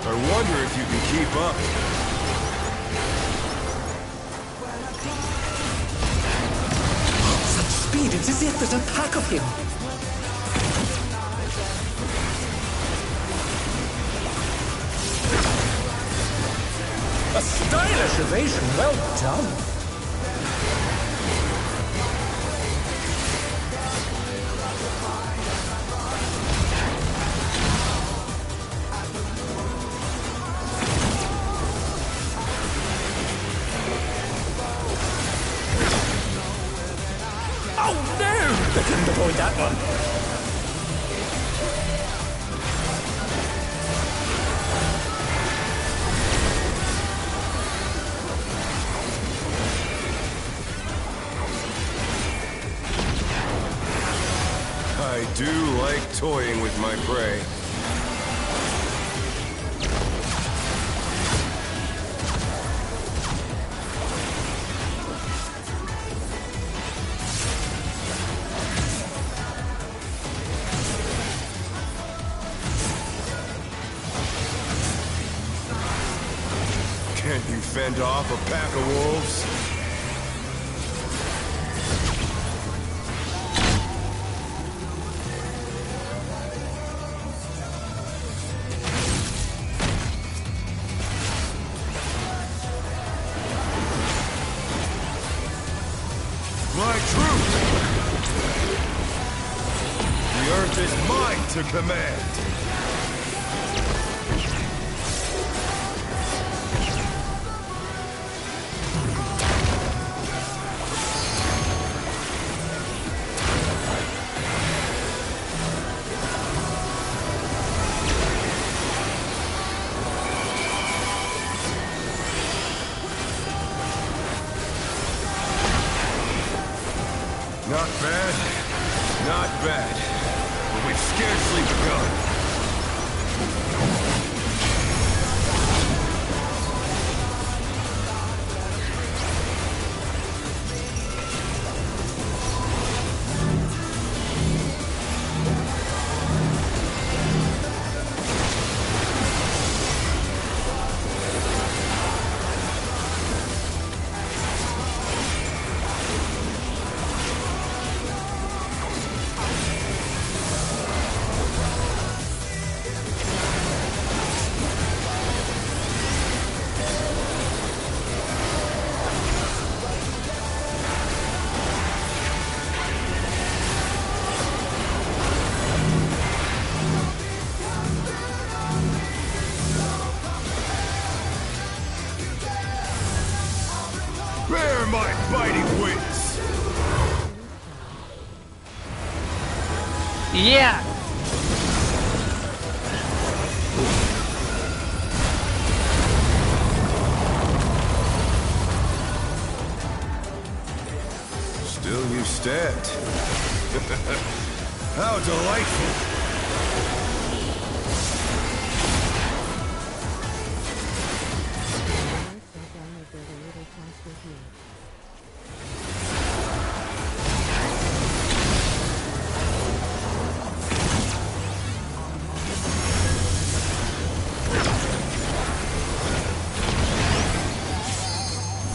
I wonder if you can keep up. Such speed, it's as if there's a pack of him. A stylish evasion, well done! Oh no! They couldn't avoid that one. I do like toying with my prey. Can't you fend off a pack of wolves? My troop! The earth is mine to command! Not bad, not bad. But we've scarcely begun. Bear my biting wits! Yeah. Still you stand. How delightful!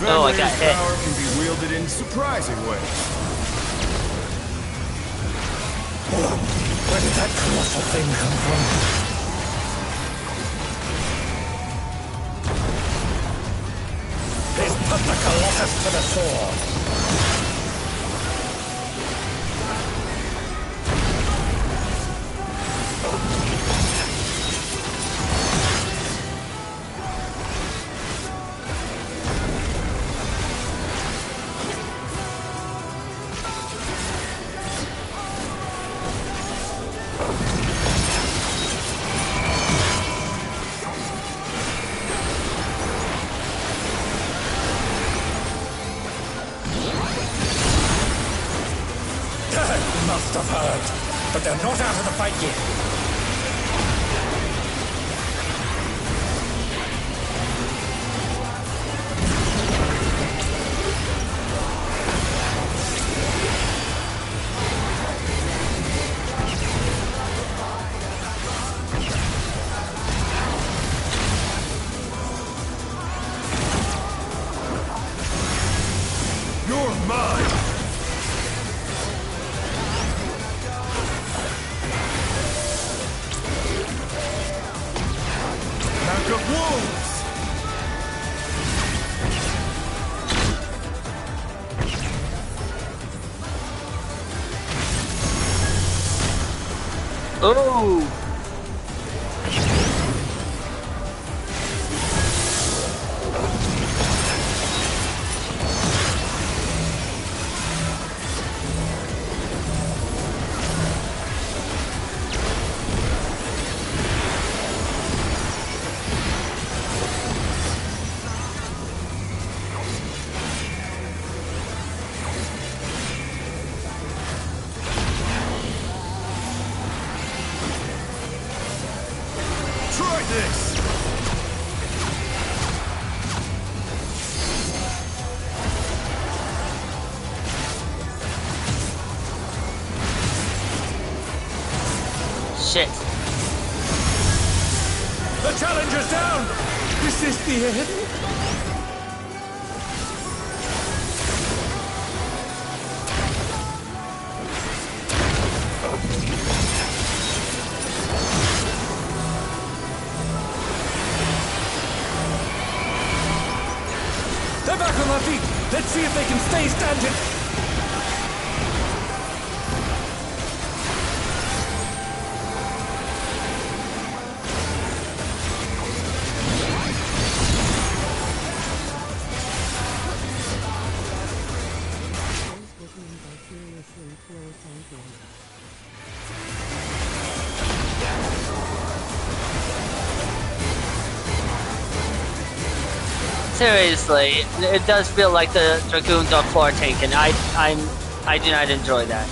Oh, I got hit. Power can be wielded in surprising ways. Where did that colossal thing come from? He's put the Colossus to the sword. Must have heard. But they're not out of the fight yet. You're mine! Pack of wolves! Oh. Try this! Shit. The challenger's down! Is this the end? They're back on their feet! Let's see if they can stay standing! Seriously, it does feel like the Dragoons are floor tanking. I do not enjoy that.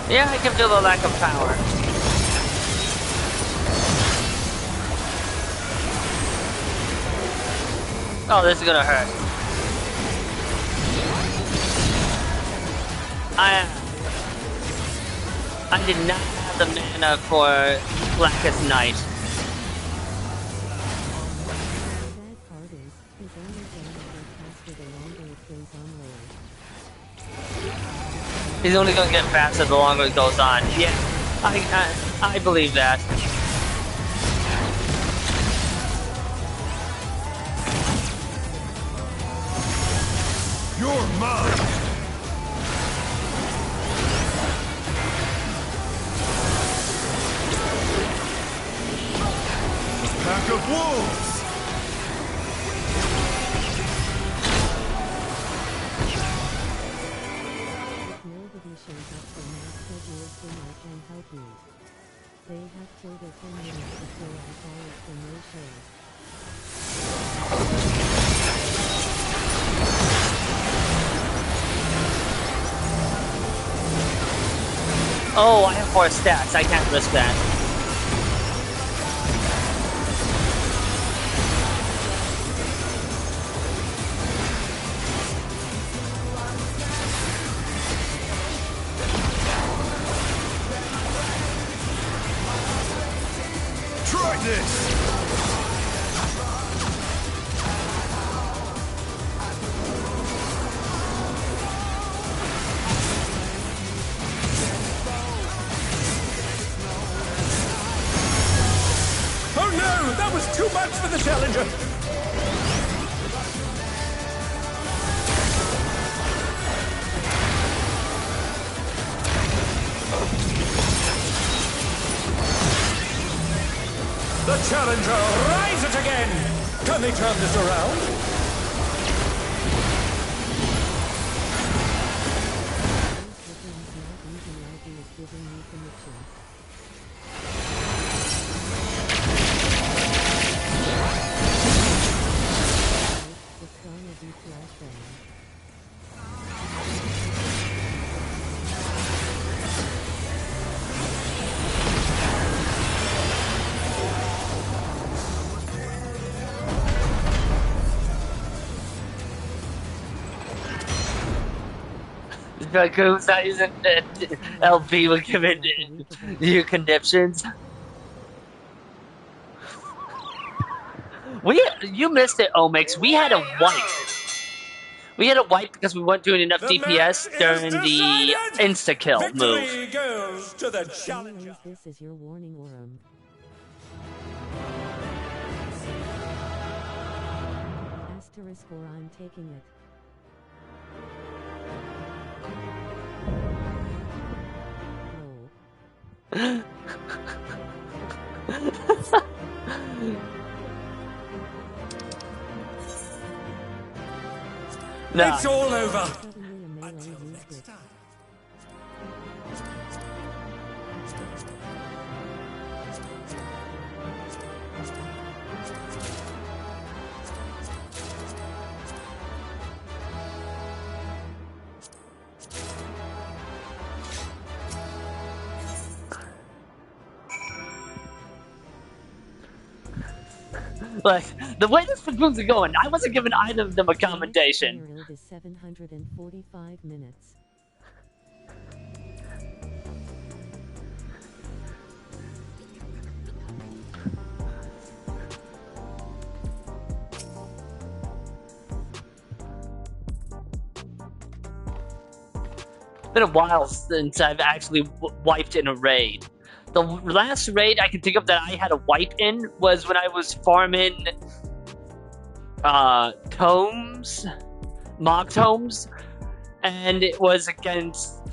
Yeah, I can feel the lack of power. Oh, this is gonna hurt. I did not have the mana for Blackest Night. The bad part is, his only damage will faster the longer it goes on lower. He's only gonna get faster the longer it goes on. Yeah, I believe that. You're mine! Pack of wolves! If nobody shows up for my schedule soon I can help you. They have till the 10 minutes before I call it for no shows. Oh, I have 4 stats. I can't risk that. Try this! Oh no! That was too much for the challenger! The challenger rises again! Can they turn this around? Giving me connections. It's gonna be flashbang. Raccoon's not using LP will give it you conniptions. You missed it, Omix. We had a wipe. We had a wipe because we weren't doing enough DPS during the insta-kill move. Victory goes to the challenger! Anyways, this is your warning, Orem. Asterisk or I'm taking it. Oh. Nah. It's all over! Suddenly a melee used it. Like, the way this platoons are going, I wasn't giving either of them a commendation. General is 745 minutes. It's been a while since I've actually wiped in a raid. The last raid I can think of that I had a wipe in was when I was farming tomes, mock tomes, and it was against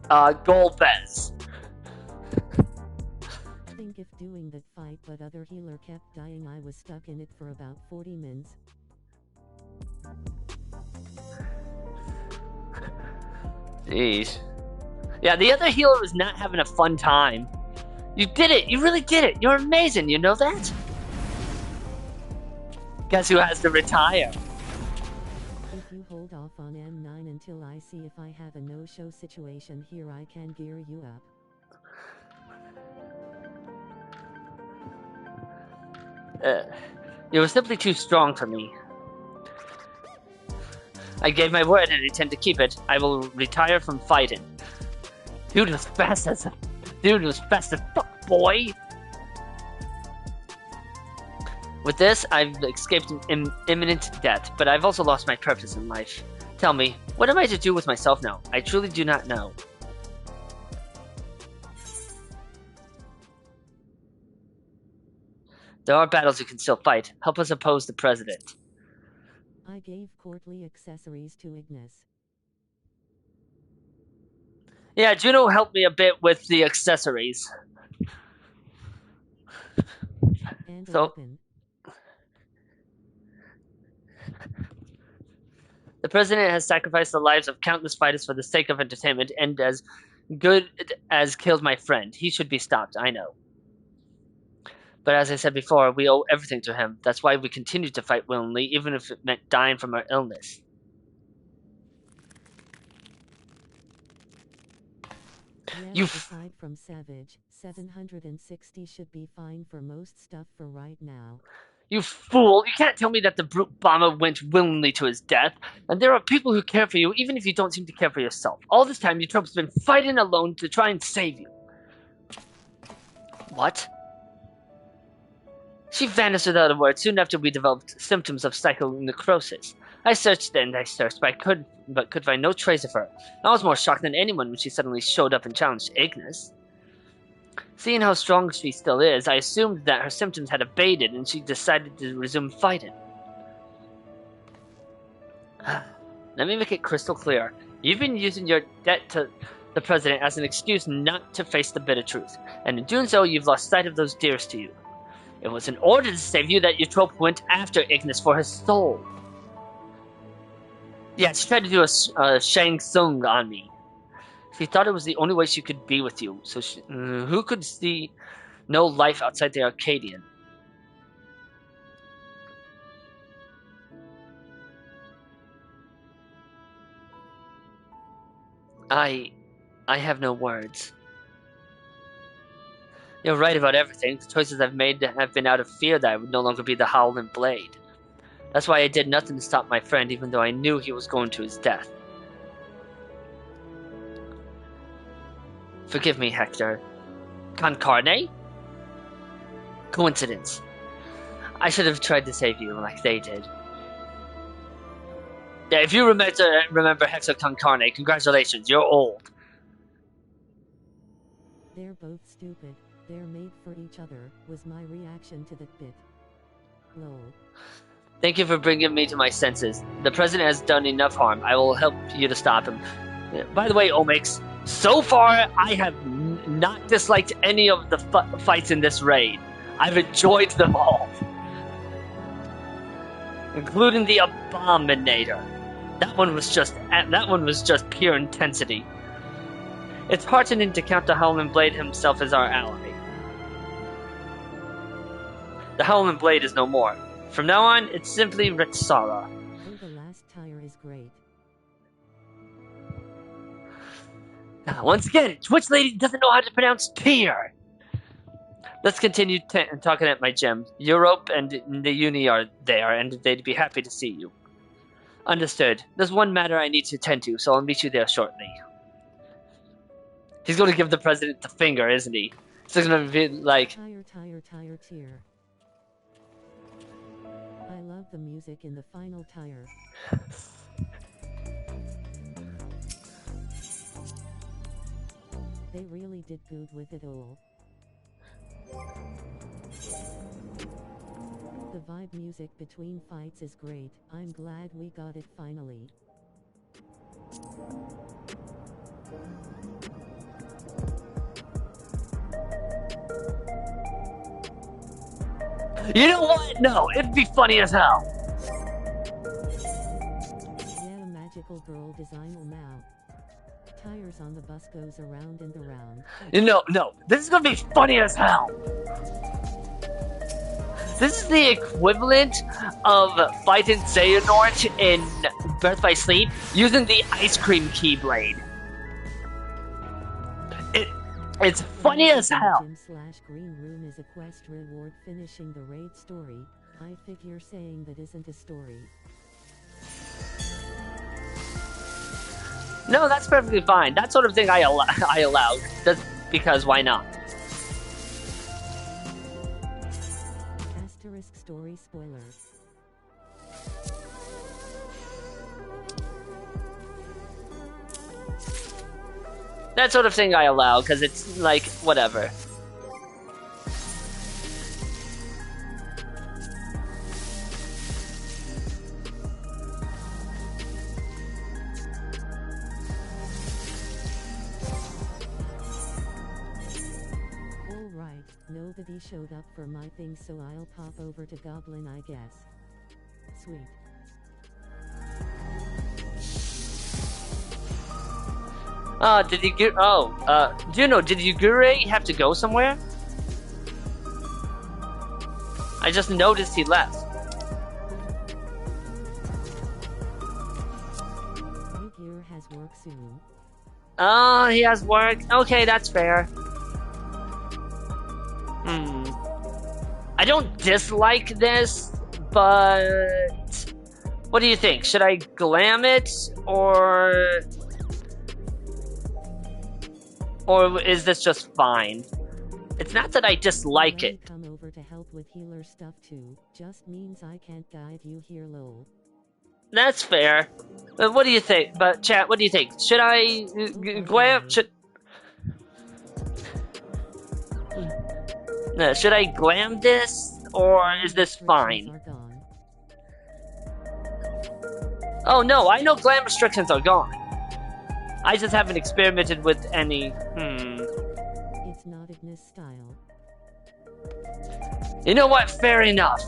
Golbez. I think if doing that fight but other healer kept dying I was stuck in it for about 40 mins. Jeez. Yeah, the other healer was not having a fun time. You did it! You really did it! You're amazing, you know that? Guess who has to retire? If you hold off on M9 until I see if I have a no-show situation here I can gear you up. You were simply too strong for me. I gave my word and I intend to keep it. I will retire from fighting. Dude was fast as fuck, boy. With this, I've escaped imminent death, but I've also lost my purpose in life. Tell me, what am I to do with myself now? I truly do not know. There are battles you can still fight. Help us oppose the president. I gave courtly accessories to Ignis. Yeah, Juno helped me a bit with the accessories. And So, open. the president has sacrificed the lives of countless fighters for the sake of entertainment and as good as killed my friend. He should be stopped, I know. But as I said before, we owe everything to him. That's why we continue to fight willingly, even if it meant dying from our illness. Yes, aside from Savage, 760 should be fine for most stuff for right now. You fool! You can't tell me that the brute bomber went willingly to his death. And there are people who care for you, even if you don't seem to care for yourself. All this time, your troop's been fighting alone to try and save you. What? She vanished without a word soon after we developed symptoms of psychonecrosis. I searched and I searched, but could find no trace of her. I was more shocked than anyone when she suddenly showed up and challenged Ignis. Seeing how strong she still is, I assumed that her symptoms had abated and she decided to resume fighting. Let me make it crystal clear. You've been using your debt to the president as an excuse not to face the bitter truth, and in doing so, you've lost sight of those dearest to you. It was in order to save you that Eutrope went after Ignis for his soul. Yeah, she tried to do a Shang Tsung on me. She thought it was the only way she could be with you. So who could see no life outside the Arcadion? I have no words. You're right about everything. The choices I've made have been out of fear that I would no longer be the Howling Blade. That's why I did nothing to stop my friend, even though I knew he was going to his death. Forgive me, Hector. Con Carne? Coincidence. I should have tried to save you like they did. Yeah, if you remember Hector Con Carne, congratulations, you're old. They're both stupid. They're made for each other, was my reaction to that bit. Lol. Thank you for bringing me to my senses. The president has done enough harm. I will help you to stop him. By the way, Omix, so far I have not disliked any of the fights in this raid. I've enjoyed them all. Including the Abominator. That one was just pure intensity. It's heartening to count the Howling Blade himself as our ally. The Howling Blade is no more. From now on, it's simply Ritsara. Oh, the last tire is great. Once again, Twitch Lady doesn't know how to pronounce tier. Let's continue talking at my gym. Europe and the Uni are there, and they'd be happy to see you. Understood. There's one matter I need to attend to, so I'll meet you there shortly. He's going to give the president the finger, isn't he? He's going to be like... Tire, tear. I love the music in the final tire. They really did good with it all. The vibe music between fights is great. I'm glad we got it finally. You know what? No, it'd be funny as hell. Yeah, magical girl design now. Tires on the bus goes around and around. No, this is gonna be funny as hell. This is the equivalent of fighting Xehanort in Birth by Sleep using the ice cream keyblade. It's funny as hell. Gym/green room is a quest reward finishing the raid story. I figure saying that isn't a story. No, that's perfectly fine. That sort of thing I allow. Just because why not? Asterisk story spoiler. That sort of thing I allow, because it's like, whatever. Alright, nobody showed up for my thing, so I'll pop over to Goblin, I guess. Sweet. Did you get? Juno, did Yugure have to go somewhere? I just noticed he left. New gear has work soon. Oh, he has work. Okay, that's fair. I don't dislike this, but what do you think? Should I glam it or is this just fine? It's not that I dislike it. Come over to help with healer stuff too. Just means I can't guide you here, lol. That's fair. What do you think? But chat, what do you think? Should I glam? Should I glam this or is this fine? Oh no, I know glam restrictions are gone. I just haven't experimented with any. It's not Ignis style. You know what? Fair enough.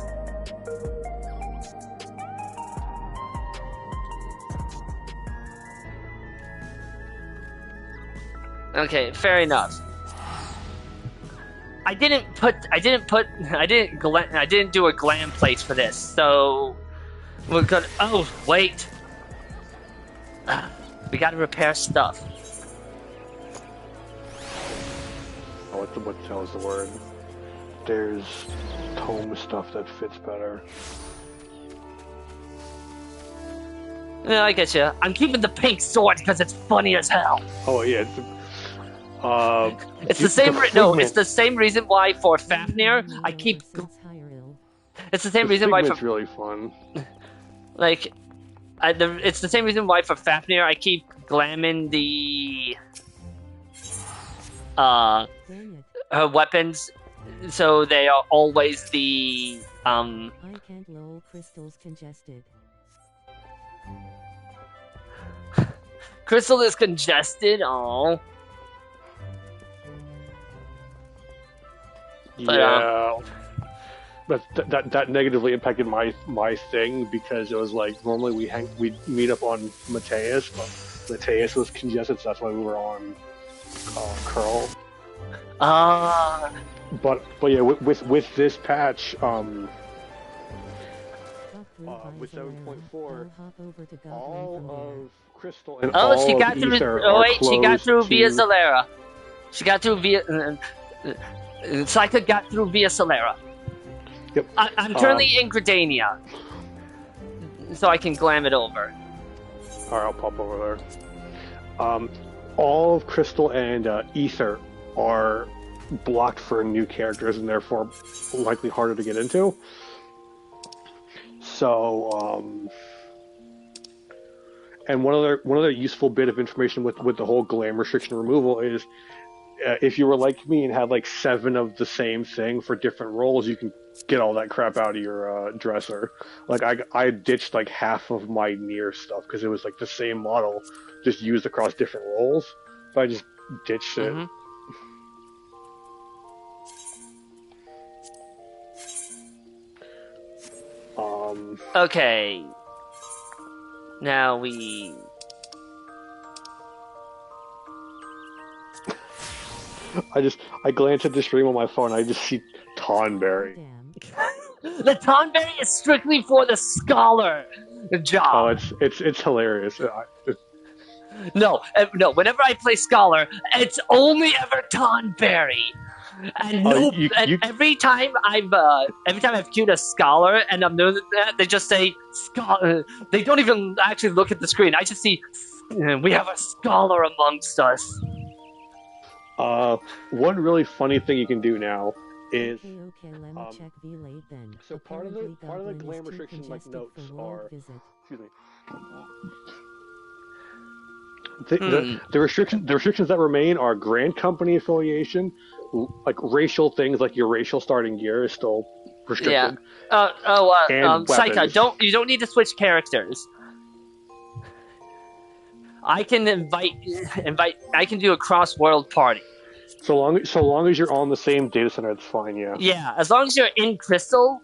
Okay, fair enough. I didn't do a glam place for this, so we're gonna. Oh wait, we gotta repair stuff. What was the word? There's tome stuff that fits better. Yeah, I get you. I'm keeping the pink sword because it's funny as hell. Oh yeah. It's the same. It's the same reason why for Fafnir I keep. It's the same reason why for. It's really fun. Like, it's the same reason why for Fafnir I keep glamming the her weapons, so they are always the I can't lol, crystal's congested. Crystal is congested. Oh. Yeah, but that negatively impacted my thing because it was like normally we'd meet up on Mateus, but Mateus was congested, so that's why we were on Curl. But yeah, with this patch, with 7.4, all of Crystal and all she got of through. Ether Oh are wait, she got through via closed to- Solera. She got through via. Psycha got through via Solera. Yep. I'm currently in Gridania, so I can glam it over. Alright, I'll pop over there. All of Crystal and Ether are blocked for new characters and therefore likely harder to get into. So, and one other useful bit of information with the whole glam restriction removal is if you were like me and had like 7 of the same thing for different roles, you can get all that crap out of your dresser. Like I ditched like half of my Nier stuff because it was like the same model, just used across different roles. So I just ditched it. Mm-hmm. Okay. Now we. I glance at the stream on my phone. I just see Tonberry. Damn. The Tonberry is strictly for the scholar job. Oh, it's hilarious. No. Whenever I play scholar, it's only ever Tonberry. And every time I've queued a scholar and I'm doing that, they just say scholar. They don't even actually look at the screen. I just see We have a scholar amongst us. One really funny thing you can do now is Okay, let me check V-Late then. so part of the Apparently glam Goblin is too restriction like congested notes for world are visit. excuse me. The restrictions that remain are grand company affiliation, like racial things like your racial starting gear is still restricted. Yeah. And Psycha, weapons. you don't need to switch characters. I can invite. I can do a cross-world party. So long as you're on the same data center, it's fine. Yeah. Yeah, as long as you're in Crystal,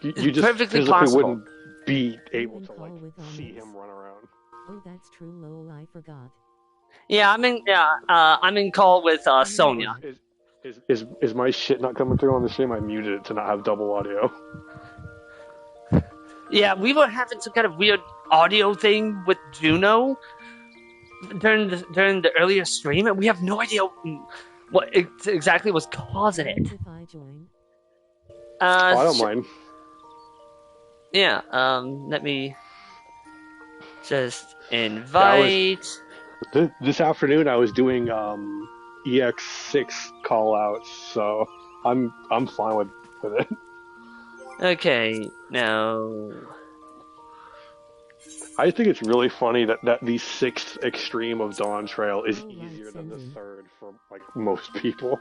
You it's just perfectly physically possible. wouldn't be able to Call like with see Onyx. him run around. Oh, that's true, lol, I forgot. Yeah, I'm in call with Sonia. Is my shit not coming through on the stream? I muted it to not have double audio. Yeah, we were having some kind of weird audio thing with Juno during the earlier stream, and we have no idea what exactly was causing Mind it. if I join? I don't mind. Yeah. Let me just invite. This afternoon I was doing EX6 call outs, so I'm fine with it. Okay, now. I think it's really funny that the 6th extreme of Dawn Trail is Oh, right, easier than the Cindy. 3rd for like most people,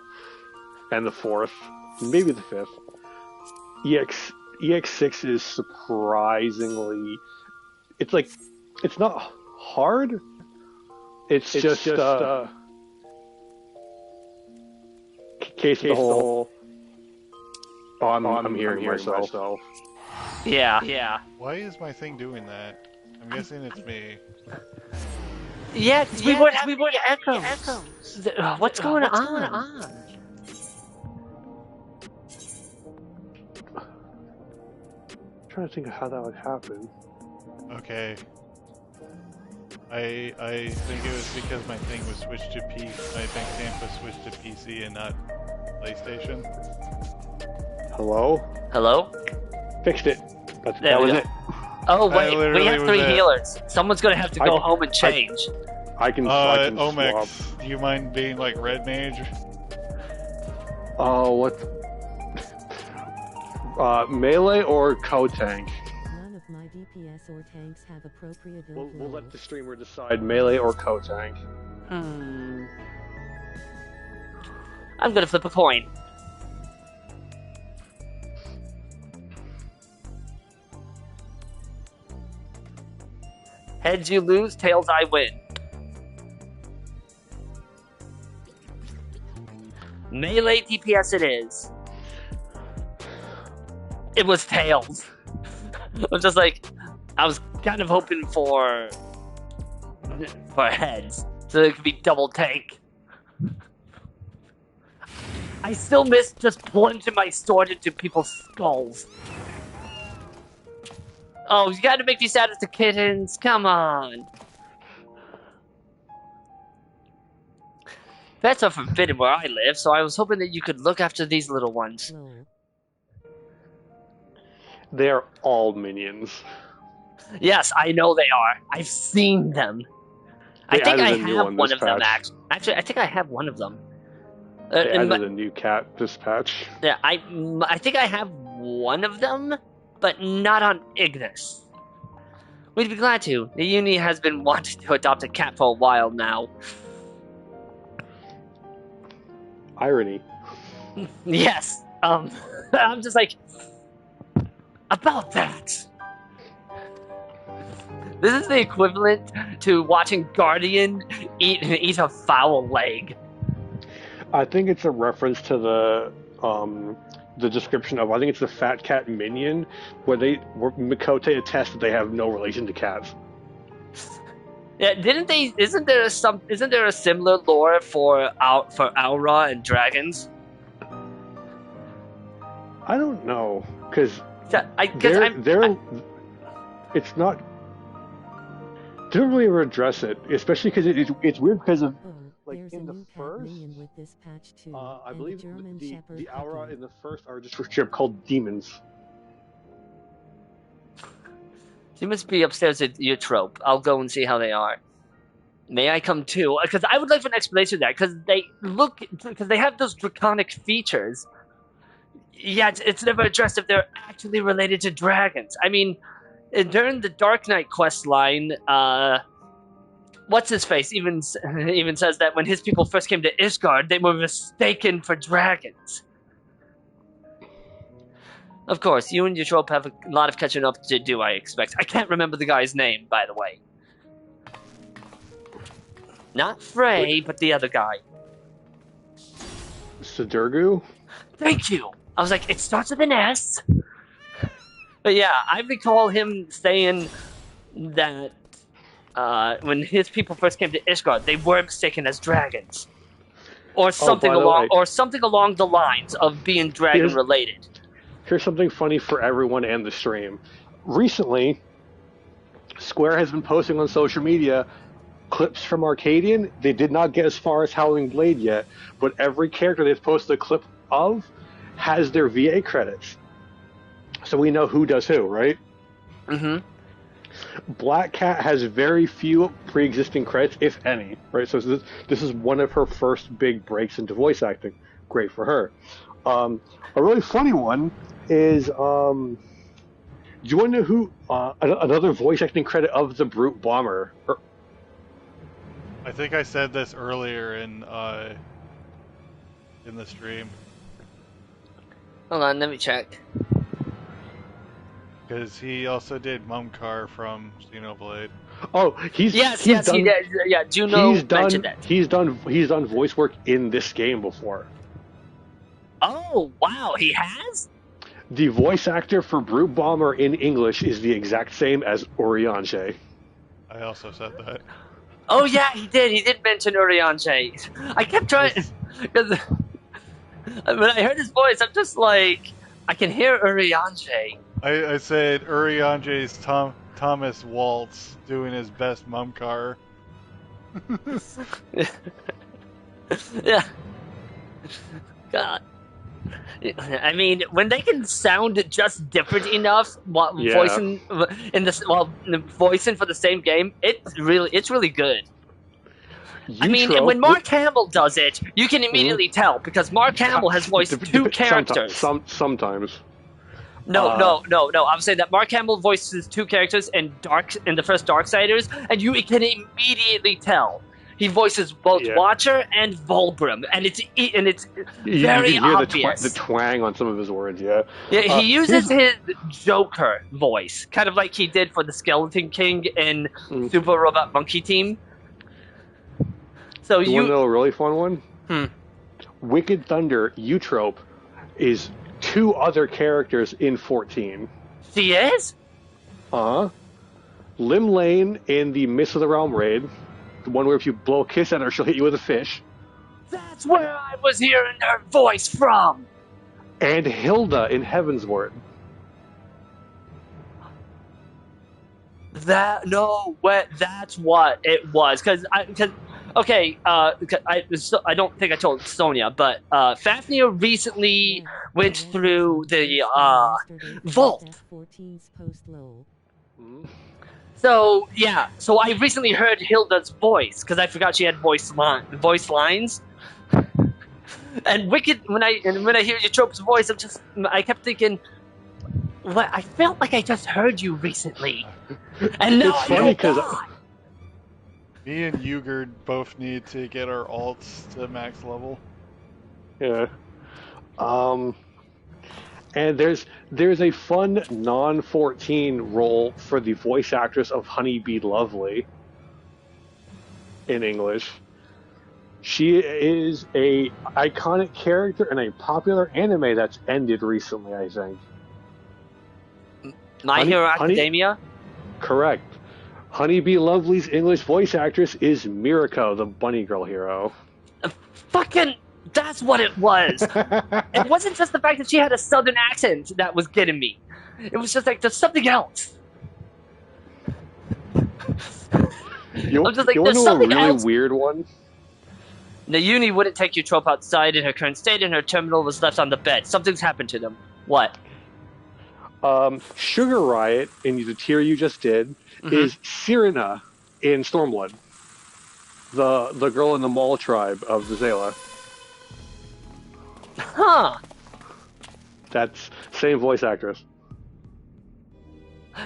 and the 4th, maybe the 5th. EX6 is surprisingly, it's like, it's not hard. It's just case of the whole. Oh, I'm hearing myself. Yeah. Why is my thing doing that? I'm guessing it's me. Yeah, because we were echoes. What's going on? I'm trying to think of how that would happen. Okay. I think it was because my thing was switched to P. My bank stamp was switched to PC and not PlayStation. Hello? Fixed it. That was it. Oh wait, we literally have was 3 it. healers. Someone's gonna have to go home and change. I can swap. Omex, do you mind being like Red Mage? Oh, what? Melee or co-tank? None of my DPS or tanks have appropriate build We'll let levels. the streamer decide melee or co-tank. I'm gonna flip a coin. Heads you lose, tails I win. Melee DPS it is. It was tails. I'm just like, I was kind of hoping for heads, so it could be double tank. I still miss just plunging my sword into people's skulls. Oh, you gotta make me sad as the kittens. Come on. Pets are forbidden where I live, so I was hoping that you could look after these little ones. Lol. They're all minions. Yes, I know they are. I've seen them. I They think I added a new have one one this of them, patch. actually. I think I have one of them. They in added my- a new cat this patch. Yeah, I think I have one of them, but not on Ignis. We'd be glad to. The Uni has been wanting to adopt a cat for a while now. Irony. Yes. I'm just like, about that. This is the equivalent to watching Guardian eat a foul leg. I think it's a reference to the description of, I think it's the fat cat minion, where Mikote attests that they have no relation to cats. Yeah, isn't there a similar lore for Aura and dragons? I don't know, because Because it's not. They don't really ever address it, especially because it's weird because of Oh, like there's in a the new cat first. minion with this patch too. I and believe a German the Shepherd aura puppy. in the first are just strip called demons. you must be upstairs at your trope. I'll go and see how they are. May I come too? Because I would like an explanation of that. Because they have those draconic features. Yet it's never addressed if they're actually related to dragons. I mean, during the Dark Knight quest line, what's his face even says that when his people first came to Ishgard, they were mistaken for dragons. Of course, you and your trope have a lot of catching up to do, I expect. I can't remember the guy's name, by the way. Not Frey, but the other guy. Sidurgu? Thank you! I was like, it starts with an S. But yeah, I recall him saying that when his people first came to Ishgard, they were mistaken as dragons. Or something along the lines of being dragon-related. Here's something funny for everyone and the stream. Recently, Square has been posting on social media clips from Arcadion. They did not get as far as Howling Blade yet, but every character they've posted a clip of has their VA credits. So we know who does who, right? Mm-hmm. Black Cat has very few pre-existing credits, if any, right? So this is one of her first big breaks into voice acting. Great for her. A really funny one is, do you want to know who another voice acting credit of the Brute Bomber? I think I said this earlier in the stream. Hold on, let me check. Because he also did Mumkar from Xenoblade. Oh, he did. Yeah, Juno mentioned it. He's done voice work in this game before. Oh, wow, he has? The voice actor for Brute Bomber in English is the exact same as Urianger. I also said that. Oh yeah, he did. He did mention Urianger. I kept trying because when I heard his voice, I'm just like, I can hear Urianger. I said Urianger's Thomas Waltz doing his best Mumkar. Yeah. God. I mean, when they can sound just different enough while voicing for the same game, it's really good. I mean, when Mark Hamill does it, you can immediately tell because Mark Hamill has voiced two characters. Sometimes. No. I'm saying that Mark Hamill voices two characters in the first Darksiders, and you can immediately tell. He voices both Watcher and Volgrim, and it's very you can hear obvious. The twang on some of his words, yeah. Yeah, he uses his Joker voice, kind of like he did for the Skeleton King in Super Robot Monkey Team. So you want to know a really fun one? Wicked Thunder, Eutrope, is two other characters in 14. She is? Lim Lane in the Mists of the Realm raid. The one where if you blow a kiss at her, she'll hit you with a fish. That's where I was hearing her voice from! And Hilda in Heavensward. That's what it was. I don't think I told Sonia, but Fafnir recently went through the vault. So I recently heard Hilda's voice because I forgot she had voice lines. And Wicked, when I hear Eutrope's voice, I kept thinking, what? I felt like I just heard you recently, and now it's funny because me and Ugard both need to get our alts to max level. Yeah. And there's a fun non-14 role for the voice actress of Honeybee Lovely in English. She is a iconic character in a popular anime that's ended recently, I think. My Hero Academia? Correct. Honeybee Lovely's English voice actress is Mirako, the bunny girl hero. That's what it was. It wasn't just the fact that she had a southern accent that was getting me. It was just like, there's something else. You want to know a really weird one? Nayuni wouldn't take Eutrope outside in her current state, and her terminal was left on the bed. Something's happened to them. What? Sugar Riot, in the tier you just did, is Cyrena in Stormblood. the girl in the mall tribe of the Zayla. Huh. That's same voice actress.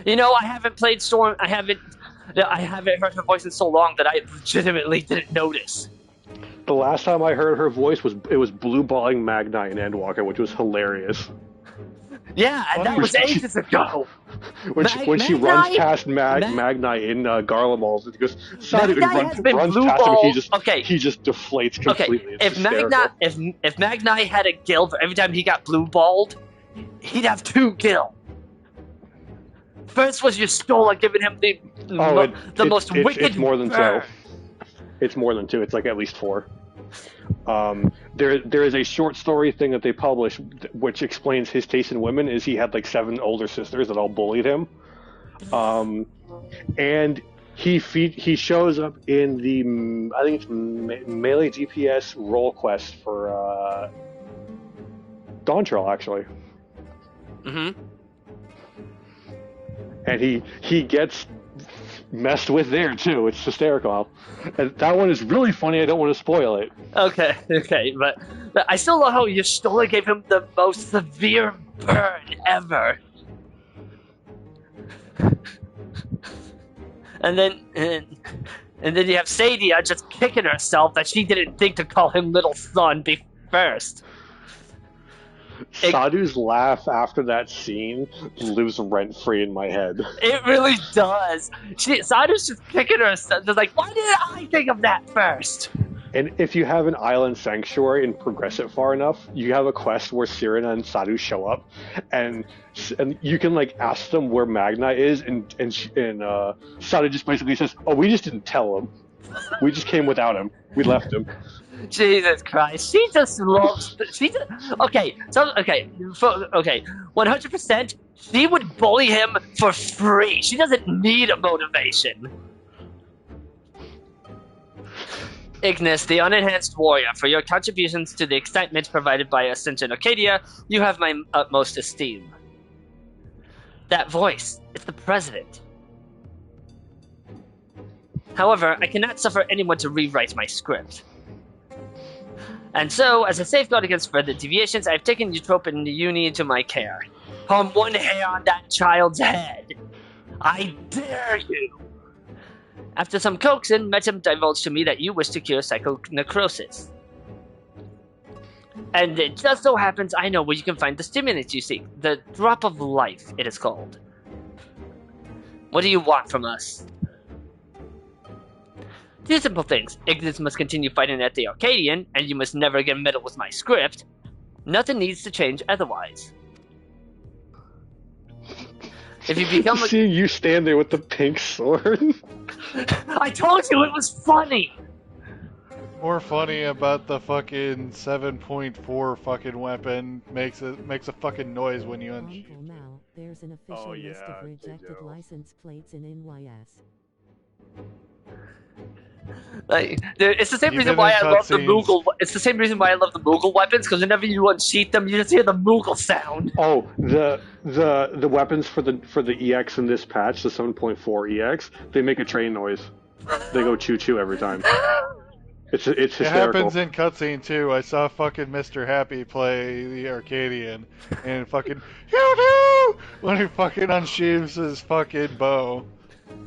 You know, I haven't played Storm. I haven't heard her voice in so long that I legitimately didn't notice. The last time I heard her voice was blue balling Magnite in Endwalker, which was hilarious. Yeah, and that was ages ago. When she runs past Magnite in Garlemald, it goes, runs past him, he just deflates completely. Okay, if Magnite had a gil for every time he got blue balled, he'd have 2 gil. First was Yustola giving him the most wicked. It's more than burn. 2. It's more than 2. It's like at least 4. There is a short story thing that they published which explains his taste in women. Is he had like 7 older sisters that all bullied him, and he shows up in the I think it's Melee DPS role quest for Dawntrail actually. Mm-hmm. And he gets messed with there too. It's hysterical. And that one is really funny. I don't want to spoil it. Okay, but I still love how Yustola gave him the most severe burn ever. And then you have Sadia just kicking herself that she didn't think to call him little son first. Sadu's laugh after that scene lives rent-free in my head. It really does. Sadu's just kicking herself. Just like, why didn't I think of that first? And if you have an island sanctuary and progress it far enough, you have a quest where Sirena and Sadu show up, and you can like ask them where Magna is, and Sadu just basically says, "Oh, we just didn't tell him. We just came without him. We left him." Jesus Christ, she just loves. Okay, 100%. She would bully him for free. She doesn't need a motivation. Ignis, the unenhanced warrior, for your contributions to the excitement provided by Ascension Arcadia, you have my utmost esteem. That voice, it's the president. However, I cannot suffer anyone to rewrite my script. And so, as a safeguard against further deviations, I have taken Eutrope and Uni into my care. Harm one hair on that child's head. I dare you! After some coaxing, Metum divulged to me that you wish to cure psychonecrosis. And it just so happens I know where you can find the stimulant you seek. The Drop of Life, it is called. What do you want from us? 2 simple things. Ignis must continue fighting at the Arcadion, and you must never again meddle with my script. Nothing needs to change otherwise. If you become seeing you stand there with the pink sword. I told you it was funny! More funny about the fucking 7.4 fucking weapon makes a fucking noise when you unsheath. Now, there's an official list of rejected license plates in NYS. Like, it's the same reason why I love the Moogle. It's the same reason why I love the Moogle weapons, because whenever you unsheath them, you just hear the Moogle sound. Oh, the weapons for the EX in this patch, the 7.4 EX, they make a train noise. They go choo choo every time. It's hysterical. It happens in cutscene too. I saw fucking Mr. Happy play the Arcadian, and fucking when he fucking unsheathes his fucking bow.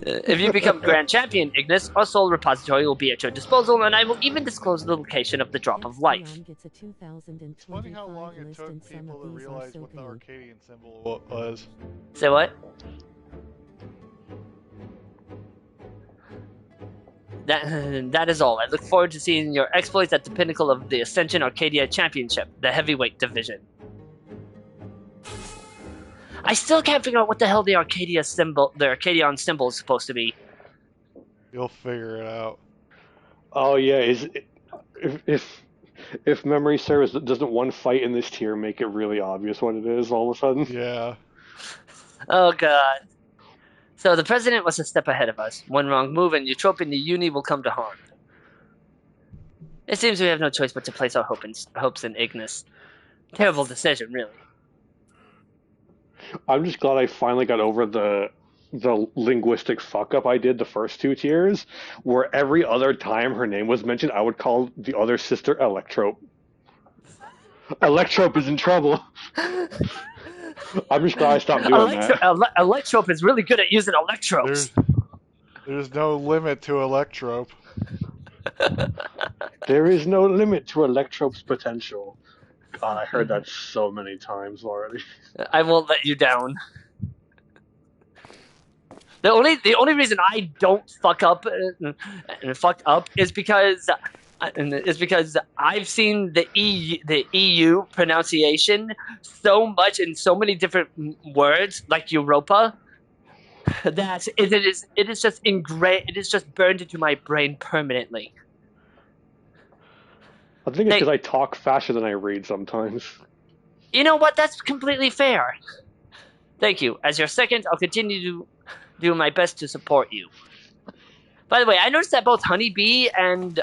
If you become Grand Champion, Ignis, our soul repository will be at your disposal, and I will even disclose the location of the Drop of Life. It's funny how long it took people to realize what the Arcadian symbol was. Say what? That is all. I look forward to seeing your exploits at the pinnacle of the Ascension Arcadia Championship, the heavyweight division. I still can't figure out what the hell the Arcadion symbol is supposed to be. You'll figure it out. Oh yeah, if memory serves, doesn't one fight in this tier make it really obvious what it is all of a sudden? Yeah. Oh god. So the president was a step ahead of us. One wrong move and Eutrope and the Uni will come to harm. It seems we have no choice but to place our hopes in Ignis. Terrible decision, really. I'm just glad I finally got over the linguistic fuck up I did the first 2 tiers, where every other time her name was mentioned, I would call the other sister Electrope. Electrope is in trouble. I'm just glad I stopped doing that. Electrope is really good at using electropes. There's no limit to Electrope. There is no limit to Electrope's potential. God, I heard that so many times already. I won't let you down. The only reason I don't fuck up is because I've seen the EU pronunciation so much in so many different words, like Europa, that it is just ingrained. It is just burned into my brain permanently. I think it's because I talk faster than I read sometimes. You know what? That's completely fair. Thank you. As your second, I'll continue to do my best to support you. By the way, I noticed that both Honeybee and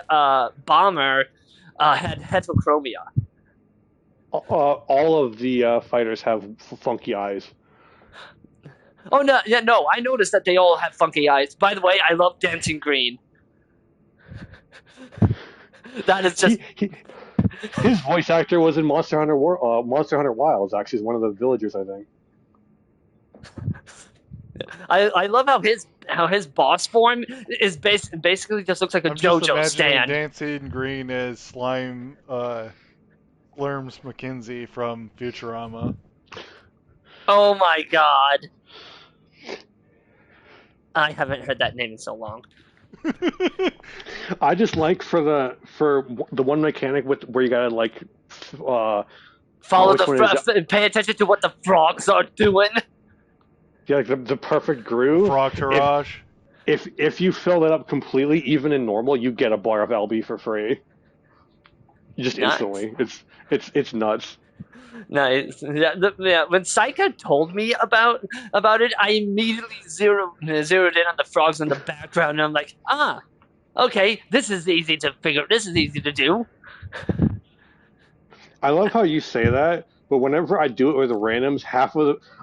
Bomber had heterochromia. All of the fighters have funky eyes. Oh no! Yeah, no. I noticed that they all have funky eyes. By the way, I love Dancing Green. That is just. His voice actor was in Monster Hunter Wilds. Actually, is one of the villagers, I think. I love how his boss form is basically just looks like a JoJo stand. Dancing Green is Slime Lerms McKenzie from Futurama. Oh my god! I haven't heard that name in so long. I just like for the one mechanic where you gotta like follow pay attention to what the frogs are doing. Yeah, like the perfect groove. Frog Taraj. If you fill that up completely, even in normal, you get a bar of LB for free. Just instantly. It's nuts. Nice. Yeah. When Saika told me about it, I immediately zeroed in on the frogs in the background, and I'm like, okay, this is easy to figure. This is easy to do. I love how you say that, but whenever I do it with the randoms,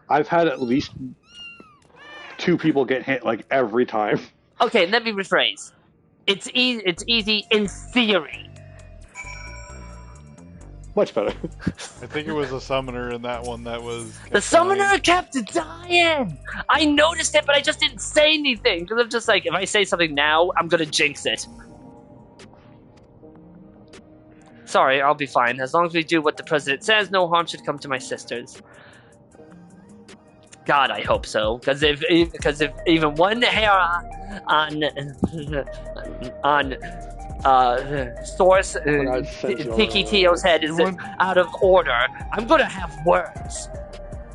I've had at least 2 people get hit like every time. Okay, let me rephrase. It's easy in theory. Much better. I think it was a summoner in that one that was... The summoner kept dying! I noticed it, but I just didn't say anything. Because I'm just like, if I say something now, I'm going to jinx it. Sorry, I'll be fine. As long as we do what the president says, no harm should come to my sisters. God, I hope so. Because if even one hair on Source Tiki Tio's head is out of order, I'm gonna have words.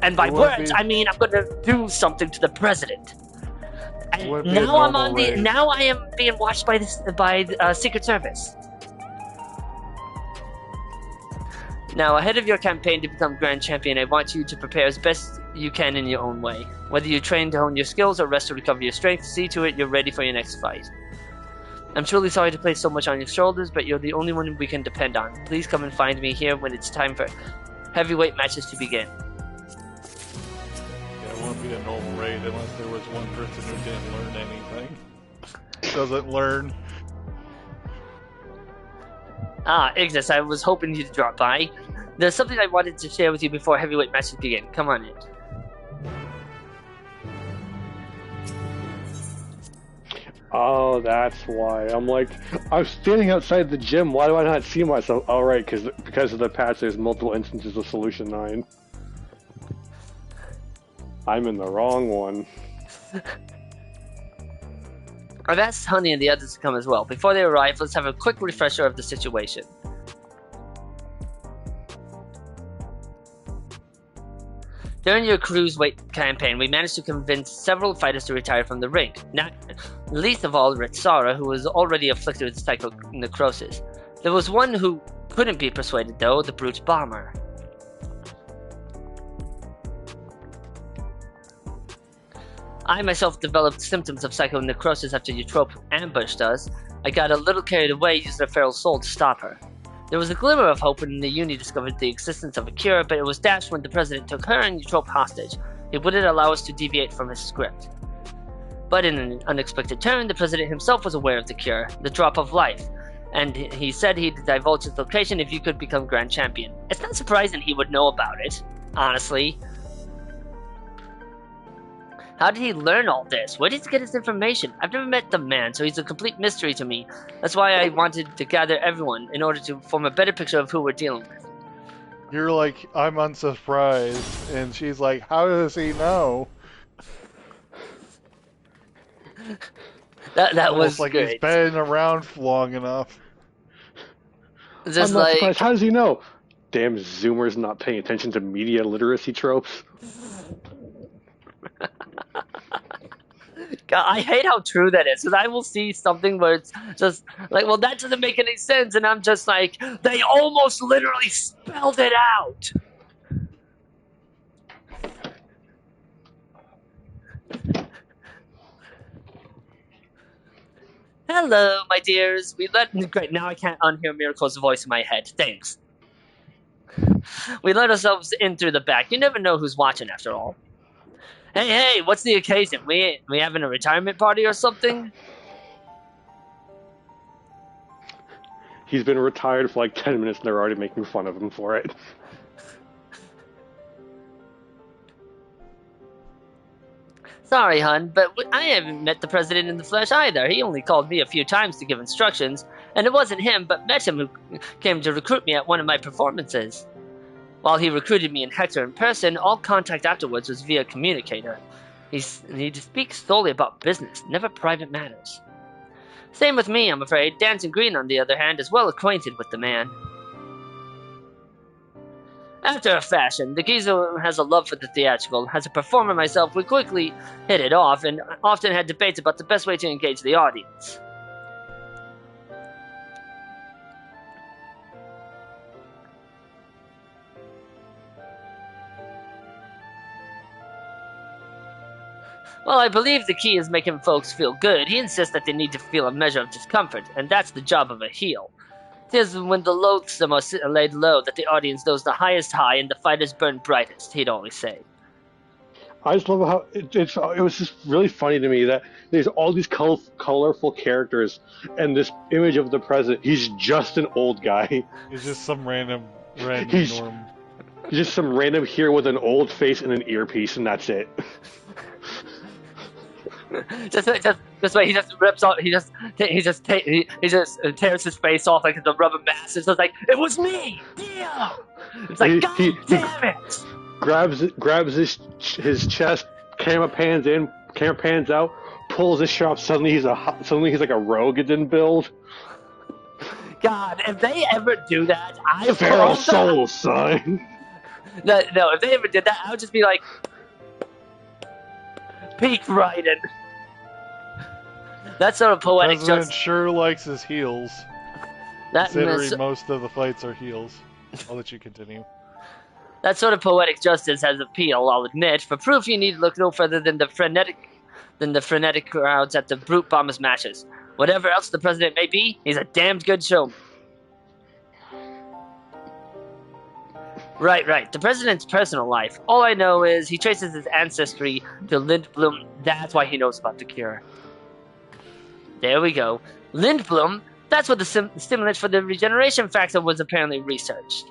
And by words, I mean I'm gonna do something to the president. And now I am being watched by Secret Service. Now, ahead of your campaign to become Grand Champion, I want you to prepare as best you can in your own way. Whether you train to hone your skills or rest to recover your strength, see to it you're ready for your next fight. I'm truly sorry to place so much on your shoulders, but you're the only one we can depend on. Please come and find me here when it's time for heavyweight matches to begin. Yeah, it won't be a normal raid unless there was one person who didn't learn anything. Doesn't learn. Ignis, I was hoping you'd drop by. There's something I wanted to share with you before heavyweight matches begin. Come on in. Oh, that's why. I'm like, I was standing outside the gym. Why do I not see myself? Oh, right, because of the patch, there's multiple instances of Solution 9. I'm in the wrong one. I've asked Honey and the others to come as well. Before they arrive, let's have a quick refresher of the situation. During your cruiserweight campaign, we managed to convince several fighters to retire from the ring. Not least of all, Ritsara, who was already afflicted with psychonecrosis. There was one who couldn't be persuaded, though, the brute Bomber. I myself developed symptoms of psychonecrosis after Eutrope ambushed us. I got a little carried away, using a feral soul to stop her. There was a glimmer of hope when the Uni discovered the existence of a cure, but it was dashed when the President took her and Eutrope hostage. He wouldn't allow us to deviate from his script. But in an unexpected turn, the president himself was aware of the cure, the drop of life, and he said he'd divulge its location if you could become Grand Champion. It's not surprising he would know about it, honestly. How did he learn all this? Where did he get his information? I've never met the man, so he's a complete mystery to me. That's why I wanted to gather everyone, in order to form a better picture of who we're dealing with. You're like, I'm unsurprised, and she's like, how does he know? That Almost was like great. he's been around long enough. Just I'm not like, surprised. How does he know? Damn Zoomers not paying attention to media literacy tropes. God, I hate how true that is, because I will see something where it's just like, well, that doesn't make any sense, and I'm just like, they almost literally spelled it out. Hello, my dears. Great, now I can't unhear Miracle's voice in my head. Thanks. We let ourselves in through the back. You never know who's watching, after all. Hey, what's the occasion? We having a retirement party or something? He's been retired for like 10 minutes and they're already making fun of him for it. Sorry, hun, but I haven't met the president in the flesh either. He only called me a few times to give instructions, and it wasn't him, but Metim who came to recruit me at one of my performances. While he recruited me and Hector in person, all contact afterwards was via communicator. He speaks solely about business, never private matters. Same with me, I'm afraid. Dancing Green, on the other hand, is well acquainted with the man. After a fashion, the geezer has a love for the theatrical. As a performer myself, we quickly hit it off and often had debates about the best way to engage the audience. Well, I believe the key is making folks feel good. He insists that they need to feel a measure of discomfort, and that's the job of a heel. 'Tis when the loathsome are laid low that the audience knows the highest high and the fighters burn brightest, he'd always say. I just love how it was just really funny to me that there's all these colorful characters and this image of the president. He's just an old guy. He's just some random He's norm. just some random here with an old face and an earpiece, and that's it. Just wait, he just rips off, he just tears his face off like it's a rubber mask. It's just like, it was me! Damn! It's like, God damn it! Grabs his chest, camera pans out, pulls his shot. Suddenly he's like a rogue it didn't build. God, if they ever do that, Feral soul, son. No, if they ever did that, I would just be like, peak Raiden. That sort of poetic President justice. sure likes his heels, considering most of the fights are heels. I'll let you continue. That sort of poetic justice has appeal, I'll admit. For proof, you need look no further than the frenetic crowds at the Brute Bombers matches. Whatever else the president may be, he's a damned good showman. Right. The president's personal life. All I know is he traces his ancestry to Lindblom. That's why he knows about the cure. There we go. Lindblom, that's what the stimulant for the regeneration factor was apparently researched.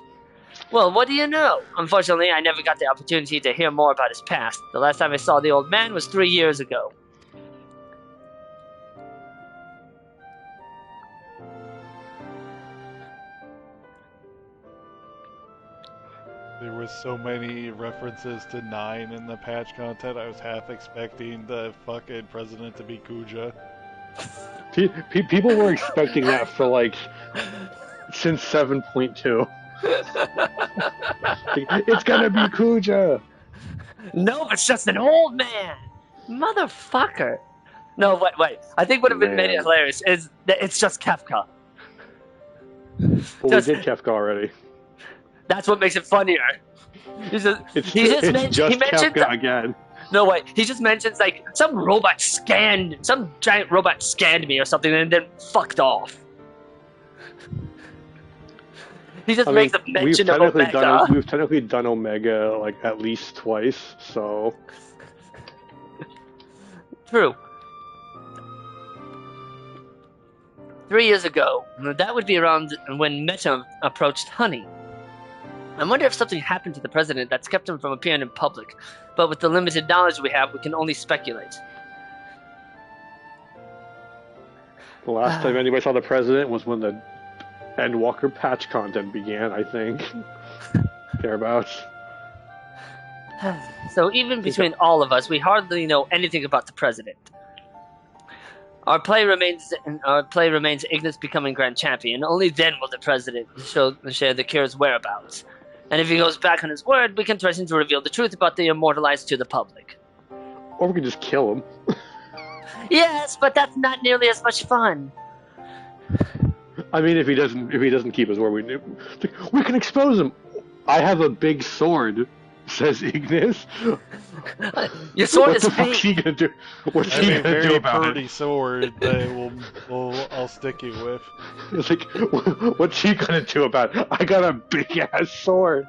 Well, what do you know? Unfortunately, I never got the opportunity to hear more about his past. The last time I saw the old man was 3 years ago. There was so many references to 9 in the patch content, I was half expecting the fucking president to be Kuja. People were expecting that for like since 7.2. It's gonna be Kuja. No, it's just an old man. Motherfucker. No, wait. I think what would have been made it hilarious is that it's just Kefka. Well, we did Kefka already. That's what makes it funnier. He just mentions Kefka again. No, wait. He just mentions like some giant robot scanned me or something and then fucked off. He just makes a mention of Omega. We've technically done Omega like at least twice, so. True. 3 years ago. That would be around when Meta approached Honey. I wonder if something happened to the president that's kept him from appearing in public. But with the limited knowledge we have, we can only speculate. The last time anybody saw the president was when the Endwalker patch content began, I think. Thereabouts. So even between all of us, we hardly know anything about the president. Our play remains Ignis becoming grand champion. Only then will the president share the cure's whereabouts. And if he goes back on his word, we can threaten to reveal the truth about the Immortalized to the public. Or we can just kill him. Yes, but that's not nearly as much fun. I mean, if he doesn't keep his word, we can expose him. I have a big sword, says Ignis. Your sword is What the fuck is he gonna do? What's he gonna do about pretty it? sword that I'll stick you with. It's like, what's he gonna do about it? I got a big ass sword.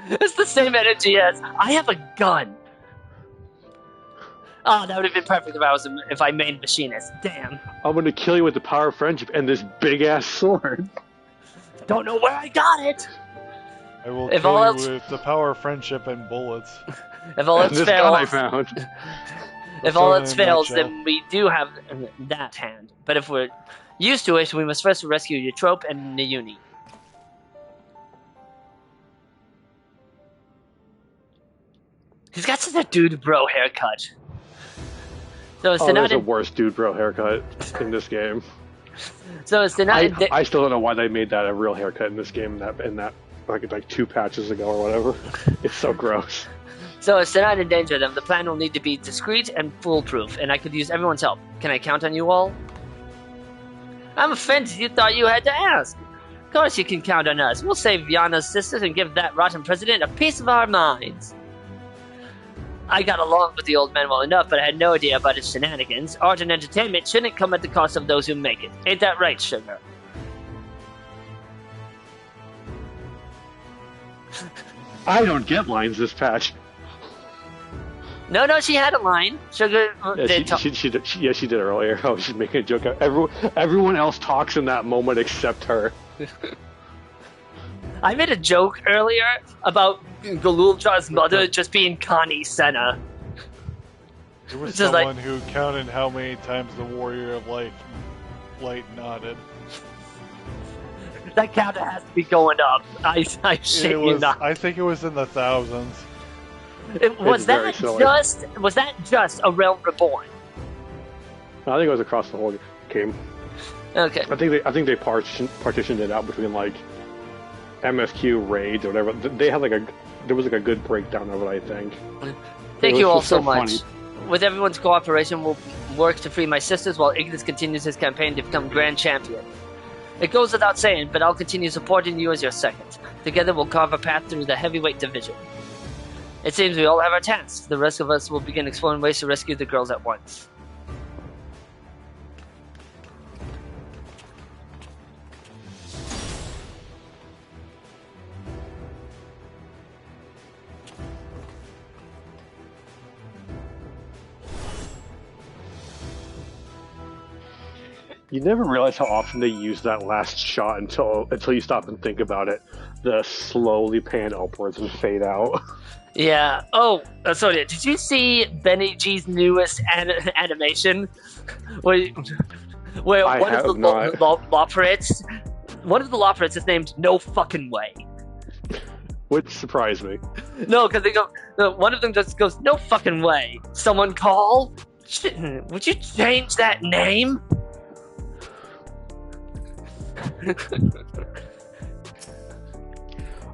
It's the same energy as I have a gun. Oh, that would have been perfect if I made machinist. Damn. I'm gonna kill you with the power of friendship and this big ass sword. Don't know where I got it. I will If kill all you else- with the power of friendship and bullets. If all else This gun I fails, found. if That's all all else in a fails, nutshell. then we do have that hand. But if we're used to it, we must first rescue Eutrope and Nayuni. He's got such a dude bro haircut. So it's Oh, there's not a worse dude bro haircut in this game. so it's not I still don't know why they made that a real haircut in this game. In that like 2 patches ago or whatever. It's so gross. So as to not endanger them, the plan will need to be discreet and foolproof, and I could use everyone's help. Can I count on you all? I'm offended you thought you had to ask. Of course you can count on us. We'll save Yana's sisters and give that rotten president a piece of our minds. I got along with the old man well enough, but I had no idea about his shenanigans. Art and entertainment shouldn't come at the cost of those who make it. Ain't that right, Sugar? I don't get lines this patch. No, she had a line. Sugar Yeah, did talk. she did earlier. Oh, she's making a joke. Everyone else talks in that moment except her. I made a joke earlier about Galuldra's mother just being Connie Senna. There was Just like- someone who counted how many times the Warrior of Light nodded. That counter has to be going up. I shit you not. I think it was in the thousands. Was It's very that silly. just a Realm Reborn? I think it was across the whole game. Okay. I think they partitioned it out between like MSQ raids or whatever. They had there was a good breakdown of it. I think. Thank It you was all just so so much. funny. With everyone's cooperation, we'll work to free my sisters while Ignis continues his campaign to become Grand Champion. It goes without saying, but I'll continue supporting you as your second. Together we'll carve a path through the heavyweight division. It seems we all have our tasks. The rest of us will begin exploring ways to rescue the girls at once. You never realize how often they use that last shot until you stop and think about it. The slowly pan upwards and fade out. Yeah. Oh, sorry. Did you see Benny G's newest animation? Where I one of have the not. Loprits, one of the Loprits is named No Fucking Way. Which surprised me. No, because they go. One of them just goes, "No fucking way." Someone call. Shit, would you change that name?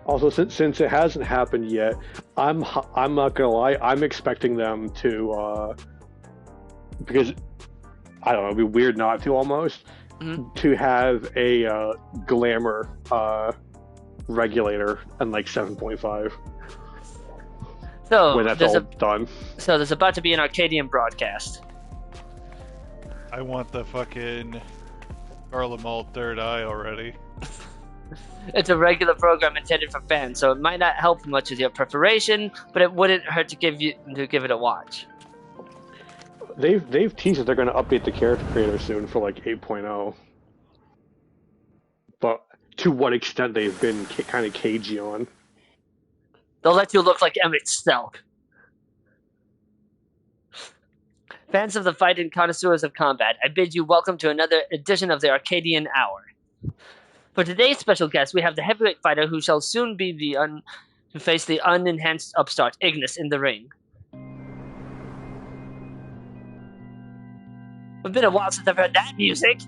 Also, since it hasn't happened yet, I'm not gonna lie. I'm expecting them to because I don't know, it'd be weird not to almost to have a glamour regulator and like 7.5 So when that's there's all done. so there's about to be an Arcadion broadcast. I want the fucking Garlemald third eye already. It's a regular program intended for fans, so it might not help much with your preparation, but it wouldn't hurt to give it a watch. they've teased that they're going to update the character creator soon for like 8.0, but to what extent they've been kind of cagey on. They'll let you look like Emmett Stelk. Fans of the fight and connoisseurs of combat, I bid you welcome to another edition of the Arcadian Hour. For today's special guest, we have the heavyweight fighter who shall soon be to face the unenhanced upstart Ignis in the ring. It's been a while since I've heard that music.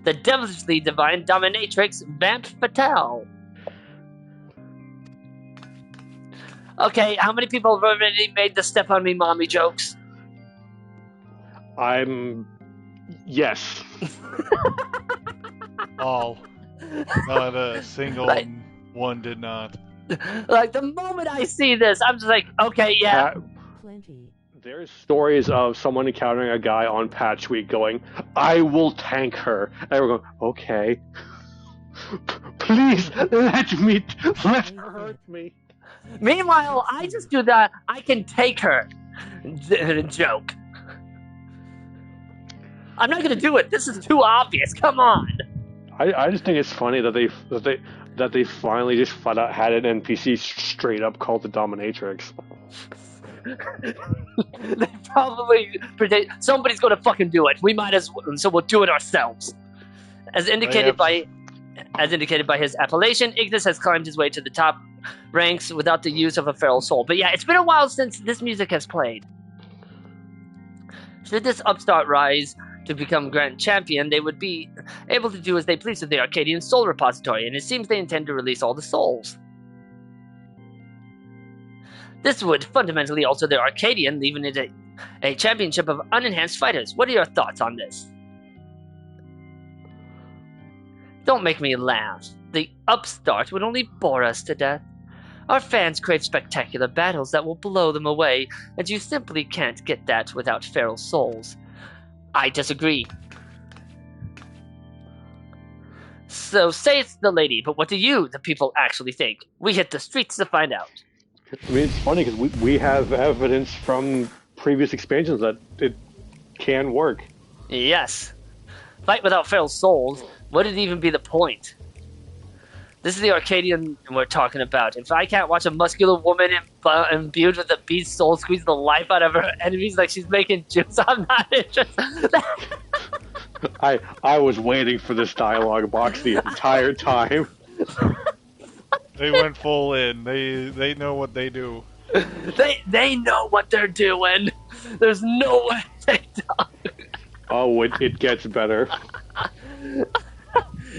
The devilishly divine dominatrix Vamp Fatale. Okay, how many people have already made the step on me mommy jokes? Yes. All. Not a single one did not. Like, the moment I see this, I'm just like, okay, yeah. Plenty. There's stories of someone encountering a guy on patch week going, I will tank her. And we're going, okay. Please, let her hurt me. Meanwhile, I just do the I can take her joke. I'm not gonna do it. This is too obvious. Come on. I just think it's funny that they finally just flat out had an NPC straight up called the Dominatrix. They probably predict somebody's gonna fucking do it. We might as well, so we'll do it ourselves. As indicated by his appellation, Ignis has climbed his way to the top ranks without the use of a feral soul. But yeah, it's been a while since this music has played. Should this upstart rise to become Grand Champion, they would be able to do as they please with the Arcadian Soul Repository, and it seems they intend to release all the souls. This would fundamentally alter the Arcadian, leaving it a championship of unenhanced fighters. What are your thoughts on this? Don't make me laugh. The upstart would only bore us to death. Our fans crave spectacular battles that will blow them away, and you simply can't get that without feral souls. I disagree. So say it's the lady, but what do you, the people, actually think? We hit the streets to find out. I mean, it's funny because we have evidence from previous expansions that it can work. Yes. Fight without feral souls. Would it even be the point? This is the Arcadian we're talking about. If I can't watch a muscular woman imbued with a beast soul squeeze the life out of her enemies like she's making juice, I'm not interested. I was waiting for this dialogue box the entire time. They went full in. They know what they do. They know what they're doing. There's no way they don't. Oh, it gets better.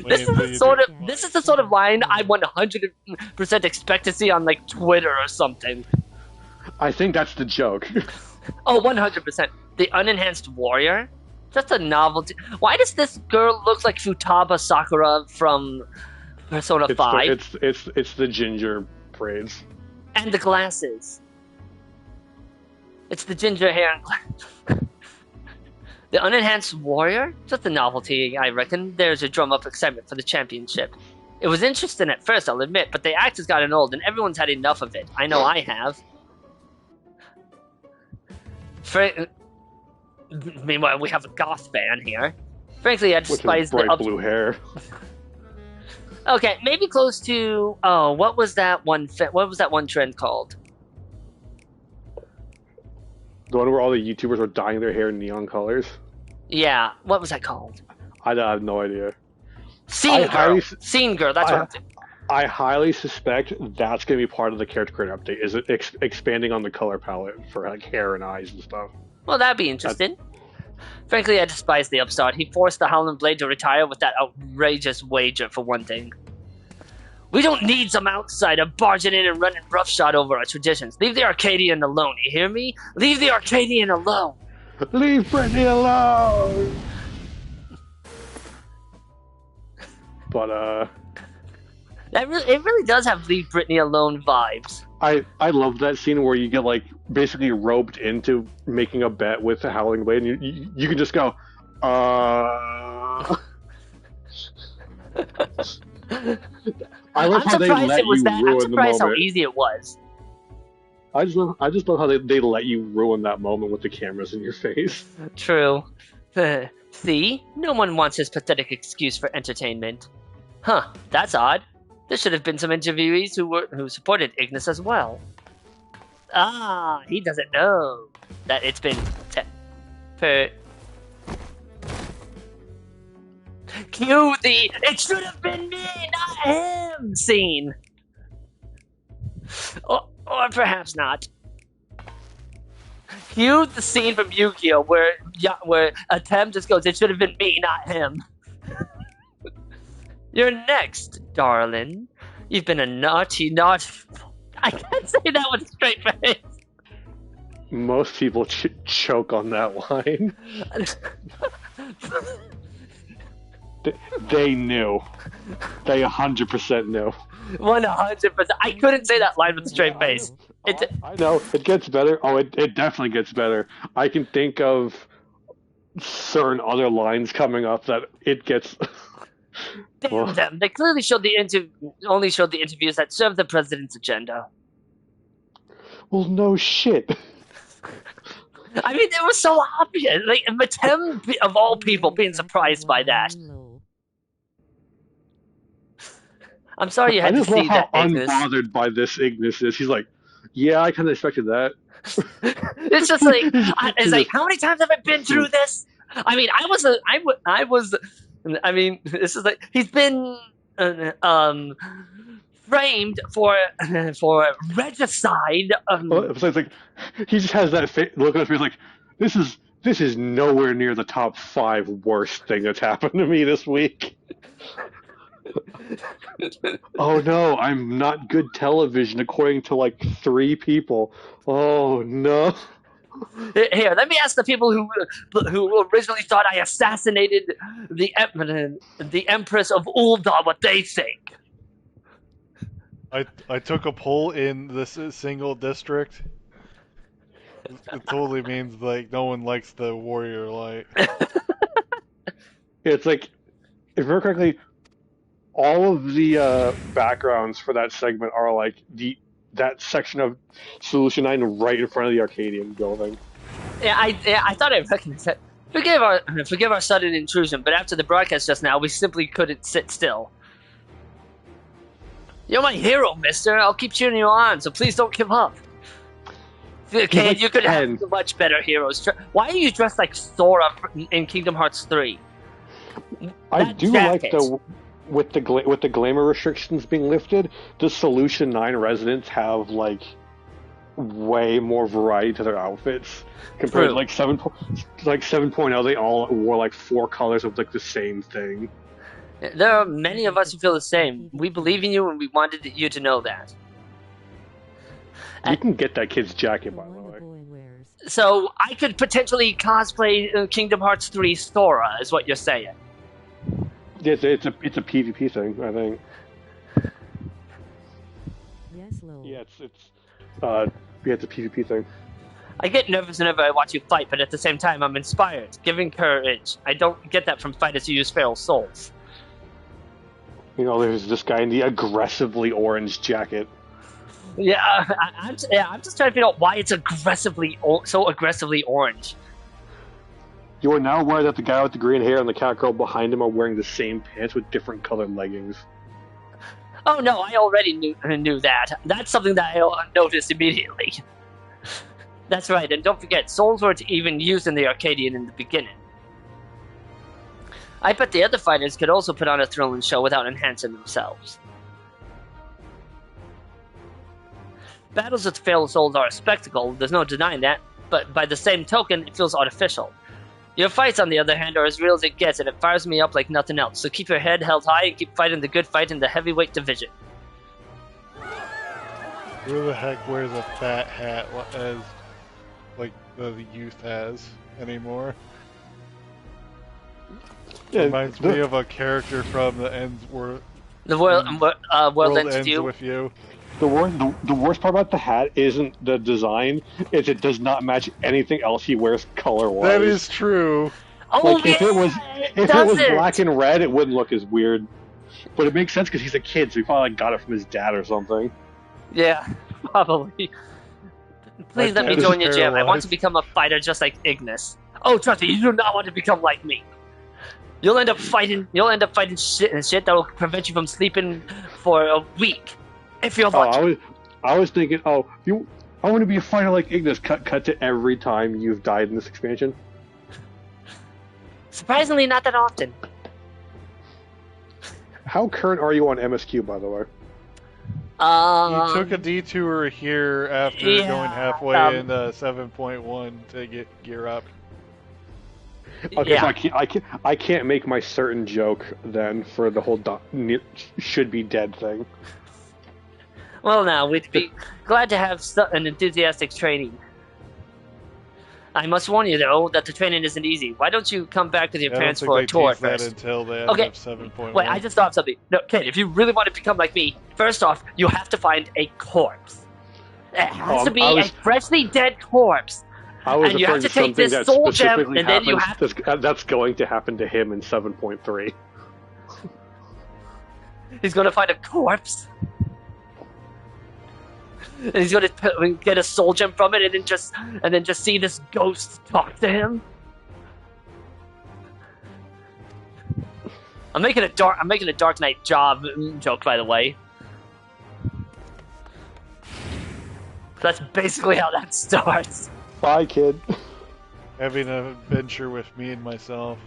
This is the sort of line I 100% expect to see on like Twitter or something. I think that's the joke. Oh, 100%. The unenhanced warrior? Just a novelty. Why does this girl look like Futaba Sakura from Persona 5? It's the ginger braids. And the glasses. It's the ginger hair and glasses. The unenhanced warrior? Just a novelty, I reckon. There's a drum up excitement for the championship. It was interesting at first, I'll admit, but the act has gotten old and everyone's had enough of it. I know I have. Meanwhile, we have a goth fan here. Frankly, I despise the bright blue hair. Okay, maybe close to what was that one trend called? The one where all the YouTubers were dyeing their hair neon colors? Yeah, what was that called? I have no idea. Scene Girl, that's what I'm saying. I highly suspect that's going to be part of the character creator update, is it expanding on the color palette for like hair and eyes and stuff. Well, that'd be interesting. Frankly, I despise the upstart. He forced the Howling Blade to retire with that outrageous wager, for one thing. We don't need some outsider barging in and running roughshod over our traditions. Leave the Arcadian alone, you hear me? Leave the Arcadian alone! Leave Brittany alone! But, it really does have Leave Brittany Alone vibes. I love that scene where you get, like, basically roped into making a bet with the Howling Blade, and you can just go, I love I'm how they surprised let it was you that. I'm ruin the surprised how moment. easy it was. I just love how they let you ruin that moment with the cameras in your face. True. See? No one wants his pathetic excuse for entertainment. Huh, that's odd. There should have been some interviewees who supported Ignis as well. Ah, he doesn't know that it's been cue the "it should have been me, not him" scene. Or perhaps not. Cue the scene from Yu-Gi-Oh! where Atem just goes, "It should have been me, not him." You're next, darling. You've been a naughty. I can't say that with a straight face. Most people choke on that line. They knew. They 100% knew. 100%. I couldn't say that line with a straight face. I know. It gets better. Oh, it definitely gets better. I can think of certain other lines coming up that it gets... Damn them. They clearly only showed the interviews that served the president's agenda. Well, no shit. I mean, it was so obvious. Like, Matem, of all people, being surprised by that. I'm sorry you had to see that, Ignis. I just love how unbothered by this Ignis is. He's like, yeah, I kind of expected that. It's just like, it's like, how many times have I been through this? I mean, I mean, this is like, he's been framed for regicide. It's like he just has that look at us. He's like, this is nowhere near the top 5 worst thing that's happened to me this week. Oh no, I'm not good television according to like 3 people. Oh no. Here, let me ask the people who originally thought I assassinated the Empress of Ul'dah what they think. I took a poll in this single district. It totally means like no one likes the warrior light. It's like, if I remember correctly, all of the backgrounds for that segment are like that section of Solution 9 right in front of the Arcadion building. Yeah, I thought I recognized that. Forgive our sudden intrusion, but after the broadcast just now, we simply couldn't sit still. You're my hero, mister. I'll keep cheering you on, so please don't give up. Okay, you could have much better heroes. Why are you dressed like Sora in Kingdom Hearts 3? I do like with the glamour restrictions being lifted, the Solution 9 residents have like way more variety to their outfits compared to like 7.0. They all wore like 4 colors of like the same thing. There are many of us who feel the same. We believe in you, and we wanted you to know that. You can get that kid's jacket, by the way. So I could potentially cosplay Kingdom Hearts 3 Sora, is what you're saying. Yeah, it's a PvP thing, I think. Yes, Lord. Yeah, it's a PvP thing. I get nervous whenever I watch you fight, but at the same time, I'm inspired, giving courage. I don't get that from fighters who use feral souls. You know, there's this guy in the aggressively orange jacket. Yeah, I'm just trying to figure out why it's so aggressively orange. You are now aware that the guy with the green hair and the cat girl behind him are wearing the same pants with different colored leggings. Oh no, I already knew that. That's something that I noticed immediately. That's right, and don't forget, souls weren't even used in the Arcadion in the beginning. I bet the other fighters could also put on a thrilling show without enhancing themselves. Battles with feral souls are a spectacle, there's no denying that, but by the same token, it feels artificial. Your fights, on the other hand, are as real as it gets, and it fires me up like nothing else, so keep your head held high and keep fighting the good fight in the heavyweight division. Who the heck wears a fat hat as, like, the youth has anymore? Yeah, reminds me of a character from the Ends World. The world ends Ends with you. With you. The worst part about the hat isn't the design; it's it does not match anything else he wears color-wise. That is true. Oh, like, yeah, if it was black and red, it wouldn't look as weird. But it makes sense because he's a kid, so he probably like, got it from his dad or something. Yeah, probably. Please let me join your gym. I want to become a fighter just like Ignis. Oh, trust me, you do not want to become like me. You'll end up fighting shit that will prevent you from sleeping for a week. If you're lucky. I was thinking, I want to be a fighter like Ignis. Cut to every time you've died in this expansion. Surprisingly, not that often. How current are you on MSQ, by the way? You took a detour here after going halfway into 7.1 to get gear up. Okay, so I can't make my certain joke then for the whole should be dead thing. Well, now we'd be glad to have an enthusiastic training. I must warn you, though, that the training isn't easy. Why don't you come back with your parents for a tour first? Until the end of 7.1. Wait, I just thought of something. No, kid, if you really want to become like me, first off, you have to find a corpse. It has to be a freshly dead corpse. And you have to take this soul gem, and then you have that's going to happen to him in 7.3. He's going to find a corpse. And he's going to get a soul gem from it, and then just see this ghost talk to him. I'm making a Dark Knight job joke, by the way. That's basically how that starts. Bye, kid. Having an adventure with me and myself.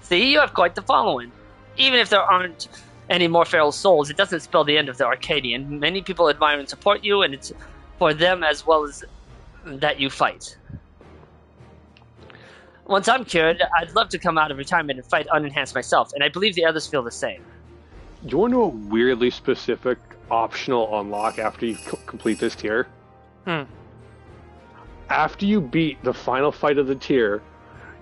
See, you have quite the following. Even if there aren't any more feral souls, it doesn't spell the end of the Arcadian. Many people admire and support you, and it's for them as well as that you fight. Once I'm cured, I'd love to come out of retirement and fight unenhanced myself, and I believe the others feel the same. Do you want to know a weirdly specific optional unlock after you complete this tier? After you beat the final fight of the tier,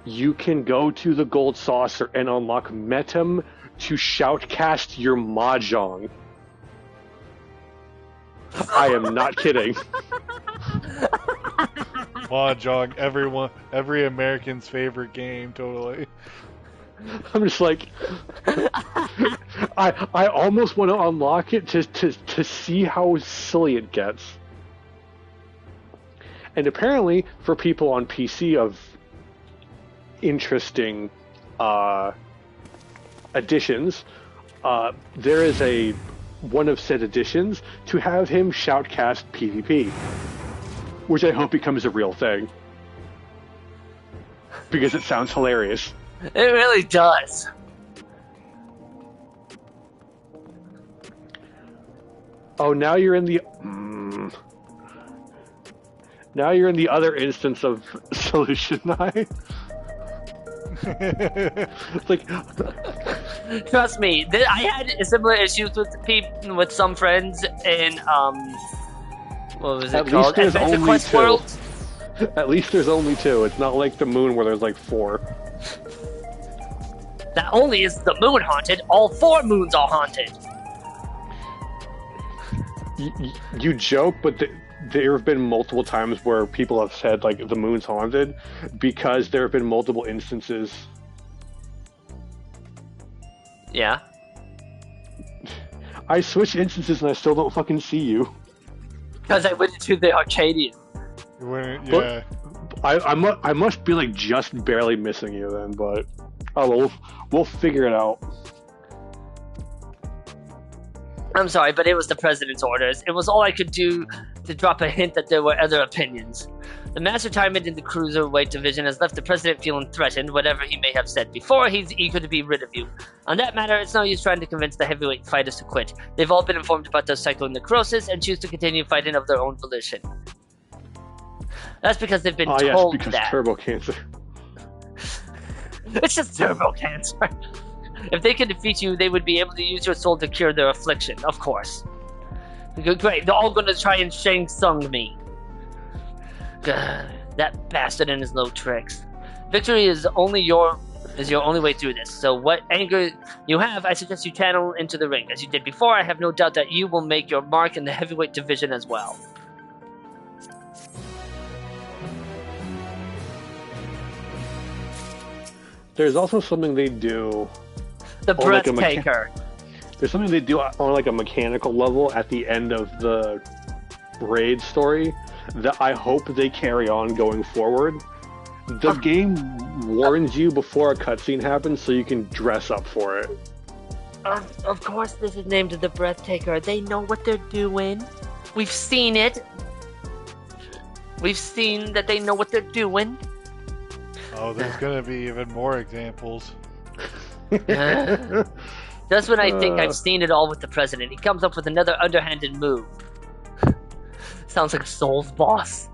you can go to the Gold Saucer and unlock Metem to shoutcast your Mahjong. I am not kidding. Mahjong, every American's favorite game, totally. I'm just like, I almost want to unlock it to see how silly it gets. And apparently, for people on PC of interesting additions, there is one of said additions to have him shoutcast PvP, which I hope becomes a real thing, because it sounds hilarious. It really does. Oh, now you're in the now you're in the other instance of Solution 9. It's like, trust me, I had similar issues with some friends in what was it called? Adventure Quest World. At least there's only 2. It's not like the moon where there's like 4. Not only is the moon haunted, all 4 moons are haunted. You joke, but there have been multiple times where people have said like the moon's haunted because there have been multiple instances. Yeah. I switch instances and I still don't fucking see you. Because I went into the Arcadion. Yeah. I must be like just barely missing you then, but we'll figure it out. I'm sorry, but it was the president's orders. It was all I could do to drop a hint that there were other opinions. The mass retirement in the cruiserweight division has left the president feeling threatened, whatever he may have said before. He's eager to be rid of you. On that matter, it's no use trying to convince the heavyweight fighters to quit. They've all been informed about their psychonecrosis and choose to continue fighting of their own volition. That's because they've been told because that. Turbo cancer. It's just turbo cancer. If they can defeat you, they would be able to use your soul to cure their affliction, of course. Great, they're all gonna try and Shang Tsung me. God, that bastard and his low tricks. Victory is your only way through this, so what anger you have, I suggest you channel into the ring. As you did before, I have no doubt that you will make your mark in the heavyweight division as well. There's also something they do The on like Breathtaker. there's something they do on like a mechanical level at the end of the raid story that I hope they carry on going forward. The game warns you before a cutscene happens so you can dress up for it. Of course this is named The Breathtaker. They know what they're doing. We've seen it. We've seen that they know what they're doing. Oh, there's gonna be even more examples. That's when I think I've seen it all with the president. He comes up with another underhanded move. Sounds like a Souls boss.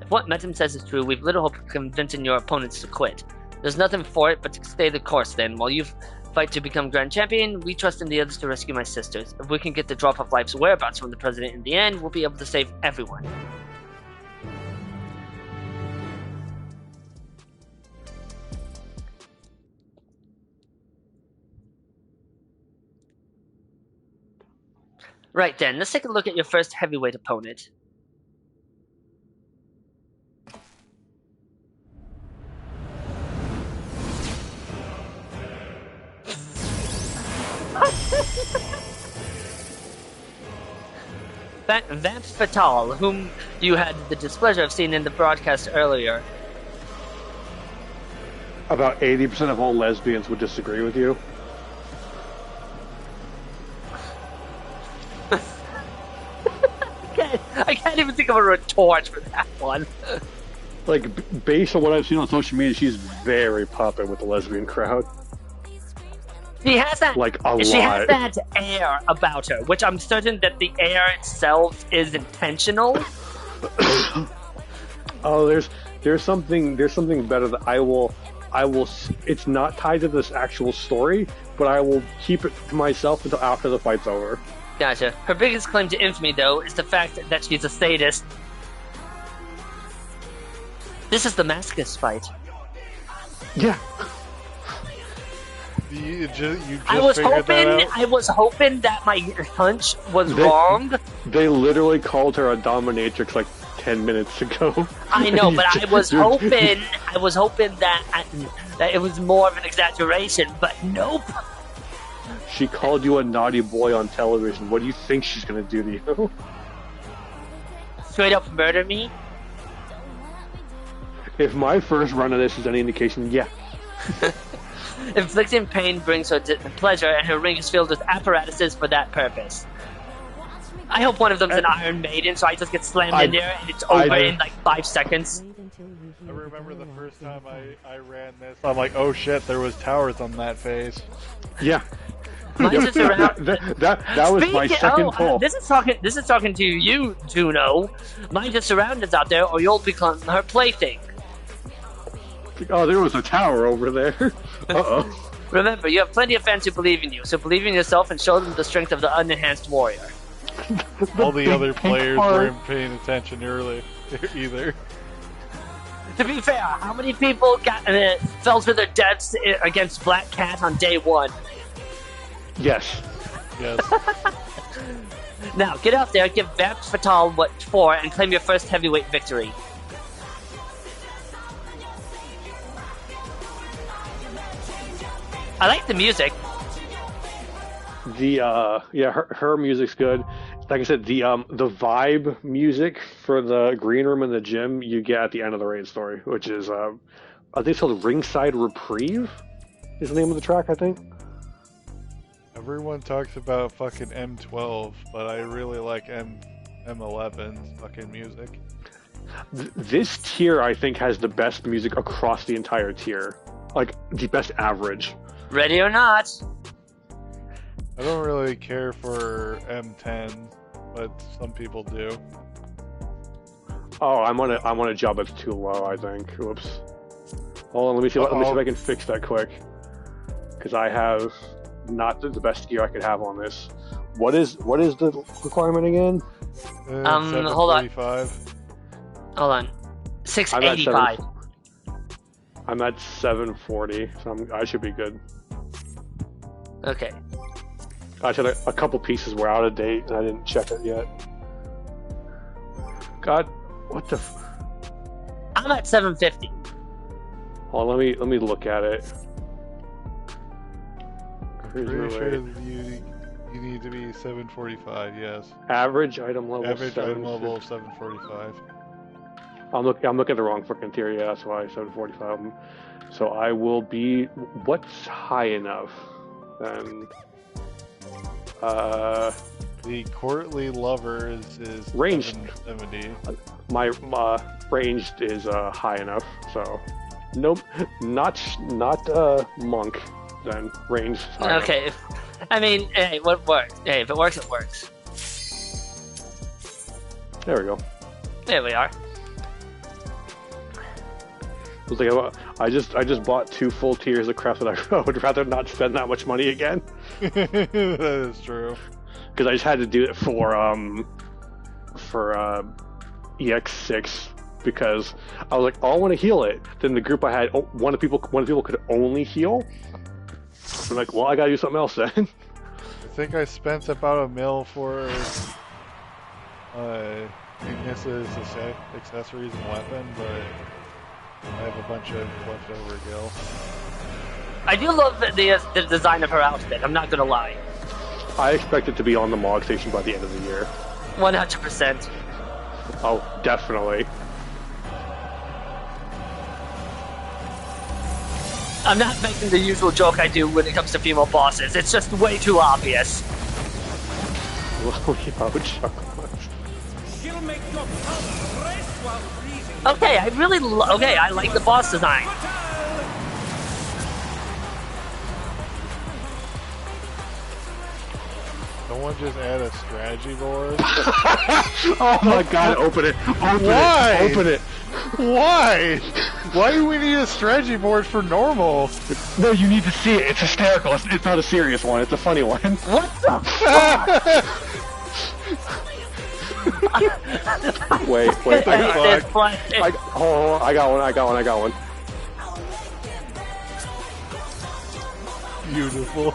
If what Metum says is true, we've little hope of convincing your opponents to quit. There's nothing for it but to stay the course then. While you fight to become Grand Champion, we trust in the others to rescue my sisters. If we can get the Drop of Life's whereabouts from the President in the end, we'll be able to save everyone. Right then, let's take a look at your first heavyweight opponent. Vamp Fatal, whom you had the displeasure of seeing in the broadcast earlier. About 80% of all lesbians would disagree with you. I can't even think of a retort for that one. Like, based on what I've seen on social media, she's very popular with the lesbian crowd. She has that. Like, a She lot. has that air about her, which I'm certain that the air itself is intentional. Oh, there's something better that I will. It's not tied to this actual story, but I will keep it to myself until after the fight's over. Gotcha. Her biggest claim to infamy, though, is the fact that she's a sadist. This is the Mascus fight. Yeah. You just I was figured that out? hoping that my hunch was wrong. They literally called her a dominatrix like 10 minutes ago. I know, but I was hoping that it was more of an exaggeration, but nope. She called you a naughty boy on television. What do you think she's gonna do to you? Straight up murder me? If my first run of this is any indication, yeah. Inflicting pain brings her pleasure, and her ring is filled with apparatuses for that purpose. I hope one of them's an Iron Maiden, so I just get slammed in there and it's over in like 5 seconds. I remember the first time I ran this, I'm like, oh shit, there was towers on that phase. Yeah. Mine's just around. That was my second pull. This is talking to you, Juno. Mind the surroundings out there, or you'll become her plaything. Oh, there was a tower over there. Uh-oh. Remember, you have plenty of fans who believe in you, so believe in yourself and show them the strength of the unenhanced warrior. All the other players weren't paying attention early either. To be fair, how many people fell to their deaths against Black Cat on day one? Yes. Yes. Now, get out there, give Vamp Fatal what for, and claim your first heavyweight victory. I like the music. Her music's good. Like I said, the vibe music for the green room and the gym you get at the end of the raid story, which is I think it's called Ringside Reprieve, is the name of the track, I think. Everyone talks about fucking M12, but I really like M11's fucking music. This tier, I think, has the best music across the entire tier. Like, the best average. Ready or not. I don't really care for M10, but some people do. Oh, I'm on a job that's too low, I think. Whoops. Hold on, let me see if I can fix that quick. Because I have not the best gear I could have on this. What is the requirement again? Hold on. 685. I'm at 740, so I should be good. Okay. I said a couple pieces were out of date, and I didn't check it yet. God, what the? I'm at 750. Hold on, let me look at it. Pretty sure you need to be 745. Yes. Average item level. Average item level 745. I'm looking at the wrong freaking tier. Yeah, that's why 745. So I will be. What's high enough? Then. The courtly lover is Ranged. 770. My ranged is high enough. So. Nope. Not monk. Then ranged. High Okay. enough. I mean, hey, what works? Hey, if it works, it works. There we go. There we are. It was like, I just bought 2 full tiers of crap that I would rather not spend that much money again. That is true. Because I just had to do it for EX6 because I was like, oh, I want to heal it. Then the group I had, one of the people could only heal. I'm like, well, I gotta do something else then. I think I spent about $1 mil for Ignis's accessories and weapon, but I have a bunch of leftover gil. I do love the design of her outfit. I'm not gonna lie. I expect it to be on the Mog Station by the end of the year. 100%. Oh, definitely. I'm not making the usual joke I do when it comes to female bosses. It's just way too obvious. She'll make your pulse race while freezing. Okay, I like the boss design. Someone just add a strategy board. Oh my god, open it! Why? Open it! Why? Why do we need a strategy board for normal? No, you need to see it. It's hysterical. It's not a serious one. It's a funny one. What the fuck? Wait. Fuck. I got one. Beautiful.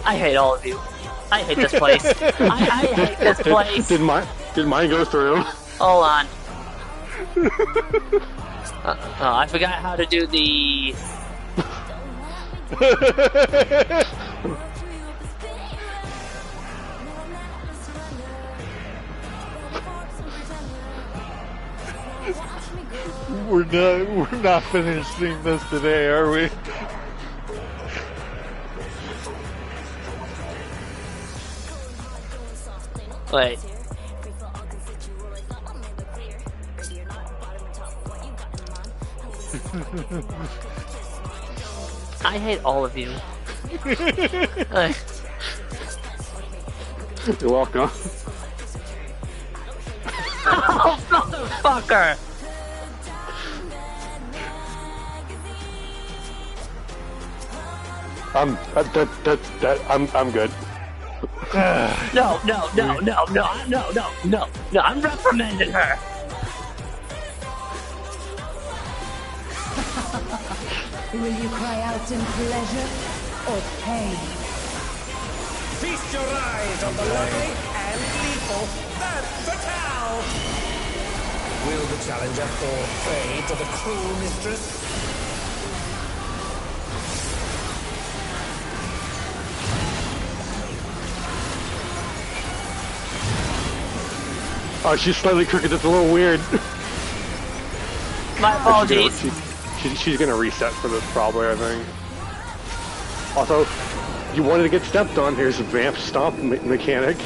I hate all of you. I hate this place. I hate this place. Did mine go through? Hold on. I forgot how to do the... We're not finishing this today, are we? Wait. I hate all of you. You're welcome. Oh, motherfucker! I'm good. No, I'm reprimanding her. Will you cry out in pleasure or pain? Feast your eyes on the lovely and lethal Fatale! Will the challenger fall prey to the cruel mistress? Oh, she's slightly crooked. It's a little weird. My apologies. She's gonna reset for this probably, I think. Also, you wanted to get stepped on. Here's a vamp stomp mechanic.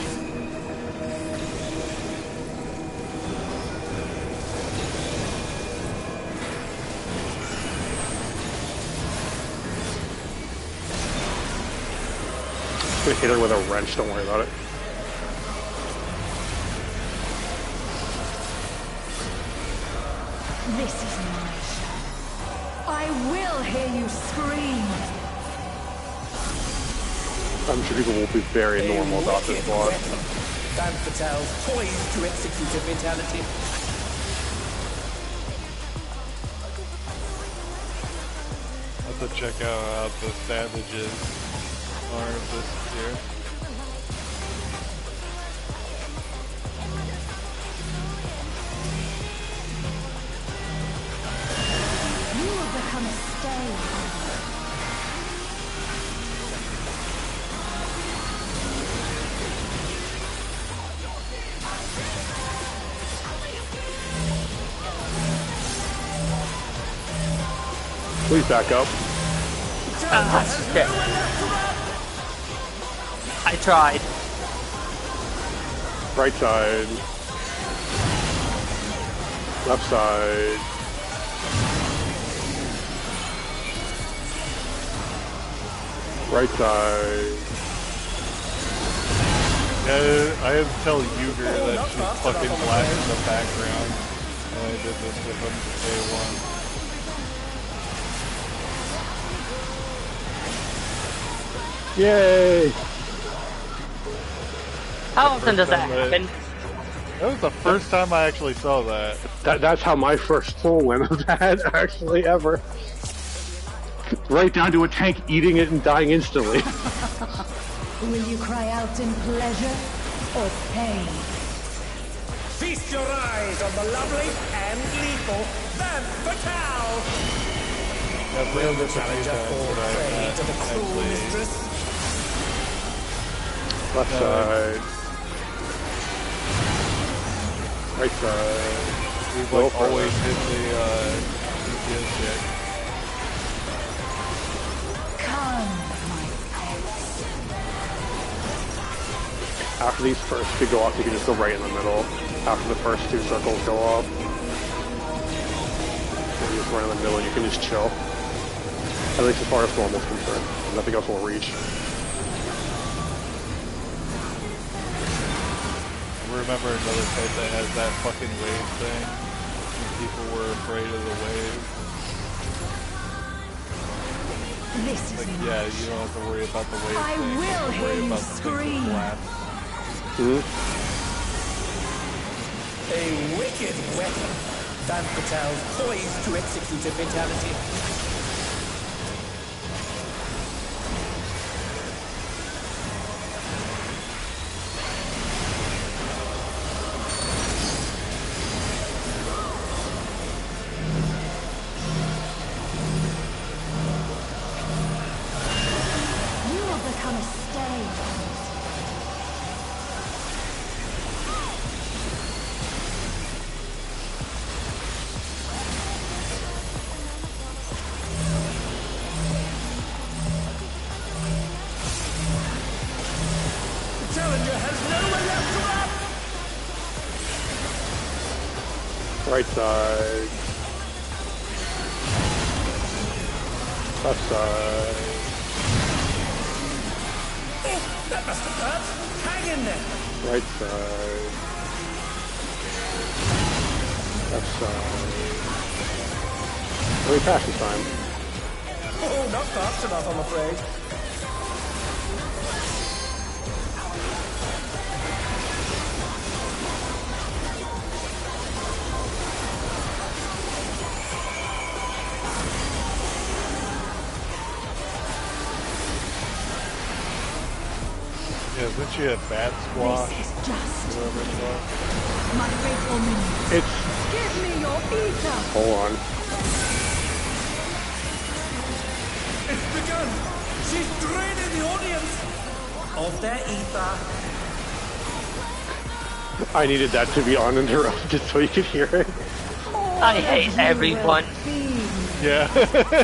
I'm gonna hit her with a wrench. Don't worry about it. This is my show. I will hear you scream. I'm sure people will be very normal about this boss. Van Fatale, poised to execute a fatality. I have to check out the Savage's arm this year. You will become a stain. Please back up. Shit. I tried. Right side. Left side. Right side. Yeah, I had to tell Uger that she's fucking black in the background. And I did this with him day one. Yay! How often does that happen? That was the first time I actually saw that. That's how my first full win of that actually ever. Right down to a tank eating it and dying instantly. Will you cry out in pleasure or pain? Feast your eyes on the lovely and lethal Femme Fatale! Will the challenger fall prey to the cruel mistress? Left side. Right side. We've like always hit the shit. Come, my pets. After these first two go off, you can just go right in the middle. After the first two circles go off. And you just run in the middle and you can just chill. At least as far as normal is concerned. Nothing else will reach. I remember another kid that has that fucking wave thing. And people were afraid of the wave. This is Like, yeah, you don't have to worry about the wave I thing. will You have to hear worry you about the thing scream. that A wicked weapon. Femme Fatale poised to execute a fatality. You will become a stain. The challenger has nowhere left to run! Right side. Left side. Oh, that must have hurt. Hang in there. Right side. Left side. We passed this time. Oh, not fast enough, I'm afraid. Yeah, isn't she a bat squash? This is just Whatever it's called. my faithful minions. It's... Give me your ether. Hold on. It's begun! She's draining the audience of their ether. I needed that to be uninterrupted so you could hear it. I hate everyone. Yeah.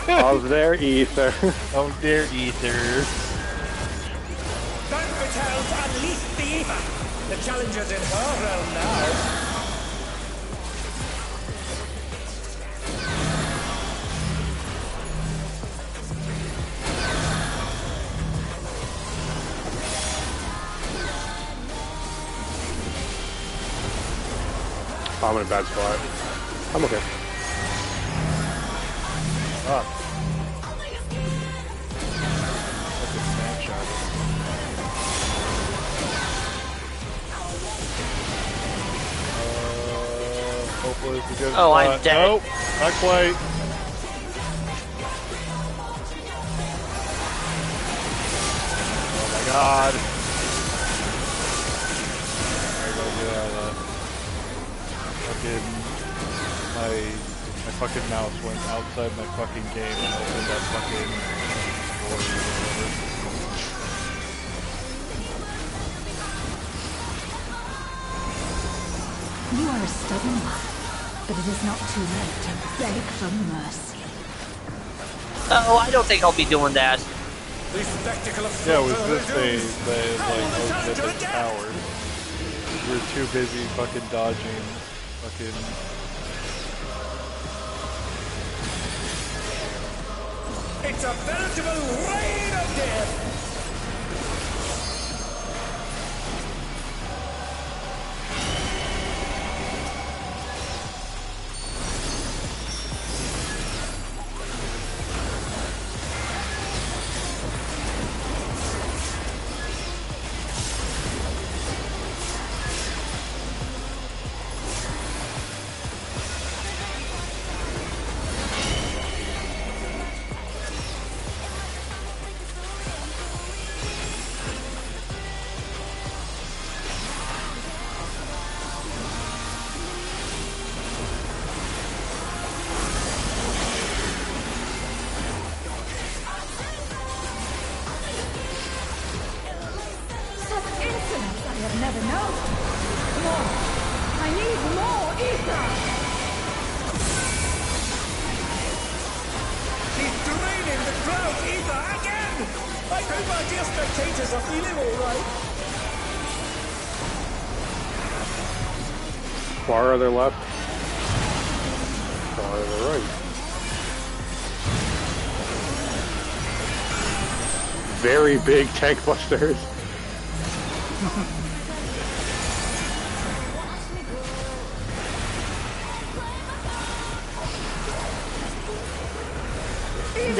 Of their ether. Oh, dear ether. Femme Fatale's unleashed the ether. The challenger's in her realm now. I'm in a bad spot. I'm okay. Ah. Fucking snapshot. Hopefully it's a good Oh, I'm spot. dead. Nope, not quite. Oh my god. I gotta get out of that. Fucking my fucking mouse went outside my fucking game and opened that fucking door or whatever. You are a stubborn one, but it is not too late to beg for mercy. Oh, I don't think I'll be doing that. The spectacle of Yeah, it was slaughter this phase resumes. that is like, All oh return shit, to there's the death. towers. We're too busy fucking dodging fucking... It's a veritable rain of death. Such insolence I have never known. More. I need more ether. He's draining the crowd ether again. I hope our dear spectators are feeling all right. Far other left. Far other right. Very big tank busters.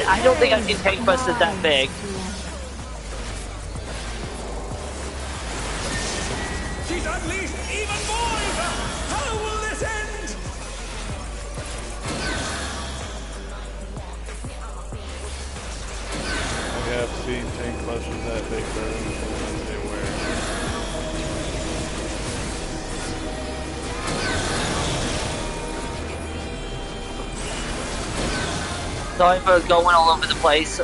I don't think I've seen tank busted that big. She's unleashed even more ether. How will this end? I have seen tank busters that big, but I don't know what they were. Sorry for going all over the place.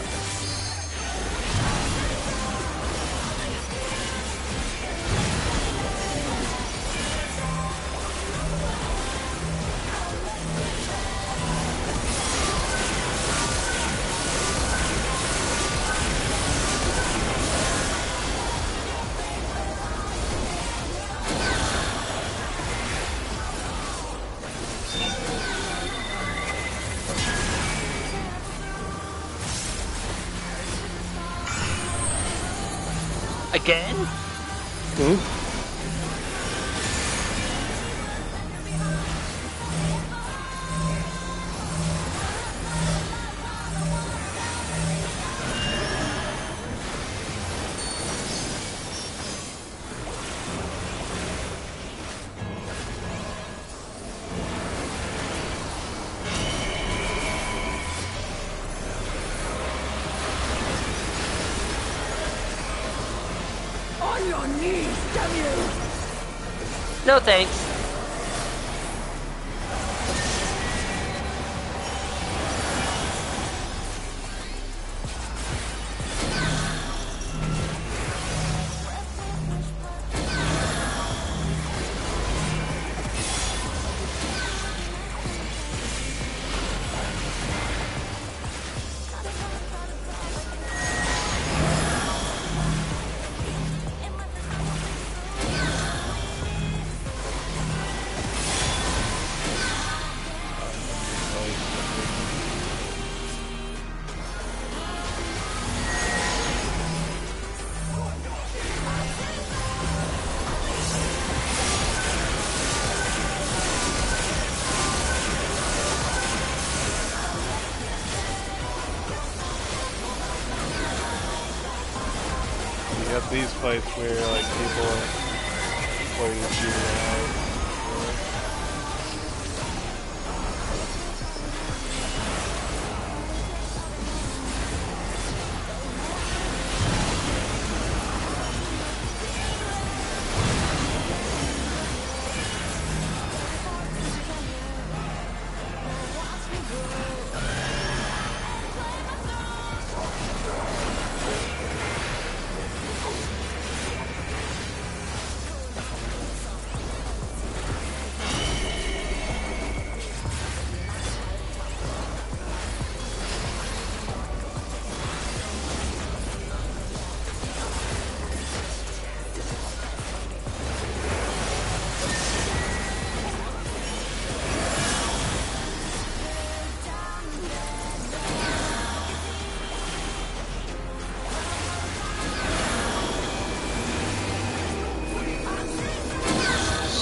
Again? Hmm? On your knees, damn you! No thanks. You have these fights where like people play to shoot it out.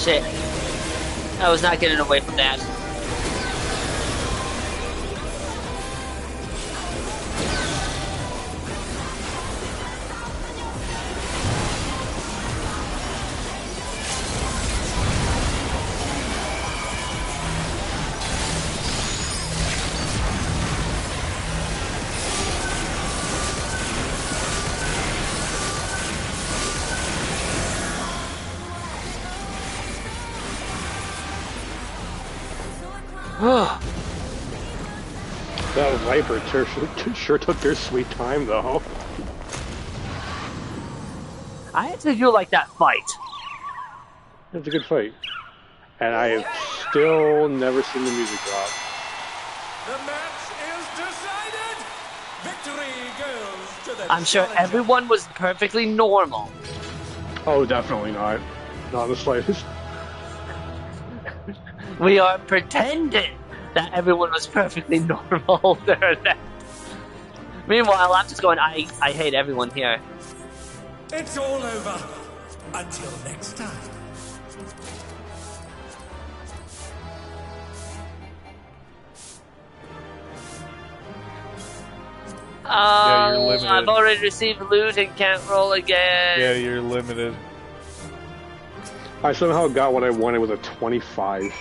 Shit. I was not getting away from that. That Viper sure took their sweet time, though. I actually do like that fight. It's a good fight. And I have still never seen the music drop. The match is decided! Victory goes to the I'm sure challenger. everyone was perfectly normal. Oh, definitely not. Not in the slightest. We are pretending that everyone was perfectly normal during that. Meanwhile, I'm just going, I hate everyone here. It's all over. Until next time. Yeah, you're Oh, limited. I've already received loot and can't roll again. Yeah, you're limited. I somehow got what I wanted with a 25.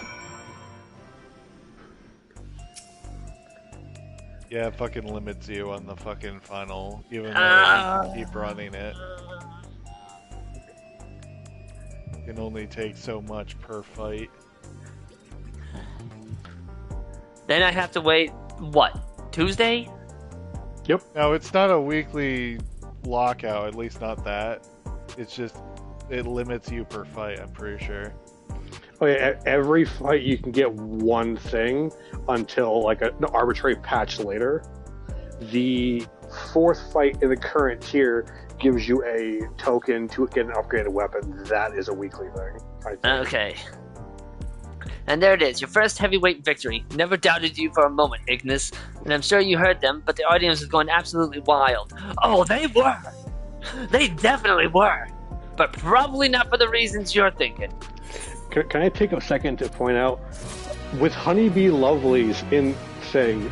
Yeah, it fucking limits you on the fucking final, even though you keep running it. You can only take so much per fight. Then I have to wait, what, Tuesday? Yep. No, it's not a weekly lockout, at least not that. It's just, it limits you per fight, I'm pretty sure. Oh yeah, every fight you can get one thing until like an arbitrary patch later. The fourth fight in the current tier gives you a token to get an upgraded weapon. That is a weekly thing, I think. Okay. And there it is, your first heavyweight victory. Never doubted you for a moment, Ignis. And I'm sure you heard them, but the audience was going absolutely wild. Oh, they were! They definitely were! But probably not for the reasons you're thinking. Can I take a second to point out, with Honeybee Lovelies in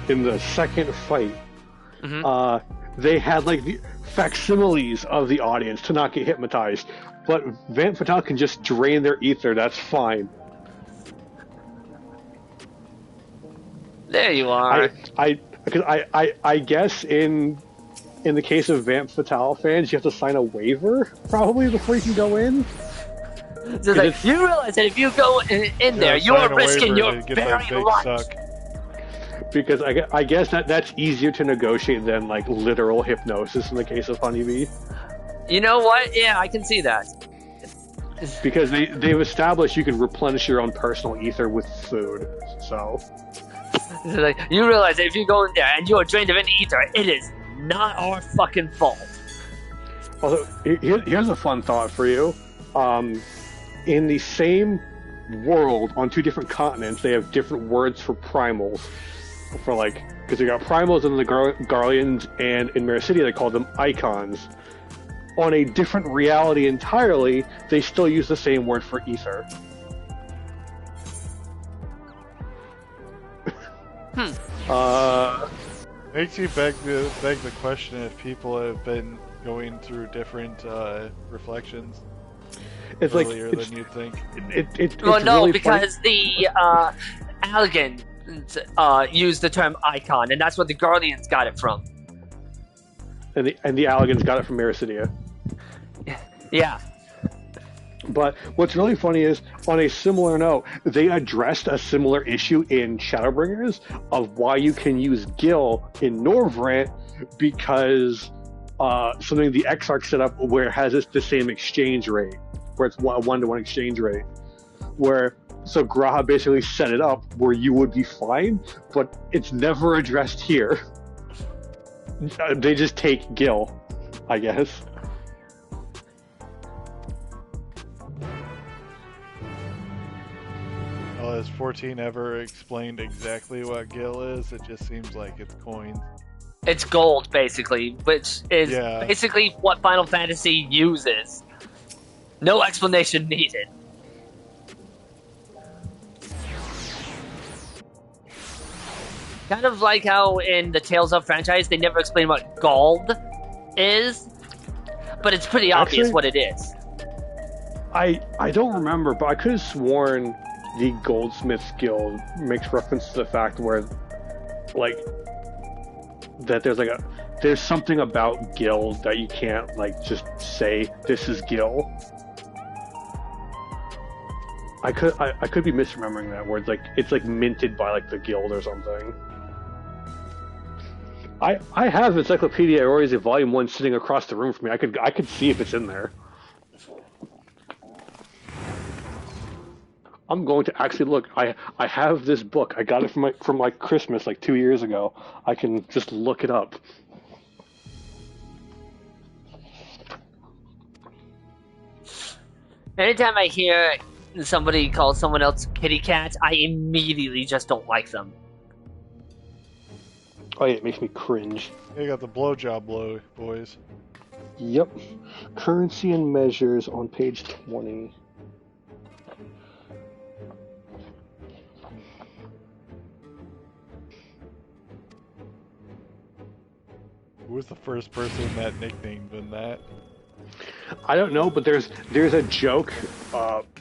the second fight, they had like the facsimiles of the audience to not get hypnotized. But Vamp Fatale can just drain their ether, that's fine. There you are. I guess in the case of Vamp Fatale fans, you have to sign a waiver probably before you can go in. So like, you realize that if you go in there, you are risking your very life. Because I guess that's easier to negotiate than like literal hypnosis in the case of Honeybee. You know what? Yeah, I can see that. Because they've established you can replenish your own personal ether with food. So like, you realize that if you go in there and you are drained of any ether, it is not our fucking fault. Also, here's a fun thought for you. In the same world, on two different continents, they have different words for primals. For like, because you got primals in the Garleans, and in Meracidia they call them icons. On a different reality entirely, they still use the same word for ether. Makes you beg the question if people have been going through different reflections. It's earlier like than you'd think. It's Well, no, really because the Allegan used the term icon, and that's where the Guardians got it from. and the Allegans got it from Meracidia. Yeah. But what's really funny is, on a similar note, they addressed a similar issue in Shadowbringers of why you can use Gil in Norvrant, because something the Exarch set up where it has the same exchange rate, where it's a 1-to-1 exchange rate. So Graha basically set it up where you would be fine, but it's never addressed here. They just take Gil, I guess. Well, has 14 ever explained exactly what Gil is? It just seems like it's coins. It's gold, basically, which is Yeah. basically what Final Fantasy uses. No explanation needed. Kind of like how in the Tales of franchise, they never explain what Gald is, but it's pretty obvious Actually, what it is. I don't remember, but I could have sworn the Goldsmiths Guild makes reference to the fact where, like, that there's something about Gil that you can't like just say this is Gil. I could be misremembering that where it's like minted by like the guild or something. I have Encyclopedia Eorzea Volume 1 sitting across the room from me. I could see if it's in there. I'm going to actually look. I have this book. I got it from like Christmas like 2 years ago. I can just look it up. Anytime I hear somebody call someone else kitty cat, I immediately just don't like them. Oh yeah, it makes me cringe. You got the blowjob boys. Yep. Currency and measures on page 20. Who was the first person that nicknamed them that? I don't know, but there's a joke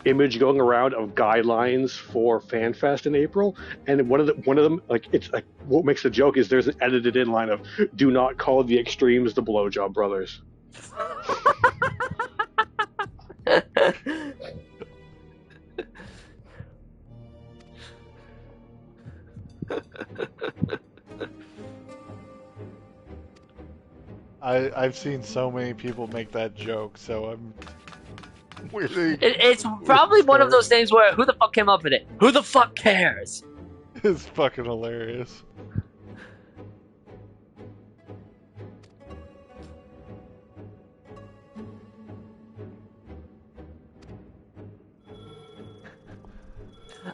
image going around of guidelines for FanFest in April, and one of them like it's like what makes the joke is there's an edited in line of "Do not call the extremes the blowjob brothers." I've seen so many people make that joke, so I'm weirdly. It's probably one of those things where who the fuck came up with it? Who the fuck cares? It's fucking hilarious.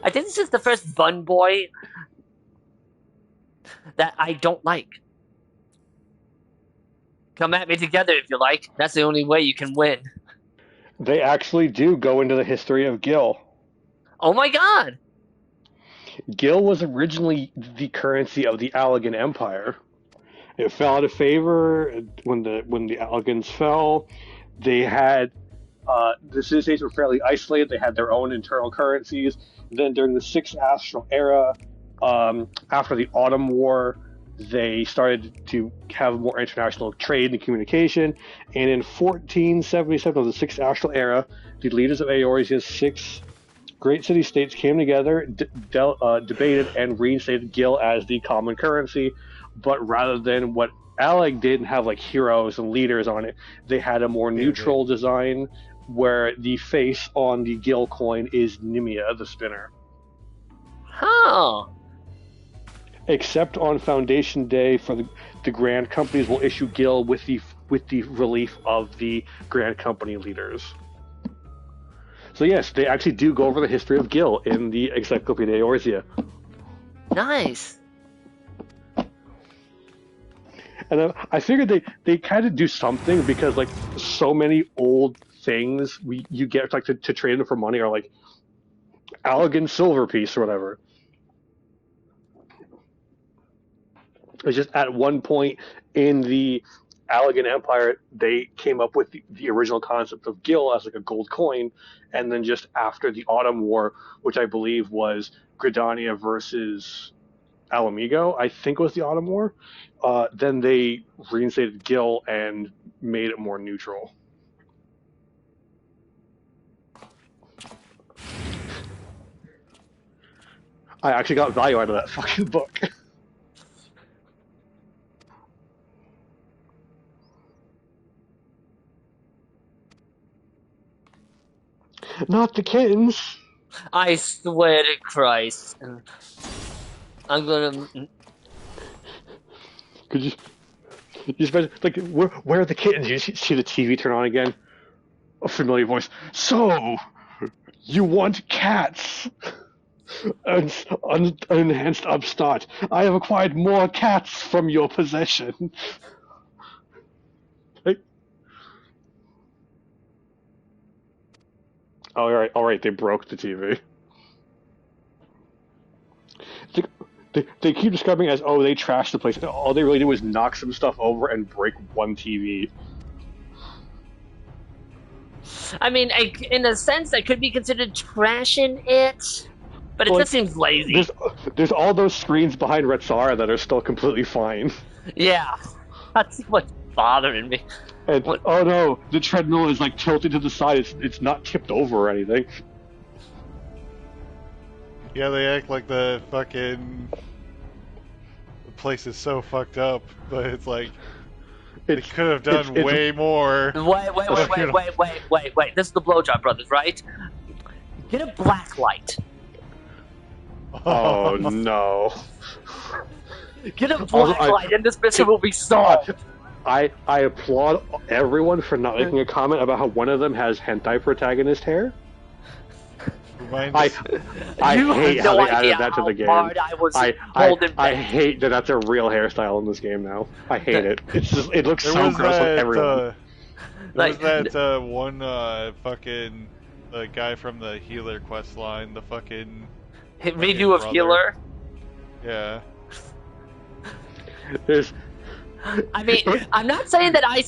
I think this is the first Bun Boy that I don't like. Come at me together if you like. That's the only way you can win. They actually do go into the history of Gil. Oh my god! Gil was originally the currency of the Allegan Empire. It fell out of favor when the Allegans fell. They had the city-states were fairly isolated. They had their own internal currencies. Then during the Sixth Astral Era, after the Autumn War, they started to have more international trade and communication. And in 1477 of the Sixth Astral Era, the leaders of Eorzea's 6 great city-states came together, debated, and reinstated Gil as the common currency. But rather than what Alleg did and have like heroes and leaders on it, they had a more neutral design where the face on the Gil coin is Nimia, the spinner. Huh. Except on Foundation Day, for the Grand Companies will issue Gil with the relief of the Grand Company leaders. So yes, they actually do go over the history of Gil in the Encyclopedia Eorzea. Nice. And I figured they kind of do something because like so many old things you get like to trade them for money are like Allegan silver piece or whatever. It's just at one point in the Allegan Empire, they came up with the original concept of Gil as like a gold coin, and then just after the Autumn War, which I believe was Gridania versus Alamigo, I think was the Autumn War, then they reinstated Gil and made it more neutral. I actually got value out of that fucking book. Not the kittens. I swear to Christ. I'm gonna... Could you just imagine, like, where are the kittens? You see the TV turn on again? A familiar voice. So, you want cats? Unenhanced upstart. I have acquired more cats from your possession. Like, all right, they broke the TV. They keep describing it as, oh, they trashed the place. All they really did was knock some stuff over and break one TV. I mean, in a sense, that could be considered trashing it, but it Like, just seems lazy. There's all those screens behind Retsara that are still completely fine. Yeah, that's what's bothering me. And oh no, the treadmill is like tilted to the side. It's not tipped over or anything. Yeah, they act like the place is so fucked up, but it's like they could have done way more. Wait. This is the Blowjob Brothers, right? Get a black light. Oh no. Get a black light and this mission will be solved. I applaud everyone for not making a comment about how one of them has hentai protagonist hair. I hate how they added that to the game. I hate that that's a real hairstyle in this game now. I hate it. It looks so gross on everyone. There was that one fucking the guy from the Healer quest line, the fucking review of Healer. Yeah. I mean, I'm not saying that I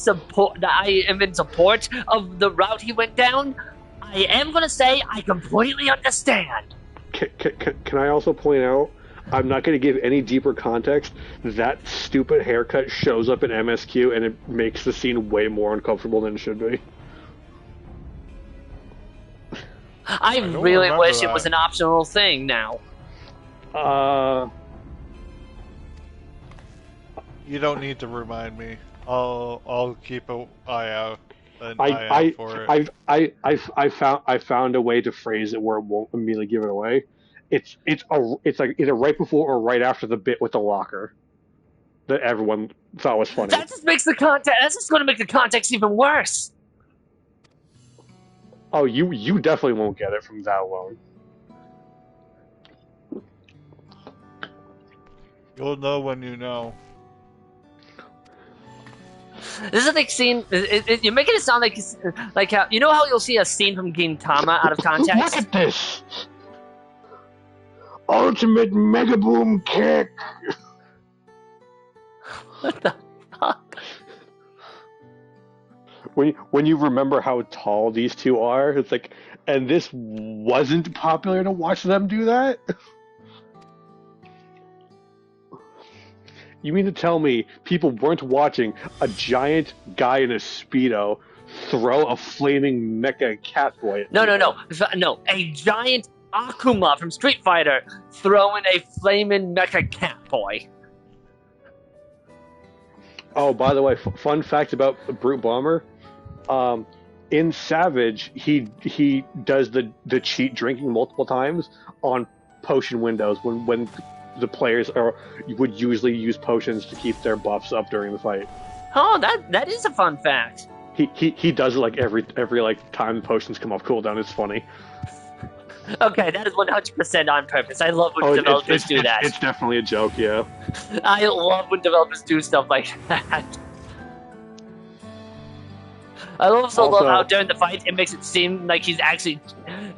am in support of the route he went down. I am going to say I completely understand. Can I also point out, I'm not going to give any deeper context, that stupid haircut shows up in MSQ and it makes the scene way more uncomfortable than it should be. I really wish it was an optional thing now. You don't need to remind me. I'll keep an eye out. For it. I found a way to phrase it where it won't immediately give it away. It's like either right before or right after the bit with the locker that everyone thought was funny. That just makes the context. That's just going to make the context even worse. Oh, you definitely won't get it from that alone. You'll know when you know. This is a big scene. You're making it sound like how you know how you'll see a scene from Gintama out of context. Look at this! Ultimate Mega Boom Kick. What the fuck? When you remember how tall these two are, it's like, and this wasn't popular to watch them do that? You mean to tell me people weren't watching a giant guy in a Speedo throw a flaming mecha catboy? No. A giant Akuma from Street Fighter throwing a flaming mecha catboy. Oh, by the way, fun fact about Brute Bomber. In Savage, he does the cheat drinking multiple times on potion windows when the players would usually use potions to keep their buffs up during the fight. Oh, that is a fun fact. He does it like every like time the potions come off cooldown. It's funny. Okay, that is 100% on purpose. I love when developers do that. It's definitely a joke, yeah. I love when developers do stuff like that. I also love how during the fight it makes it seem like he's actually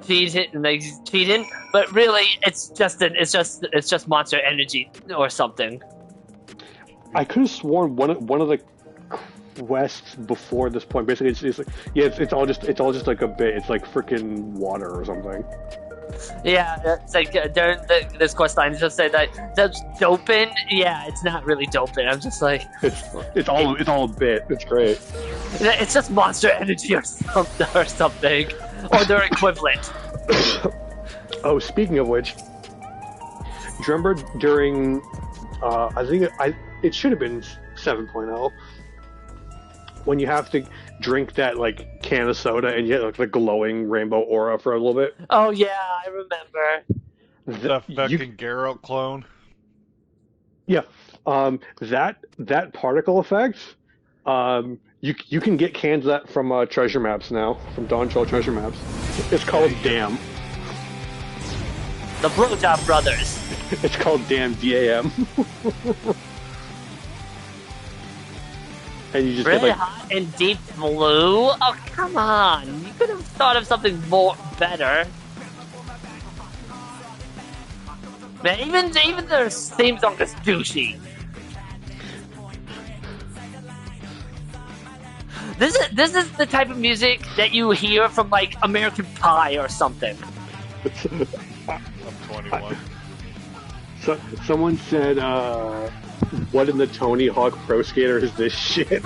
cheating, but really it's just monster energy or something. I could have sworn one of the quests before this point basically it's all just like a bit. It's like freaking water or something. Yeah, it's like during this quest line, just say that's doping. Yeah, it's not really doping. I'm just like, it's all a bit. It's great. It's just monster energy or something, or their equivalent. Oh, speaking of which, do you remember during I think it should have been 7.0 when you have to drink that like can of soda and you get like the glowing rainbow aura for a little bit? Oh yeah, I remember. The fucking Geralt clone. Yeah, that particle effect. You can get cans of that from treasure maps now, from Dawn Show treasure maps. It's called Damn. The Blowjob Brothers. It's called Damn, DAM. And you just Red get like hot and deep blue? Oh, come on. You could have thought of something more better. Man, even their theme song is douchey. This is the type of music that you hear from like American Pie or something. I'm 21. So, someone said, "What in the Tony Hawk Pro Skater is this shit?"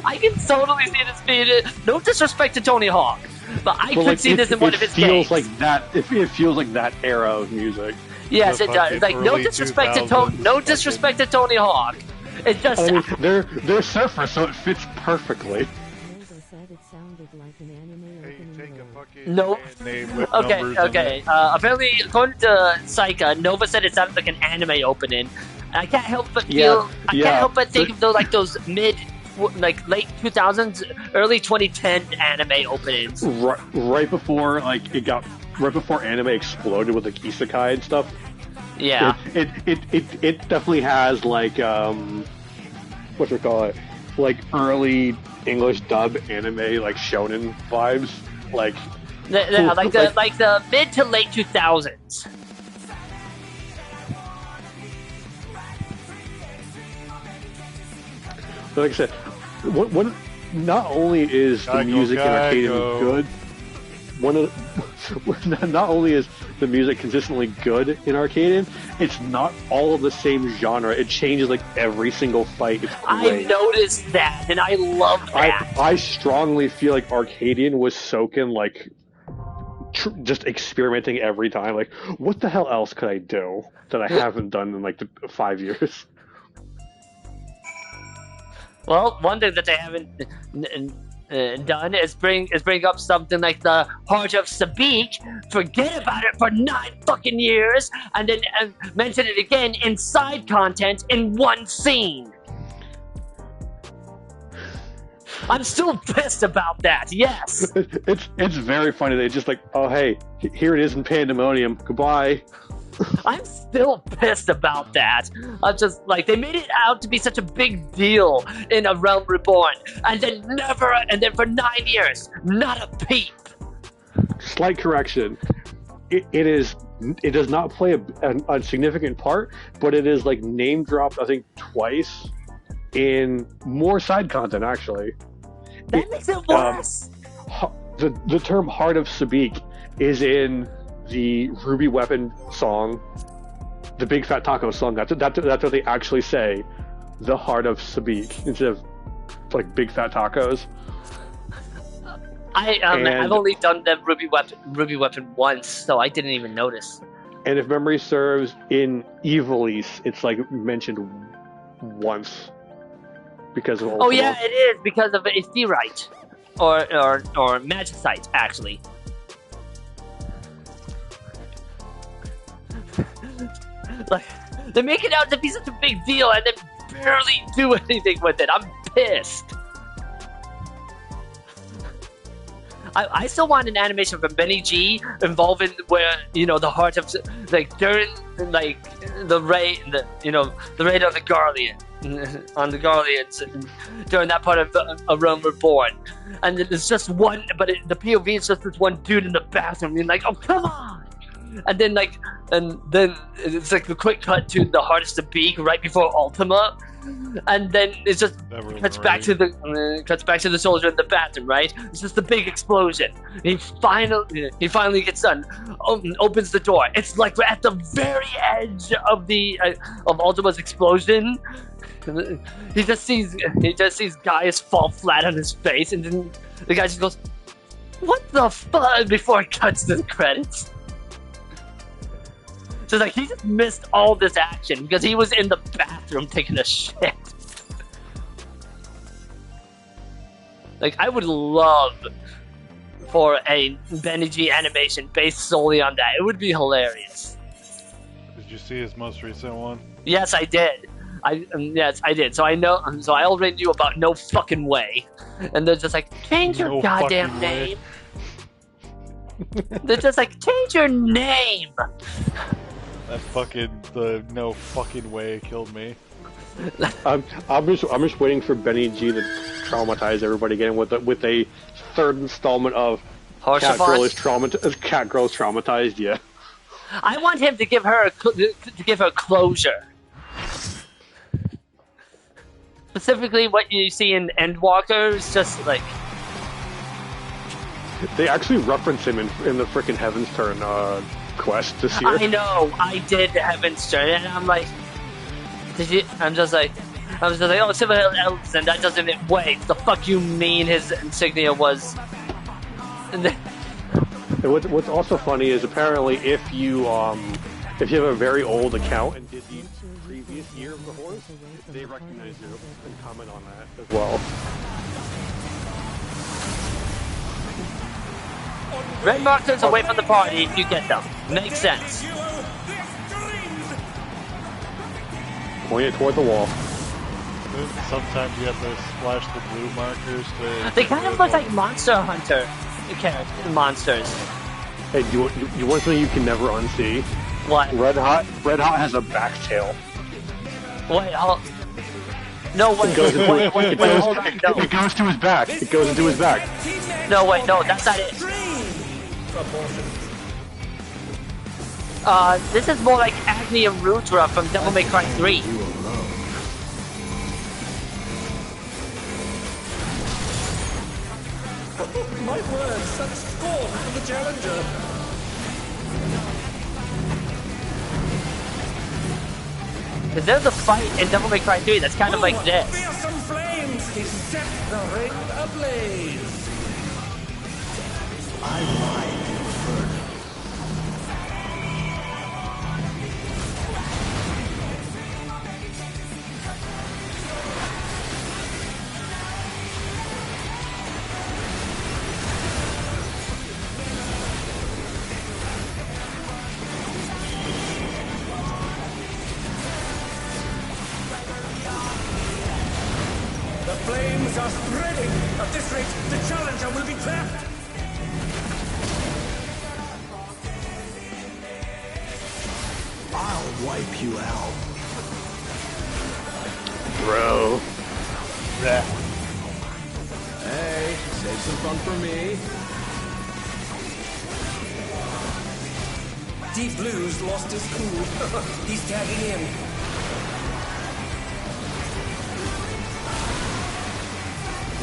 I can totally see this being it. No disrespect to Tony Hawk, but I could see this in one of his games. Like that. It feels like that era of music. Yes, The it does. fucking Like no early disrespect to 2000s no disrespect to Tony Hawk. It's just I mean, they're surfers, so it fits perfectly. Nova said it sounded like an anime Hey, opening take a note. fucking No. name with okay. numbers in Okay. it. Apparently, according to Saika, Nova said it sounded like an anime opening. I can't help but feel. I can't help but think of those like those late 2000s, early 2010 anime openings. Right before anime exploded with like isekai and stuff. Yeah. It definitely has like what do we call it? Like early English dub anime like shonen vibes. Like Yeah, like the mid to late 2000s. like I said, not only is the music in Arcadion good, not only is the music consistently good in Arcadion, it's not all of the same genre. It changes like every single fight. It's great. I noticed that, and I love that. I strongly feel like Arcadion was Soken like just experimenting every time. Like, what the hell else could I do that I haven't done in like 5 years? Well, one thing that they haven't done is bring up something like the Heart of Sabik, forget about it for 9 fucking years, and then mention it again in side content in one scene. I'm still pissed about that. Yes. It's very funny. They just like, oh hey, here it is in Pandemonium. Goodbye. I'm still pissed about that. I'm just like, they made it out to be such a big deal in A Realm Reborn, and then for 9 years, not a peep. Slight correction. It does not play a significant part, but it is like name dropped, I think, twice in more side content actually. That makes it worse. The term Heart of Sabik is in the Ruby Weapon song, the Big Fat Taco song. That's what they actually say, the Heart of Sabik, instead of like Big Fat Tacos. I've only done the Ruby Weapon once, so I didn't even notice. And if memory serves, in Evilise, it's like mentioned once because of Ultima. Oh yeah, it is because of Aetheryte or Magicite actually. Like, they make it out to be such a big deal and then barely do anything with it. I'm pissed. I still want an animation from Benny G involving where, you know, the heart of, like, during, like, the raid on the Guardians during that part of A Realm Reborn, and it's just one, but the POV is just this one dude in the bathroom, and like, oh come on. And then it's like the quick cut to the hardest to beak right before Ultima, and then it just cuts back to the soldier in the bathroom. Right, it's just a big explosion. He finally gets done, opens the door. It's like we're at the very edge of of Ultima's explosion. He just sees Gaius fall flat on his face, and then the guy just goes, "What the fuck?" before it cuts to the credits. So like he just missed all this action because he was in the bathroom taking a shit. Like I would love for a Benny G animation based solely on that. It would be hilarious. Did you see his most recent one? Yes, I did. Yes, I did. So I know. So I already knew about No Fucking Way, and they're just like, change your goddamn name. They're just like, change your name. The No Fucking Way killed me. I'm just waiting for Benny G to traumatize everybody again with a third installment of Cat girl is Horsefant. traumatized. Cat girl is traumatized. Yeah. I want him to give her closure. Specifically, what you see in Endwalker is just like They actually reference him in the frickin' Heaven's Turn quest this year. I know I did Heaven's Turn, and I'm like, did you? I'm just like, oh, Civil Elves, and that doesn't wait. The fuck you mean his insignia was? And then, And what's also funny is apparently if you have a very old account and did the previous year of the horse, they recognize you and comment on that as well. red markers away from the party if you get them. Makes sense. Point it toward the wall. Sometimes you have to splash the blue markers to... They kind of look like Monster Hunter monsters. Hey, do you want something you can never unsee? What? Red Hot has a back tail. Wait, hold. No, wait, It goes into wait, hold on, no. It goes to his back. It goes into his back. No, wait, no, that's not it. This is more like Agni and Rudra from Devil May Cry 3. My word, such scorn for the challenger. Because there's a fight in Devil May Cry 3 that's kind of like this. Fearsome flames! He set the ring ablaze! I ride inferno. The flames are spreading! At this rate, the challenger will be trapped! I'll wipe you out. Bro. Hey, save some fun for me. Deep Blue's lost his cool. He's tagging in.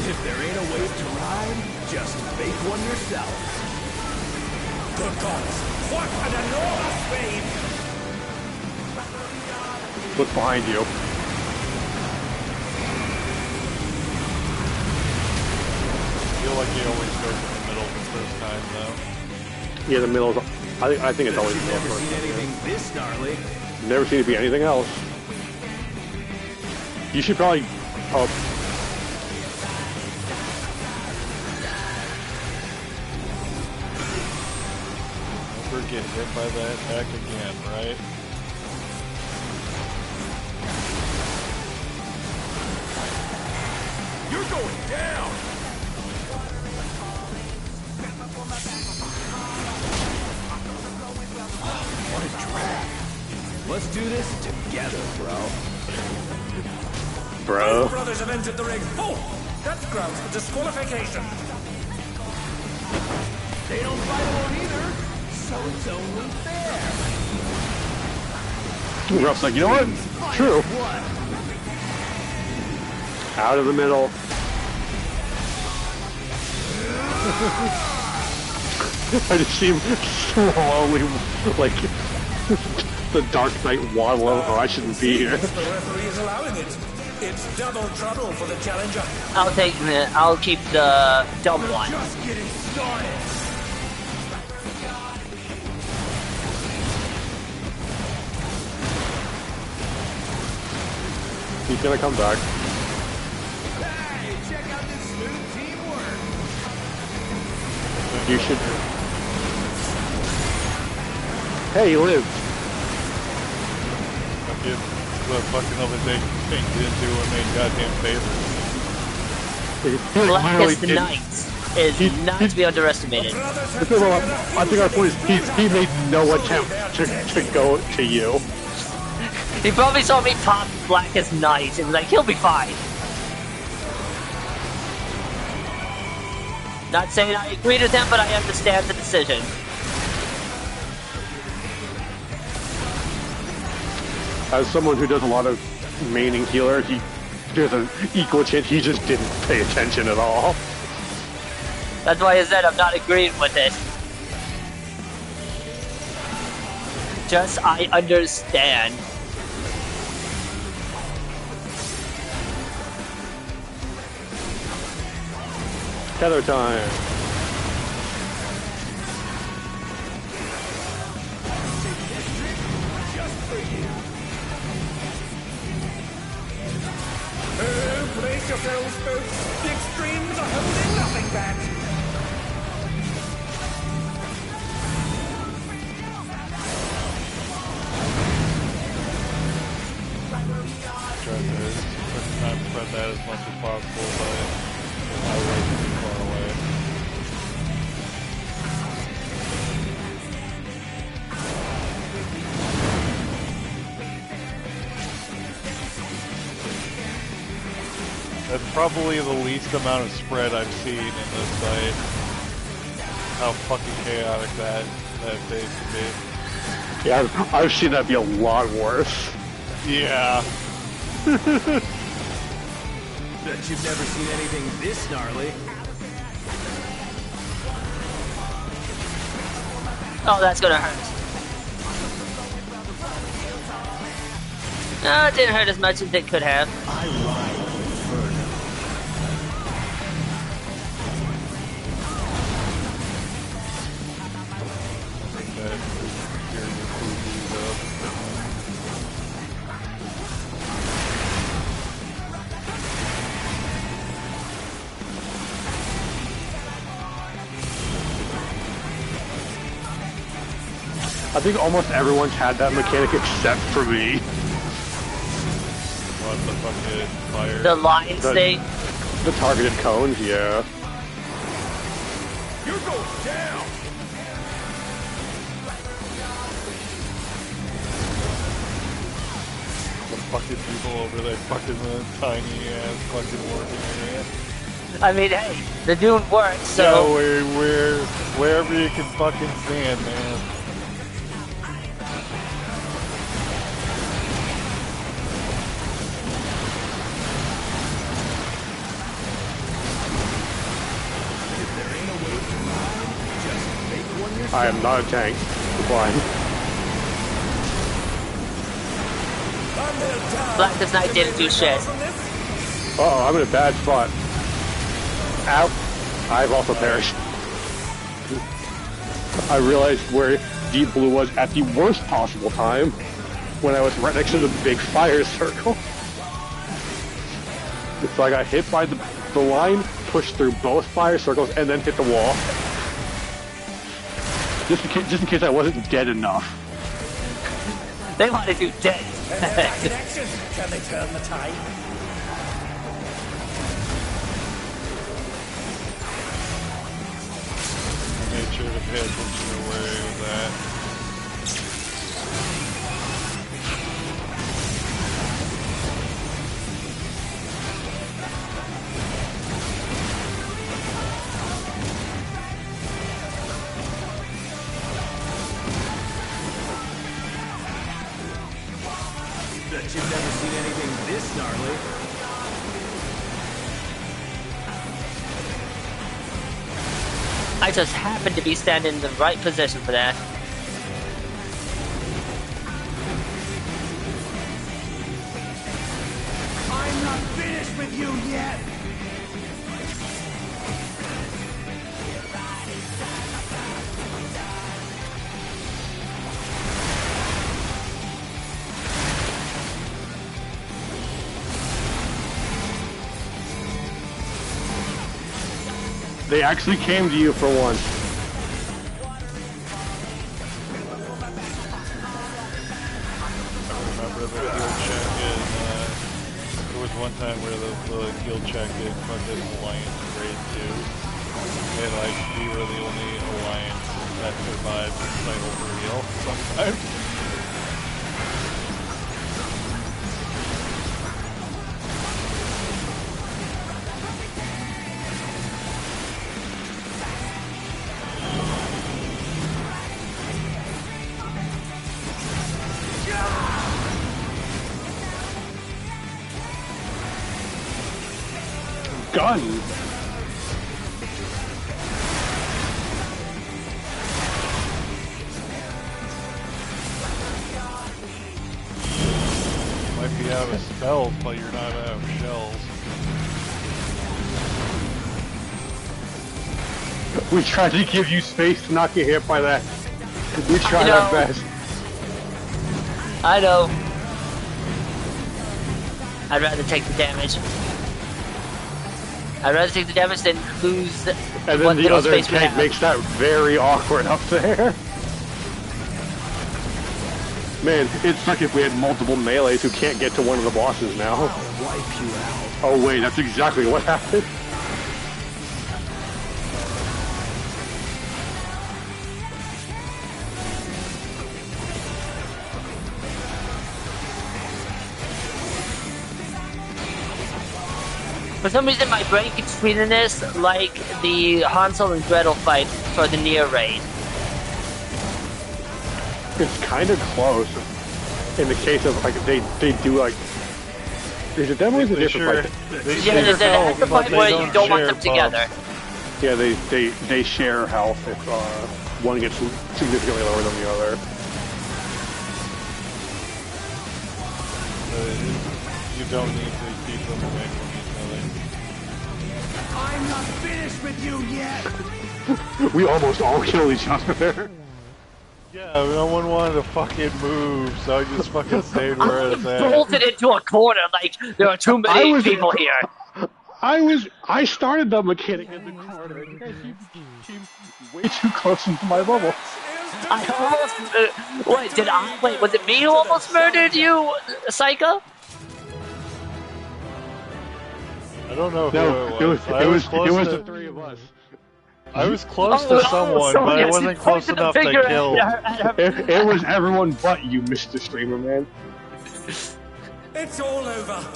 If there ain't a wave to ride, just make one yourself. Good gods! What an enormous wave! Look behind you. I feel like he always goes in the middle the first time, though. Yeah, the middle. I think it's always the Never middle. seen anything this gnarly. Never seen it be anything else. You should probably. Never get hit by that attack again, right? You're going down. What a drag. Let's do this together, bro. Bro. Both brothers have entered the ring. Oh! That's grounds for disqualification. They don't fight alone either, so it's only fair. Ruff's like, you know what? True. What? Out of the middle. I just see him slowly, like, the Dark Knight waddle over. I shouldn't be here. The referee is allowing it. It's double trouble for the challenger. I'll keep the dumb one. Just getting started. He's gonna come back. Hey, check out this smooth teamwork. You should. Hey, you live. Fucking the fucking other thing changed into a main goddamn favorite. Blackest Knight is not to be underestimated. I think our point is he made no attempt to go to you. He probably saw me pop Blackest Knight and was like, he'll be fine. Not saying I agree with him, but I understand the decision. As someone who does a lot of maining healer, there's an equal chance he just didn't pay attention at all. That's why I said I'm not agreeing with it. Just, I understand. Tether time. Brace yourselves, folks. The extremes are holding nothing back. Trying to not spread that as much as possible, but I like too far away. That's probably the least amount of spread I've seen in this site. How fucking chaotic that phase can be. Yeah, I've seen that be a lot worse. Yeah. Bet you've never seen anything this gnarly. Oh, that's gonna hurt. No, it didn't hurt as much as it could have. I ride Inferno. That here your food up. I think almost everyone's had that mechanic except for me. What the fucking fire? The lion state. The targeted cones, yeah. You're going down. The fucking people over there fucking tiny ass fucking working area. I mean, hey, the dune works, so... Yeah, wherever you can fucking stand, man. I am not a tank. Decline. Blackest Knight didn't do shit. Uh-oh, I'm in a bad spot. Ow. I've also perished. I realized where Deep Blue was at the worst possible time, when I was right next to the big fire circle. So I got hit by the line, pushed through both fire circles, and then hit the wall. Just in case I wasn't dead enough. They wanted you dead. Connection. Can they turn the tide? I made sure to pay attention to where he was at. Bet you've never seen anything this gnarly. I just happened to be standing in the right position for that. I'm not finished with you yet. They actually came to you for once. I remember the guild check there was one time where the guild check did fucking Alliance grade 2. And like, we were the only Alliance that survived cycle for real sometimes. gun. Might be out of spells, but you're not out of shells. We tried to give you space to not get hit by that. We tried our best. I know. I'd rather take the damage. I'd rather take the damage than lose And then what the little other space we tank have. makes that very awkward up there. Man, it'd suck if we had multiple melees who can't get to one of the bosses now. I'll wipe you out. Oh wait, that's exactly what happened. For some reason, my brain keeps treating this like the Hansel and Gretel fight for the Nier raid. It's kind of close. In the case of like they do like. Is it definitely a different fight? They Yeah, share that's the health, fight but where they you don't want share them together. buffs. Yeah, they share health if one gets significantly lower than the other. You don't need to keep them away from I'm not finished with you yet! We almost all kill each other. each other. Yeah, no one wanted to fucking move, so I just fucking stayed where I was I at. bolted into a corner like there are too many people here. I started the mechanic in the corner. You guys keep way too close into my bubble. I almost. Wait, was it me who almost murdered you, Psycho? I don't know who No, it was. it was the three of us. I was close to someone, but I wasn't close enough to kill. It was everyone but you, Mr. Streamer Man. It's all over.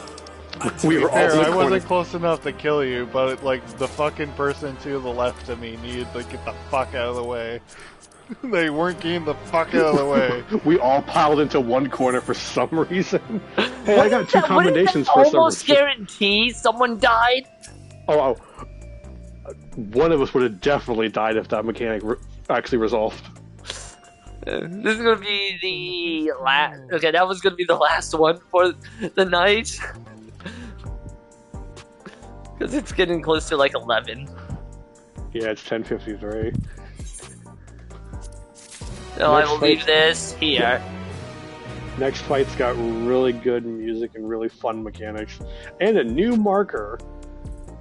We were all in the I corner. wasn't close enough to kill you, but like the fucking person to the left of me needed to get the fuck out of the way. They weren't getting the fuck out of the way. We all piled into one corner for some reason. Hey, I got two Wouldn't combinations that for some almost reason. guarantee someone died? Oh, one of us would have definitely died if that mechanic actually resolved. This is gonna be the last. Okay, that was gonna be the last one for the night. Because it's getting close to like 11. Yeah, it's 10:53. So I Next will leave fight- this here. Next fight's got really good music and really fun mechanics, and a new marker